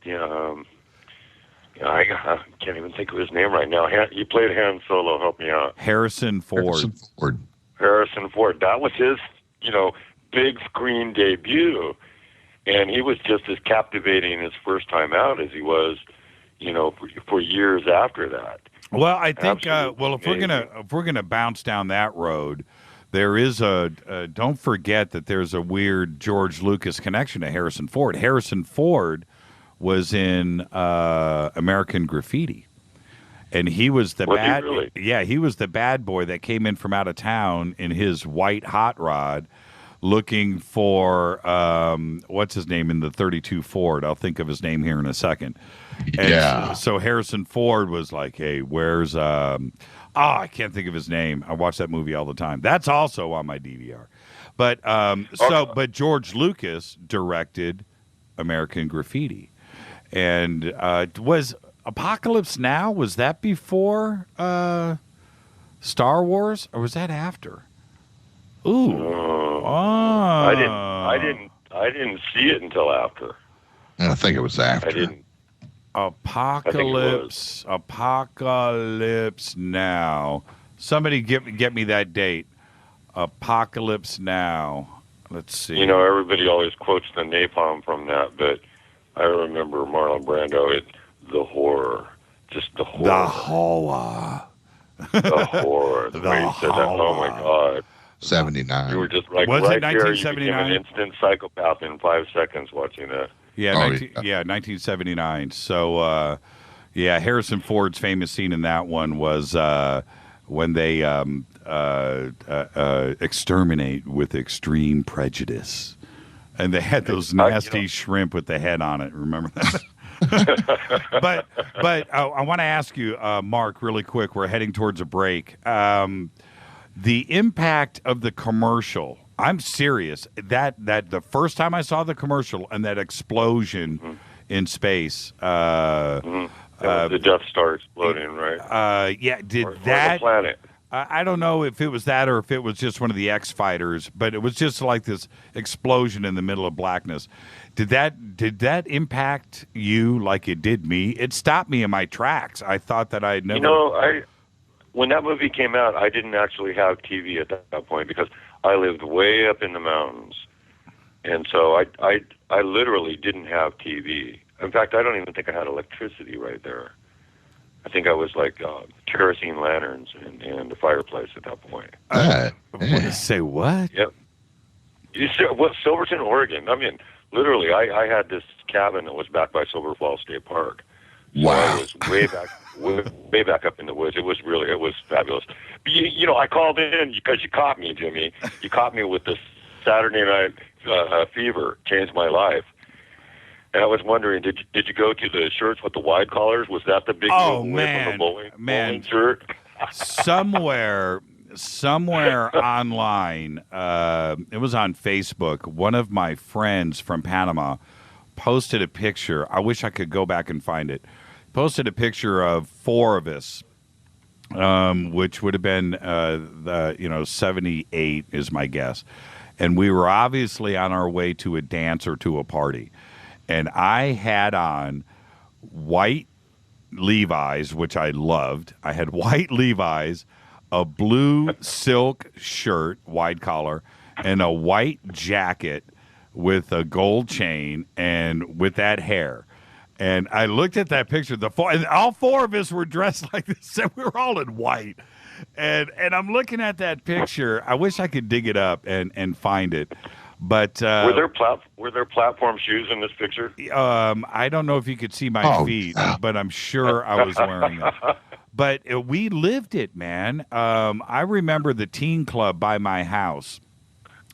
I can't even think of his name right now. He played Han Solo. Help me out. Harrison Ford. Harrison Ford. That was his, big screen debut, and he was just as captivating his first time out as he was. For years after that. Well, I think if we're gonna bounce down that road, there is don't forget that there's a weird George Lucas connection to Harrison Ford. Harrison Ford was in American Graffiti, and he was the bad. Really? Yeah, he was the bad boy that came in from out of town in his white hot rod, looking for what's his name in the 32 Ford. I'll think of his name here in a second. And so Harrison Ford was like, hey, where's I can't think of his name. I watch that movie all the time. That's also on my DVR. But but George Lucas directed American Graffiti. And was Apocalypse Now, was that before Star Wars or was that after? I didn't see it until after. I think it was after. I didn't. Apocalypse Now. Somebody get me that date. Apocalypse Now. Let's see. Everybody always quotes the napalm from that, but I remember Marlon Brando. The horror, just the horror. The horror. The horror. The way he said that. Oh my God. 79. You were just like was right it there. 1979? You became an instant psychopath in 5 seconds watching that. Yeah, 1979. So, Harrison Ford's famous scene in that one was when they exterminate with extreme prejudice. And they had those nasty shrimp with the head on it. Remember that? but I want to ask you, Mark, really quick. We're heading towards a break. The impact of the commercial. I'm serious. That the first time I saw the commercial and that explosion in space. The Death Star exploding, right? Did that? The planet. I don't know if it was that or if it was just one of the X fighters, but it was just like this explosion in the middle of blackness. Did that impact you like it did me? It stopped me in my tracks. I thought that I'd never. When that movie came out, I didn't actually have TV at that point because I lived way up in the mountains, and so I literally didn't have TV. In fact, I don't even think I had electricity right there. I think I was like kerosene lanterns and a fireplace at that point. Say what? Yep. Silverton, Oregon. I mean, literally, I had this cabin that was backed by Silver Falls State Park. So I was way back up in the woods. It was fabulous. But I called in because you caught me, Jimmy. You caught me with this Saturday Night Fever, changed my life. And I was wondering, did you go to the shirts with the wide collars? Was that the big move away from the bowling shirt? Somewhere online, it was on Facebook, one of my friends from Panama posted a picture. I wish I could go back and find it. Posted a picture of four of us, which would have been 78 is my guess. And we were obviously on our way to a dance or to a party. And I had on white Levi's, which I loved. I had white Levi's, a blue silk shirt, wide collar, and a white jacket with a gold chain and with that hair. And I looked at that picture. And all four of us were dressed like this. And we were all in white. And I'm looking at that picture. I wish I could dig it up and find it. But were there platform shoes in this picture? I don't know if you could see my feet, but I'm sure I was wearing them. But we lived it, man. I remember the teen club by my house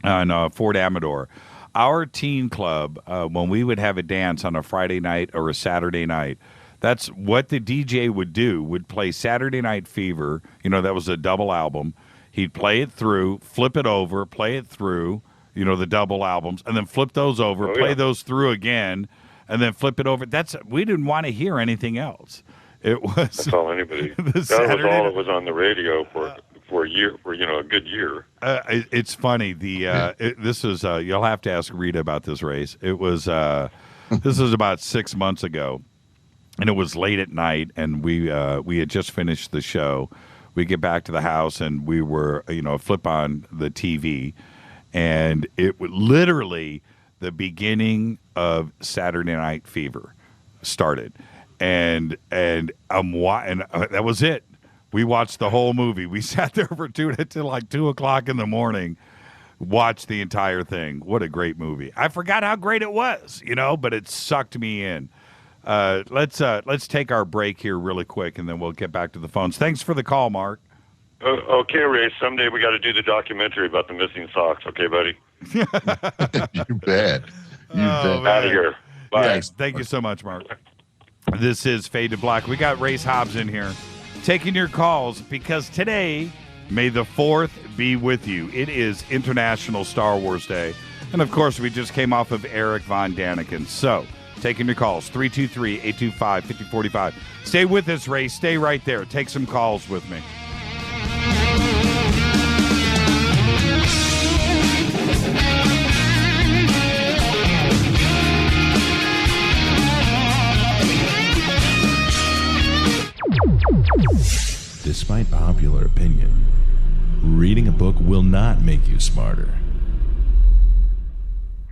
on Fort Amador. Our teen club, when we would have a dance on a Friday night or a Saturday night, that's what the DJ would do, would play Saturday Night Fever. That was a double album. He'd play it through, flip it over, play it through, the double albums, and then flip those over, play those through again, and then flip it over. We didn't want to hear anything else. It was. That's all anybody. That was all that was on the radio for a year, for a good year. It's funny. This is you'll have to ask Rita about this race. It was this was about 6 months ago, and it was late at night, and we had just finished the show. We get back to the house, and we were flip on the TV. And it was literally the beginning of Saturday Night Fever started, and that was it. We watched the whole movie. We sat there for till like 2:00 in the morning, watched the entire thing. What a great movie! I forgot how great it was, but it sucked me in. Let's take our break here really quick, and then we'll get back to the phones. Thanks for the call, Mark. Okay, Ray. Someday we got to do the documentary about the missing socks. Okay, buddy. You bet. Out of here. Bye. Yes, thank you so much, Mark. This is Fade to Black. We got Race Hobbs in here taking your calls because today, may the 4th be with you. It is International Star Wars Day. And, of course, we just came off of Erich von Daniken. So, taking your calls, 323-825-5045. Stay with us, Ray. Stay right there. Take some calls with me. Despite popular opinion, reading a book will not make you smarter.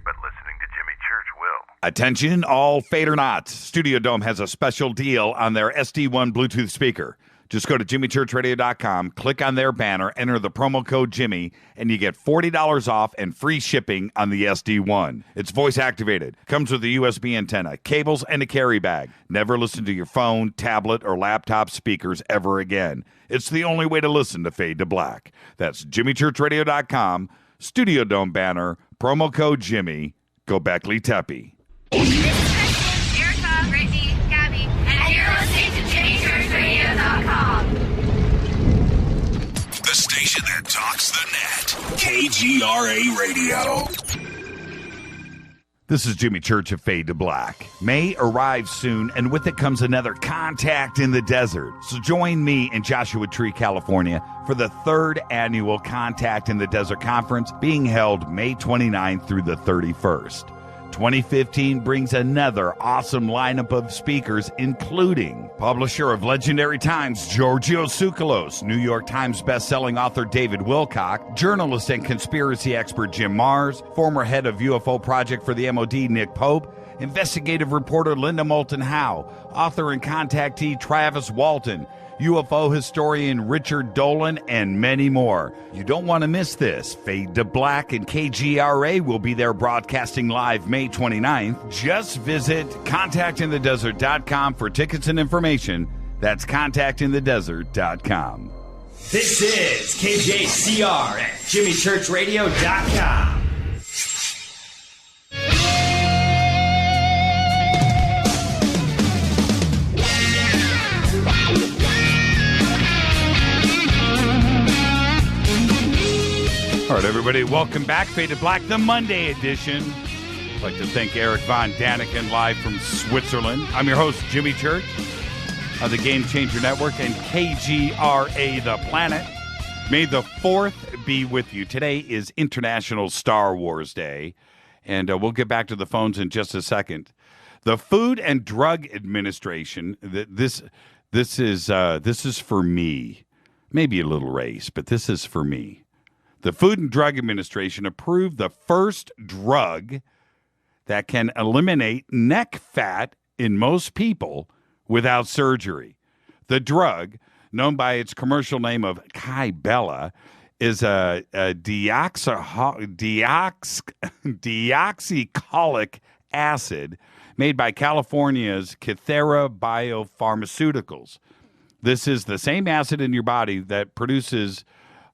But listening to Jimmy Church will. Attention, all Fader Knots. Studio Dome has a special deal on their SD1 Bluetooth speaker. Just go to jimmychurchradio.com, click on their banner, enter the promo code Jimmy, and you get $40 off and free shipping on the SD1. It's voice activated, comes with a USB antenna, cables, and a carry bag. Never listen to your phone, tablet, or laptop speakers ever again. It's the only way to listen to Fade to Black. That's jimmychurchradio.com, Studio Dome banner, promo code Jimmy. Go Beckley Teppy. Erica, Brittany, Gabby, and you're listening to JimmyChurchRadio.com. The station that talks the net. KGRA Radio. This is Jimmy Church of Fade to Black. May arrives soon, and with it comes another Contact in the Desert. So join me in Joshua Tree, California, for the 3rd annual Contact in the Desert Conference being held May 29th through the 31st. 2015 brings another awesome lineup of speakers, including publisher of Legendary Times, Giorgio Tsoukalos, New York Times bestselling author David Wilcock, journalist and conspiracy expert Jim Mars, former head of UFO Project for the MOD Nick Pope, investigative reporter Linda Moulton Howe, author and contactee Travis Walton, UFO historian Richard Dolan, and many more. You don't want to miss this. Fade to Black and KGRA will be there broadcasting live May 29th. Just visit contactinthedesert.com for tickets and information. That's contactinthedesert.com. This is KJCR at JimmyChurchRadio.com. right, everybody, welcome back. Faded Black, the Monday edition. I'd like to thank Erich von Daniken live from Switzerland. I'm your host, Jimmy Church, of the Game Changer Network and KGRA The Planet. May the 4th be with you. Today is International Star Wars Day, and we'll get back to the phones in just a second. The Food and Drug Administration, this is for me. Maybe a little race, but this is for me. The Food and Drug Administration approved the first drug that can eliminate neck fat in most people without surgery. The drug, known by its commercial name of Kybella, is a deoxycholic acid made by California's Kythera Biopharmaceuticals. This is the same acid in your body that produces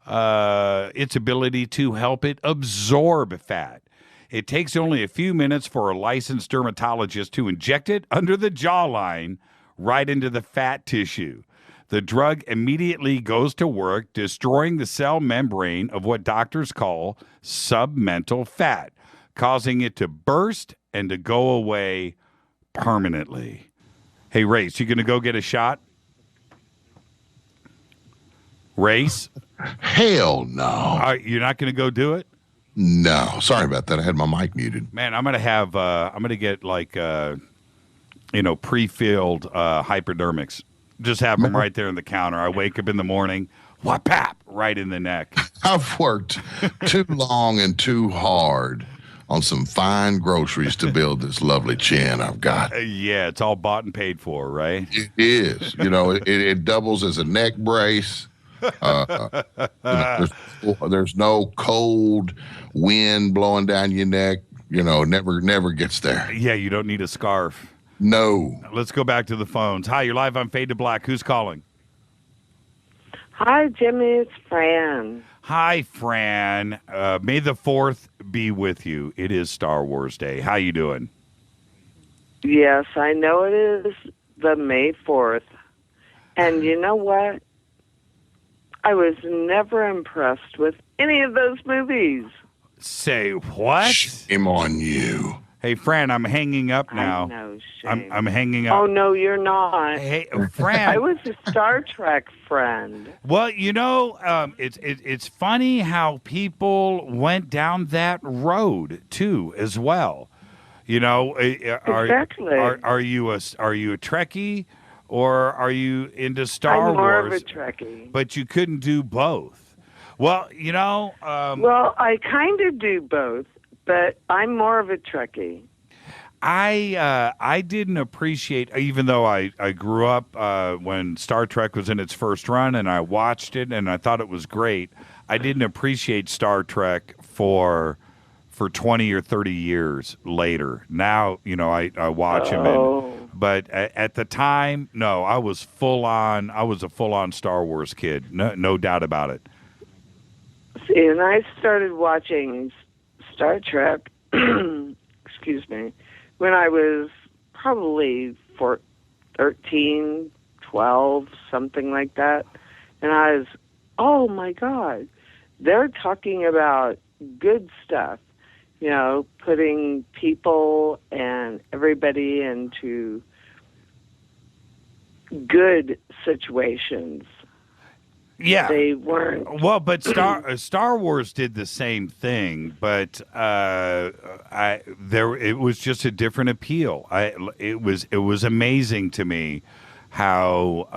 its ability to help it absorb fat. It takes only a few minutes for a licensed dermatologist to inject it under the jawline right into the fat tissue. The drug immediately goes to work, destroying the cell membrane of what doctors call submental fat, causing it to burst and to go away permanently. Hey, Race, you going to go get a shot? Race? Hell no. You're not going to go do it? No. Sorry about that. I had my mic muted. Man, I'm going to get like, pre-filled hypodermics. Just have them right there on the counter. I wake up in the morning, whap, right in the neck. I've worked too long and too hard on some fine groceries to build this lovely chin I've got. Yeah, it's all bought and paid for, right? It is. It doubles as a neck brace. There's no cold wind blowing down your neck. Never gets there. Yeah, you don't need a scarf. No. Let's go back to the phones. Hi, you're live on Fade to Black. Who's calling? Hi, Jimmy. It's Fran. Hi, Fran. May the 4th be with you. It is Star Wars Day. How you doing? Yes, I know it is the May 4th. And you know what? I was never impressed with any of those movies. Say what? Shame on you. Hey, Fran, I'm hanging up now. I know, shame. I'm hanging up. Oh, no, you're not. Hey, Fran. I was a Star Trek friend. Well, it's funny how people went down that road, too, as well. Exactly. Are you a Trekkie? Or are you into Star Wars? I'm more of a Trekkie. But you couldn't do both. Well, well, I kind of do both, but I'm more of a Trekkie. I didn't appreciate, even though I grew up when Star Trek was in its first run, and I watched it, and I thought it was great. I didn't appreciate Star Trek for 20 or 30 years later. Now, I watch him. But at the time, no, I was a full-on Star Wars kid. No doubt about it. See, and I started watching Star Trek, excuse me, when I was probably 13, 12, something like that. And I was, oh my God, they're talking about good stuff. Putting people and everybody into good situations. Yeah. They weren't. Well, but Star Wars did the same thing, but it was just a different appeal. It was amazing to me how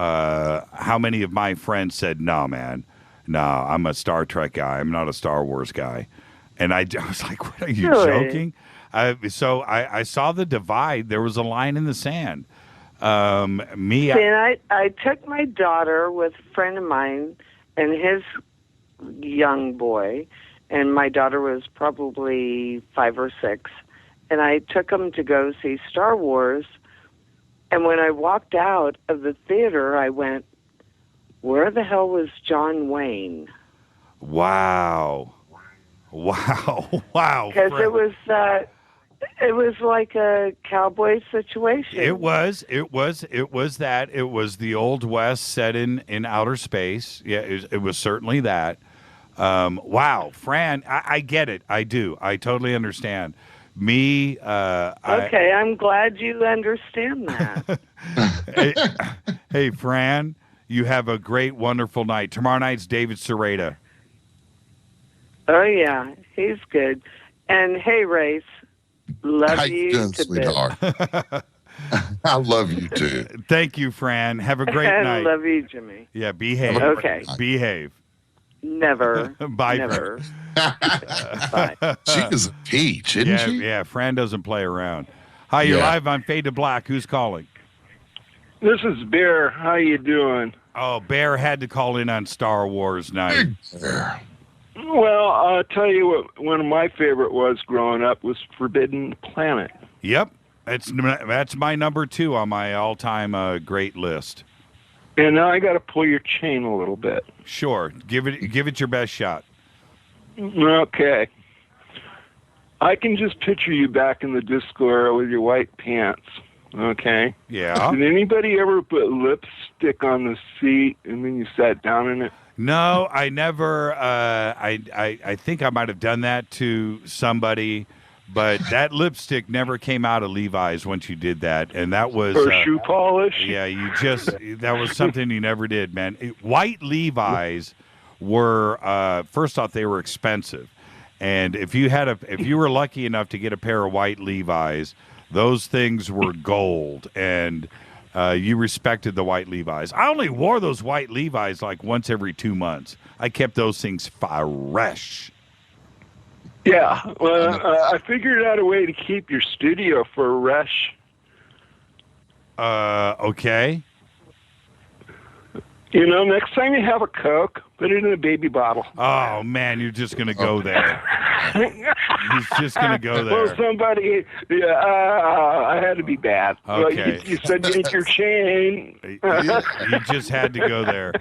many of my friends said, "No, man, no, I'm a Star Trek guy. I'm not a Star Wars guy." And I was like, what, are you joking? So I saw the divide. There was a line in the sand. And I took my daughter with a friend of mine and his young boy, and my daughter was probably 5 or 6, and I took them to go see Star Wars. And when I walked out of the theater, I went, where the hell was John Wayne? Wow. Because it was like a cowboy situation. It was that. It was the Old West set in outer space. Yeah, it was certainly that. Wow, Fran, I get it. I do. I totally understand. Me, okay, I'm glad you understand that. hey, Fran, you have a great, wonderful night. Tomorrow night's David Sereda. Oh, yeah, he's good. And hey, Race, love you doing, to sweetheart? I love you too. Thank you, Fran. Have a great night. Love you, Jimmy. Yeah, behave. Okay. Behave. Never. Bye. Never. Bye. She is a peach, isn't she? Yeah, Fran doesn't play around. Hi, you're live on Fade to Black. Who's calling? This is Bear. How you doing? Oh, Bear had to call in on Star Wars night. Well, I'll tell you what one of my favorite was growing up was Forbidden Planet. Yep. That's my number 2 on my all-time great list. And now I got to pull your chain a little bit. Sure. Give it your best shot. Okay. I can just picture you back in the disco era with your white pants. Okay. Yeah. Did anybody ever put lipstick on the seat and then you sat down in it? No, I never. I think I might have done that to somebody, but that lipstick never came out of Levi's once you did that, and that was or shoe polish. Yeah, that was something you never did, man. White Levi's were first off, they were expensive, and if you were lucky enough to get a pair of white Levi's, those things were gold, and you respected the white Levi's. I only wore those white Levi's like once every 2 months. I kept those things fresh. Yeah, well, I figured out a way to keep your studio fresh. Okay. You know, next time you have a Coke, put it in a baby bottle. Oh, man, you're just going to go there. He's just going to go there. Well, somebody, I had to be bad. Okay. Well, you said get your chain. You just had to go there.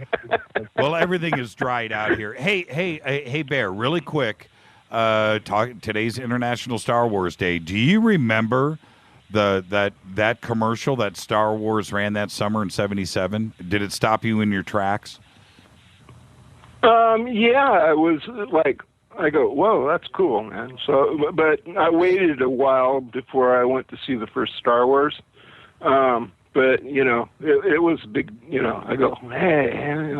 Well, everything is dried out here. Hey, Bear, really quick. Today's International Star Wars Day. Do you remember that commercial that Star Wars ran that summer in '77? Did it stop you in your tracks? Yeah, it was like, I go, whoa, that's cool, man. So, but I waited a while before I went to see the first Star Wars. But, you know, it was big, you know, I go, hey,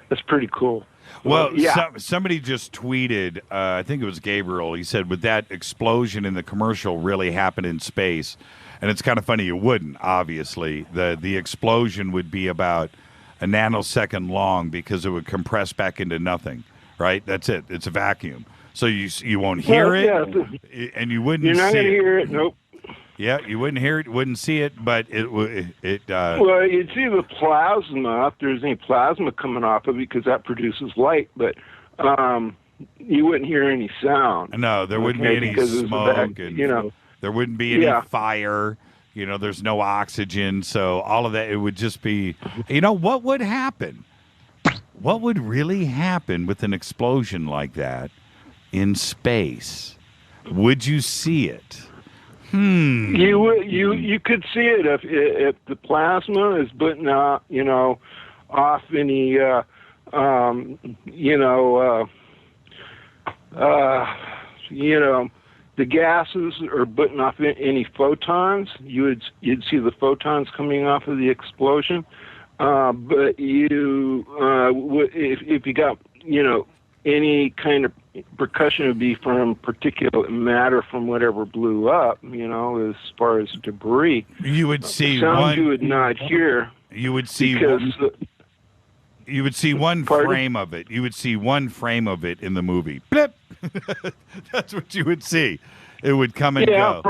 that's pretty cool. Well, yeah. Somebody just tweeted, I think it was Gabriel, he said, would that explosion in the commercial really happen in space? And it's kind of funny, it wouldn't, obviously. The explosion would be about a nanosecond long because it would compress back into nothing, right? That's it. It's a vacuum. So you won't hear it, and you wouldn't see it. You're not going to hear it, nope. Yeah, you wouldn't hear it, wouldn't see it, but it well, you'd see the plasma, if there's any plasma coming off of it, because that produces light, but you wouldn't hear any sound. No, there wouldn't be any smoke, and you know, there wouldn't be any fire. You know, there's no oxygen, so all of that, it would just be, you know, what would happen? What would really happen with an explosion like that in space? Would you see it? You could see it if the plasma is putting out, you know, off any the gases are putting off any photons. You'd see the photons coming off of the explosion. But if you got, you know, any kind of percussion, would be from particulate matter from whatever blew up, you know, as far as debris. You would see sound you would not hear. You would see you would see one frame of it. You would see one frame of it in the movie. Blip. That's what you would see. It would come and go.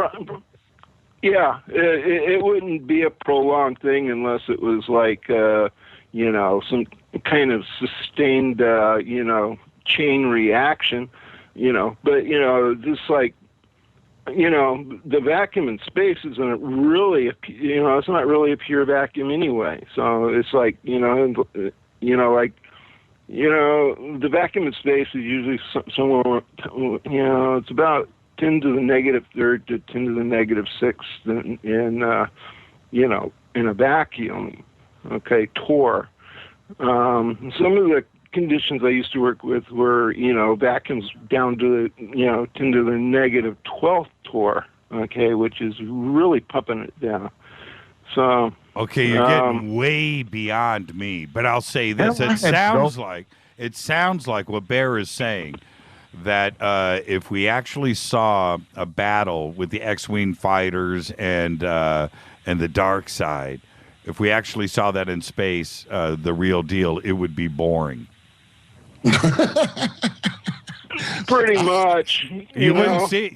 Yeah, it wouldn't be a prolonged thing unless it was like, you know, some kind of sustained, you know, chain reaction, you know. But, you know, just like, you know, the vacuum in space isn't really, you know, it's not really a pure vacuum anyway. So it's like, like, you know, the vacuum in space is usually somewhere, you know, it's about 10 to the negative third to 10 to the negative sixth in you know, in a vacuum, okay, torr. Some of the conditions I used to work with were, vacuums down to into the negative 12th torr, okay, which is really pumping it down. So. Okay, you're getting way beyond me, but I'll say this: it sounds like what Bear is saying, that if we actually saw a battle with the X-wing fighters and the dark side, if we actually saw that in space, the real deal, it would be boring. Pretty much. You wouldn't see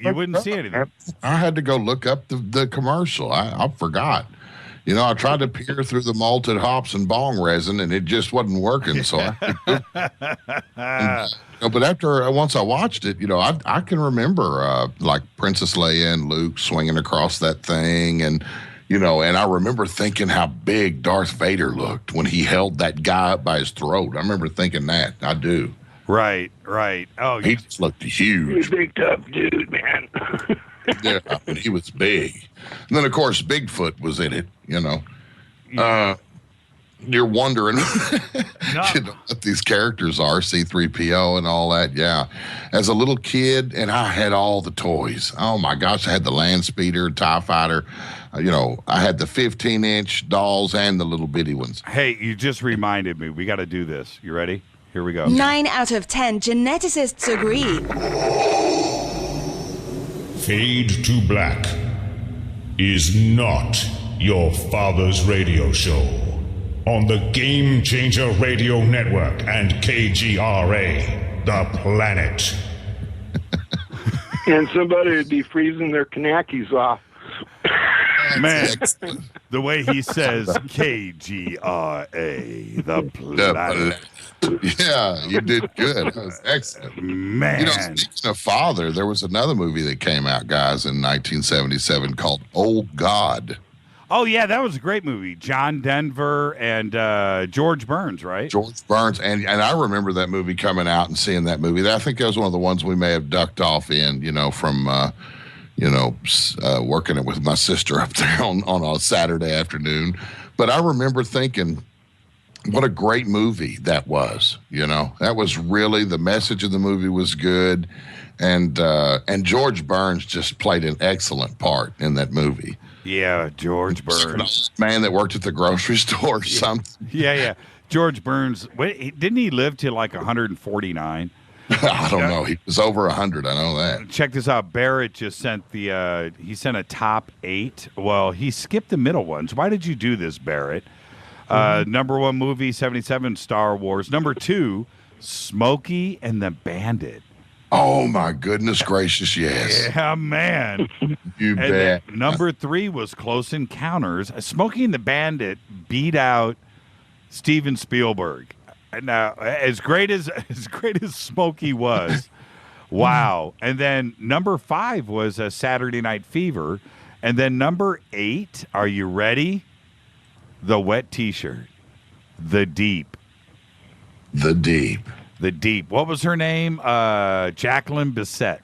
anything. I had to go look up the commercial. I forgot. I tried to peer through the malted hops and bong resin, and it just wasn't working. So, but once I watched it, I can remember like Princess Leia and Luke swinging across that thing, and and I remember thinking how big Darth Vader looked when he held that guy up by his throat. I remember thinking that. I do. Right. Oh, he just looked huge. He's a big tough dude, man. Yeah, he was big. And then, of course, Bigfoot was in it, You're wondering what these characters are, C-3PO and all that, yeah. As a little kid, and I had all the toys. Oh, my gosh, I had the Land Speeder, TIE Fighter. I had the 15-inch dolls and the little bitty ones. Hey, you just reminded me. We got to do this. You ready? Here we go. 9 out of 10 geneticists agree. Fade to Black is not your father's radio show on the Game Changer Radio Network and KGRA, the planet. And somebody would be freezing their knackis off. Man, the way he says KGRA, the planet. Yeah, you did good. That was excellent. Man. Speaking of father, there was another movie that came out, guys, in 1977 called Old God. Oh, yeah, that was a great movie. John Denver and George Burns, right? George Burns. And I remember that movie coming out and seeing that movie. I think that was one of the ones we may have ducked off in, from working it with my sister up there on a Saturday afternoon. But I remember thinking, what a great movie that was. That was really, the message of the movie was good. And George Burns just played an excellent part in that movie. Yeah, George Burns. Man that worked at the grocery store or something. Yeah. George Burns, didn't he live to like 149? I don't know. He was over 100. I know that. Check this out. Barrett just sent he sent a top 8. Well, he skipped the middle ones. Why did you do this, Barrett? Number 1 movie, 77, Star Wars. Number 2, Smokey and the Bandit. Oh, my goodness gracious, yes. Yeah, man. You bet. Number 3 was Close Encounters. Smokey and the Bandit beat out Steven Spielberg. Now, as great as Smokey was, wow. And then number 5 was Saturday Night Fever. And then number 8, are you ready? The Wet T-shirt. The Deep. The Deep. The Deep. What was her name? Jacqueline Bisset.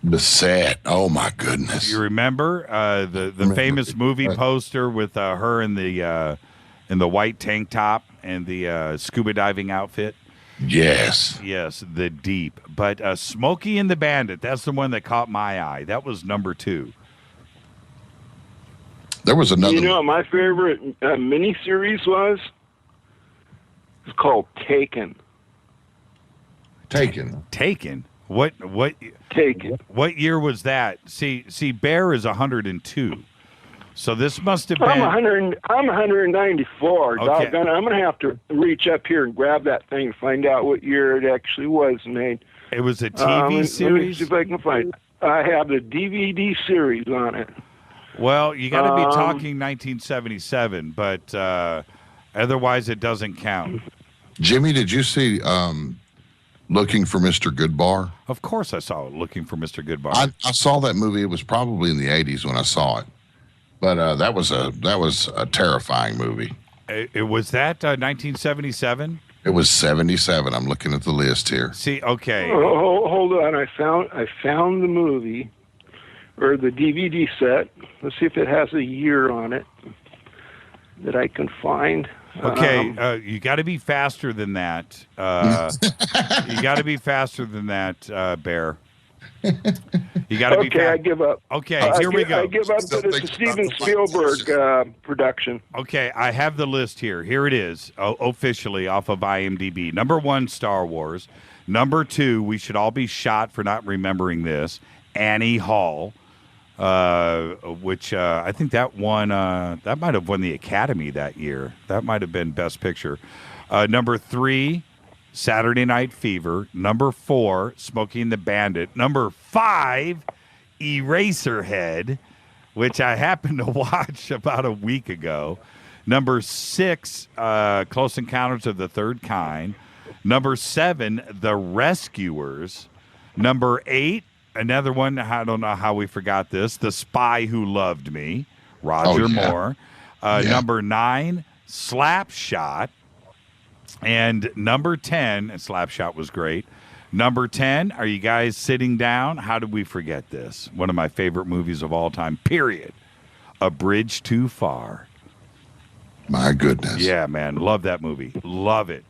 Bisset. Oh, my goodness. You remember the famous movie poster with her in the white tank top and the scuba diving outfit? Yes. Yes, The Deep. But Smokey and the Bandit, that's the one that caught my eye. That was number 2. There was another. You know what my favorite miniseries was? It's called Taken. Taken? What? Taken. What year was that? See, Bear is 102. So this must have been. I'm 194. Okay. Doggone, I'm going to have to reach up here and grab that thing and find out what year it actually was made. It was a TV series? Let me see if I can find it. I have the DVD series on it. Well, you got to be talking 1977, but otherwise it doesn't count. Jimmy, did you see Looking for Mr. Goodbar? Of course I saw Looking for Mr. Goodbar. I saw that movie. It was probably in the 80s when I saw it. But that was a terrifying movie. It was that 1977? It was 77. I'm looking at the list here. See, okay. Oh, hold on. I found the movie or the DVD set. Let's see if it has a year on it that I can find. Okay, you got to be faster than that. You got to be faster than that, Bear. You got to be. Okay, I give up. Okay, here we go. I give up that it's a Steven Spielberg production. Okay, I have the list here. Here it is, officially off of IMDb. Number 1, Star Wars. Number 2, we should all be shot for not remembering this, Annie Hall, which I think that won. That might have won the Academy that year. That might have been Best Picture. Number 3, Saturday Night Fever. Number 4, Smokey and the Bandit. Number 5, Eraserhead, which I happened to watch about a week ago. Number 6, Close Encounters of the Third Kind. Number 7, The Rescuers. Number 8, another one, I don't know how we forgot this, The Spy Who Loved Me, Roger Moore. Number 9, Slapshot. And number 10, Slapshot was great. Number 10, are you guys sitting down? How did we forget this? One of my favorite movies of all time, period. A Bridge Too Far. My goodness. Yeah, man. Love that movie. Love it.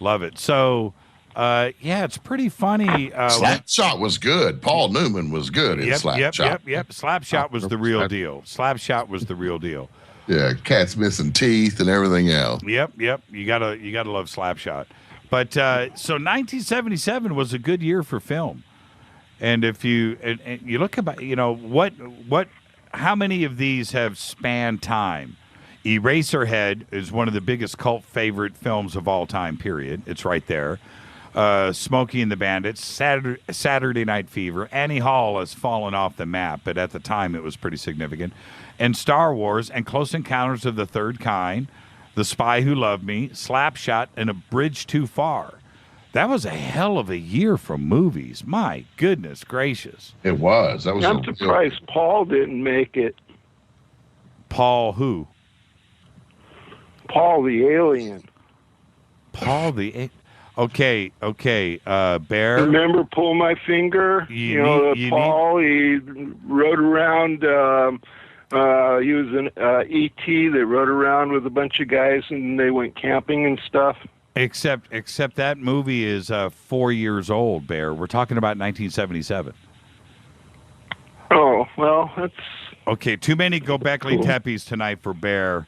Love it. So, yeah, it's pretty funny. Slapshot was good. Paul Newman was good in Slapshot. Yep. Slapshot was the real deal. Slapshot was the real deal. Yeah, cat's missing teeth and everything else. Yep. You gotta love Slapshot. But so 1977 was a good year for film, and if you and you look about, how many of these have spanned time? Eraserhead is one of the biggest cult favorite films of all time. Period. It's right there. Smokey and the Bandits, Saturday Night Fever. Annie Hall has fallen off the map, but at the time it was pretty significant. And Star Wars and Close Encounters of the Third Kind, The Spy Who Loved Me, Slapshot, and A Bridge Too Far. That was a hell of a year for movies. My goodness gracious. It was. That was. I'm surprised Paul didn't make it. Paul who? Paul the Alien. Paul the Okay, Bear. Remember Pull My Finger? Paul, he rode around, he was an E.T. that rode around with a bunch of guys and they went camping and stuff. Except that movie is 4 years old, Bear. We're talking about 1977. Oh, well, that's... Okay, too many Gobekli Tepes tonight for Bear.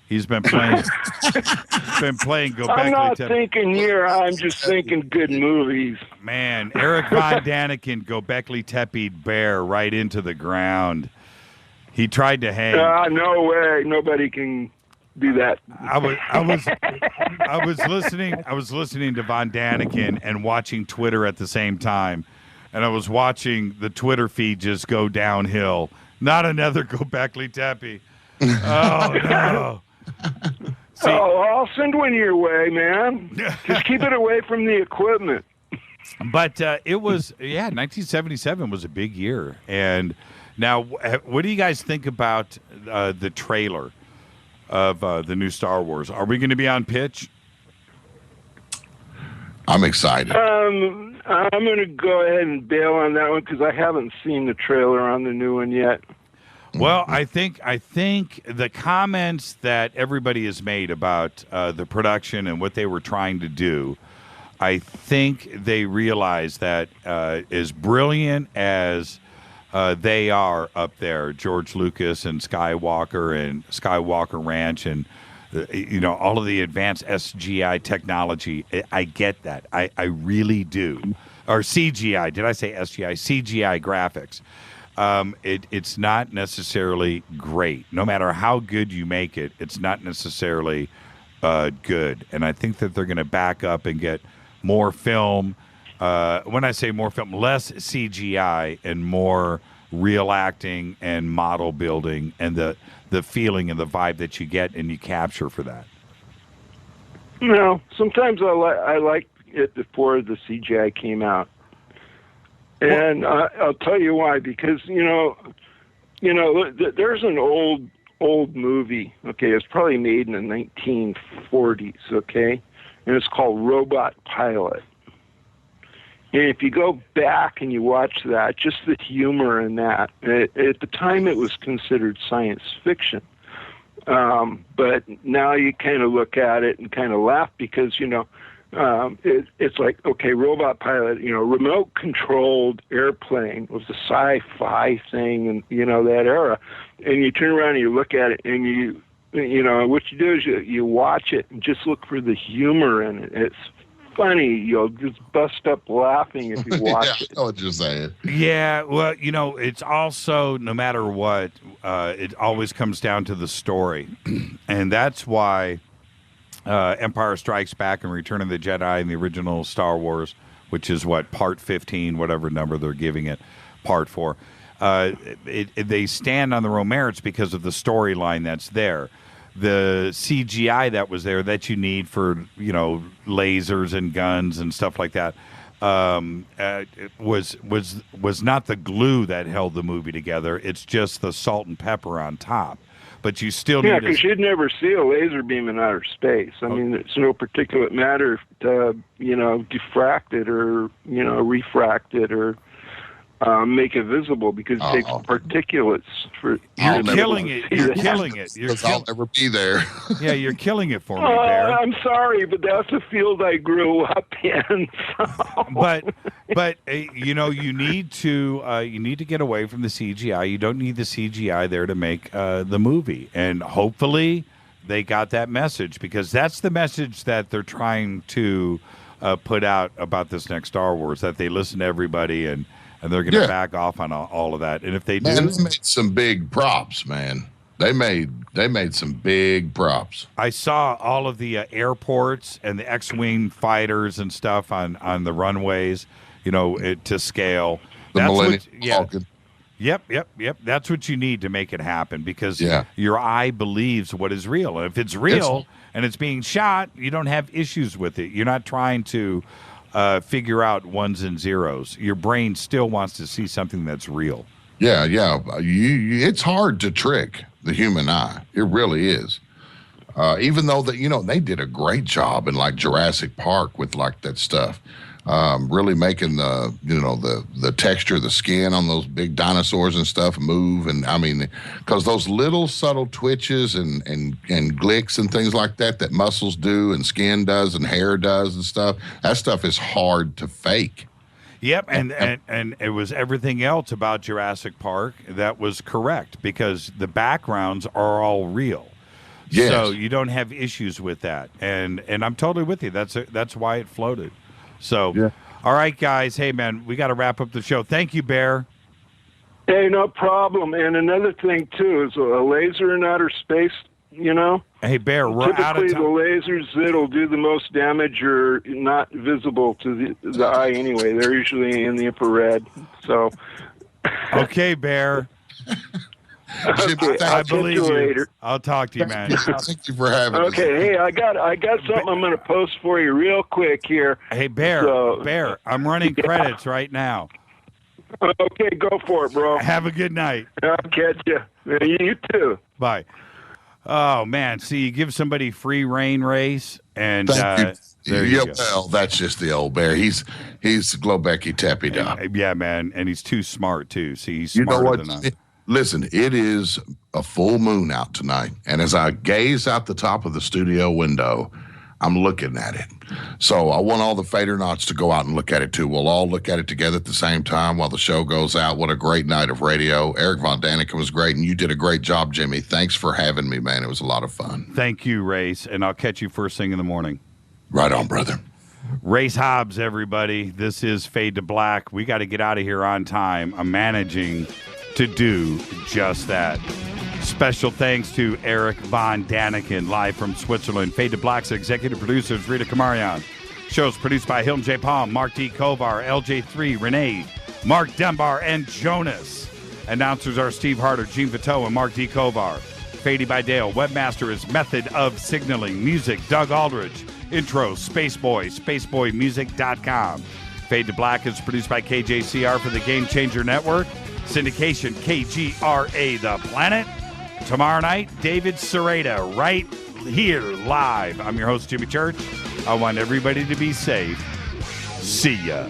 He's been playing. Gobekli I'm not Tepe. thinking year. I'm just thinking good movies. Man, Erich von Daniken, Gobekli Tepe Bear right into the ground. He tried to hang. No way. Nobody can do that. I was listening to von Daniken and watching Twitter at the same time, and I was watching the Twitter feed just go downhill. Not another Gobekli Tepe. Oh no. See, I'll send one your way, man. Just keep it away from the equipment. But it was, 1977 was a big year. And now, what do you guys think about the trailer of the new Star Wars? Are we going to be on pitch? I'm excited. I'm going to go ahead and bail on that one because I haven't seen the trailer on the new one yet. Well, I think the comments that everybody has made about the production and what they were trying to do, I think they realize that as brilliant as they are up there, George Lucas and Skywalker Ranch and all of the advanced SGI technology, I get that. I really do. Or CGI. Did I say SGI? CGI graphics. It's not necessarily great. No matter how good you make it, it's not necessarily good. And I think that they're going to back up and get more film. When I say more film, less CGI and more real acting and model building and the feeling and the vibe that you get and you capture for that. Sometimes I like it before the CGI came out. And I'll tell you why, because, there's an old movie, okay, it's probably made in the 1940s, okay, and it's called Robot Pilot. And if you go back and you watch that, just the humor in that, at the time it was considered science fiction. But now you kind of look at it and kind of laugh because, it's like, okay, robot pilot, remote-controlled airplane was a sci-fi thing in, that era. And you turn around and you look at it and what you do is you watch it and just look for the humor in it. It's funny. You'll just bust up laughing if you watch it. I know what you're saying. Yeah, well, it's also, no matter what, it always comes down to the story. And that's why Empire Strikes Back and Return of the Jedi and the original Star Wars, which is part 15, whatever number they're giving it, part 4, they stand on their own merits because of the storyline that's there. The CGI that was there that you need for, lasers and guns and stuff like that was not the glue that held the movie together. It's just the salt and pepper on top. But you still need because you'd never see a laser beam in outer space. I mean, it's no particulate matter to, diffract it or, refract it or make it visible because it takes particulates for. You're killing it. You're killing it. I'll never be there. Yeah, you're killing it for me, Bear. I'm sorry, but that's the field I grew up in. So. But you need to get away from the CGI. You don't need the CGI there to make the movie, and hopefully they got that message because that's the message that they're trying to put out about this next Star Wars. That they listen to everybody and they're going to back off on all of that. And if they do, they made some big props, man. They made some big props. I saw all of the airports and the X-wing fighters and stuff on the runways, to scale. The Millennium Falcon. Yep. That's what you need to make it happen because your eye believes what is real. And if it's real and it's being shot, you don't have issues with it. You're not trying to figure out ones and zeros. Your brain still wants to see something that's real. Yeah. It's hard to trick the human eye. It really is. Even though they did a great job in like Jurassic Park with like that stuff. Really making the texture of the skin on those big dinosaurs and stuff move. And I mean, because those little subtle twitches and glicks and things like that muscles do and skin does and hair does and stuff, that stuff is hard to fake. Yep, and it was everything else about Jurassic Park that was correct because the backgrounds are all real. Yes. So you don't have issues with that. And I'm totally with you. That's why it floated. So, All right, guys. Hey, man, we got to wrap up the show. Thank you, Bear. Hey, no problem. And another thing, too, is a laser in outer space, Hey, Bear, we're out of time. Typically, the lasers that'll do the most damage are not visible to the eye anyway. They're usually in the infrared. So. Okay, Bear. Okay, I believe you. Later. I'll talk to you, man. Thank you for having us. Okay, hey, I got something I'm going to post for you real quick here. Hey, Bear, I'm running credits right now. Okay, go for it, bro. Have a good night. I'll catch you. You too. Bye. Oh, man. See, you give somebody free reign race, and there you go. Well, that's just the old Bear. He's Globecki Teppy dog. Yeah, man, and he's too smart, too. See, he's smarter than us. Listen, it is a full moon out tonight, and as I gaze out the top of the studio window, I'm looking at it. So I want all the Fadernauts to go out and look at it, too. We'll all look at it together at the same time while the show goes out. What a great night of radio. Erich von Daniken was great, and you did a great job, Jimmy. Thanks for having me, man. It was a lot of fun. Thank you, Race, and I'll catch you first thing in the morning. Right on, brother. Race Hobbs, everybody. This is Fade to Black. We got to get out of here on time. I'm managing to do just that. Special thanks to Erich von Daniken, live from Switzerland. Fade to Black's executive producers, Rita Kamarian. Show's produced by Hilton J. Palm, Mark D. Kovar, LJ3, Renee, Mark Dunbar, and Jonas. Announcers are Steve Harder, Gene Vito, and Mark D. Kovar. Fady by Dale. Webmaster is Method of Signaling. Music, Doug Aldridge. Intro, Spaceboy, spaceboymusic.com. Fade to Black is produced by KJCR for the Game Changer Network. Syndication, KGRA The Planet. Tomorrow night, David Sereda, right here, live. I'm your host, Jimmy Church. I want everybody to be safe. See ya.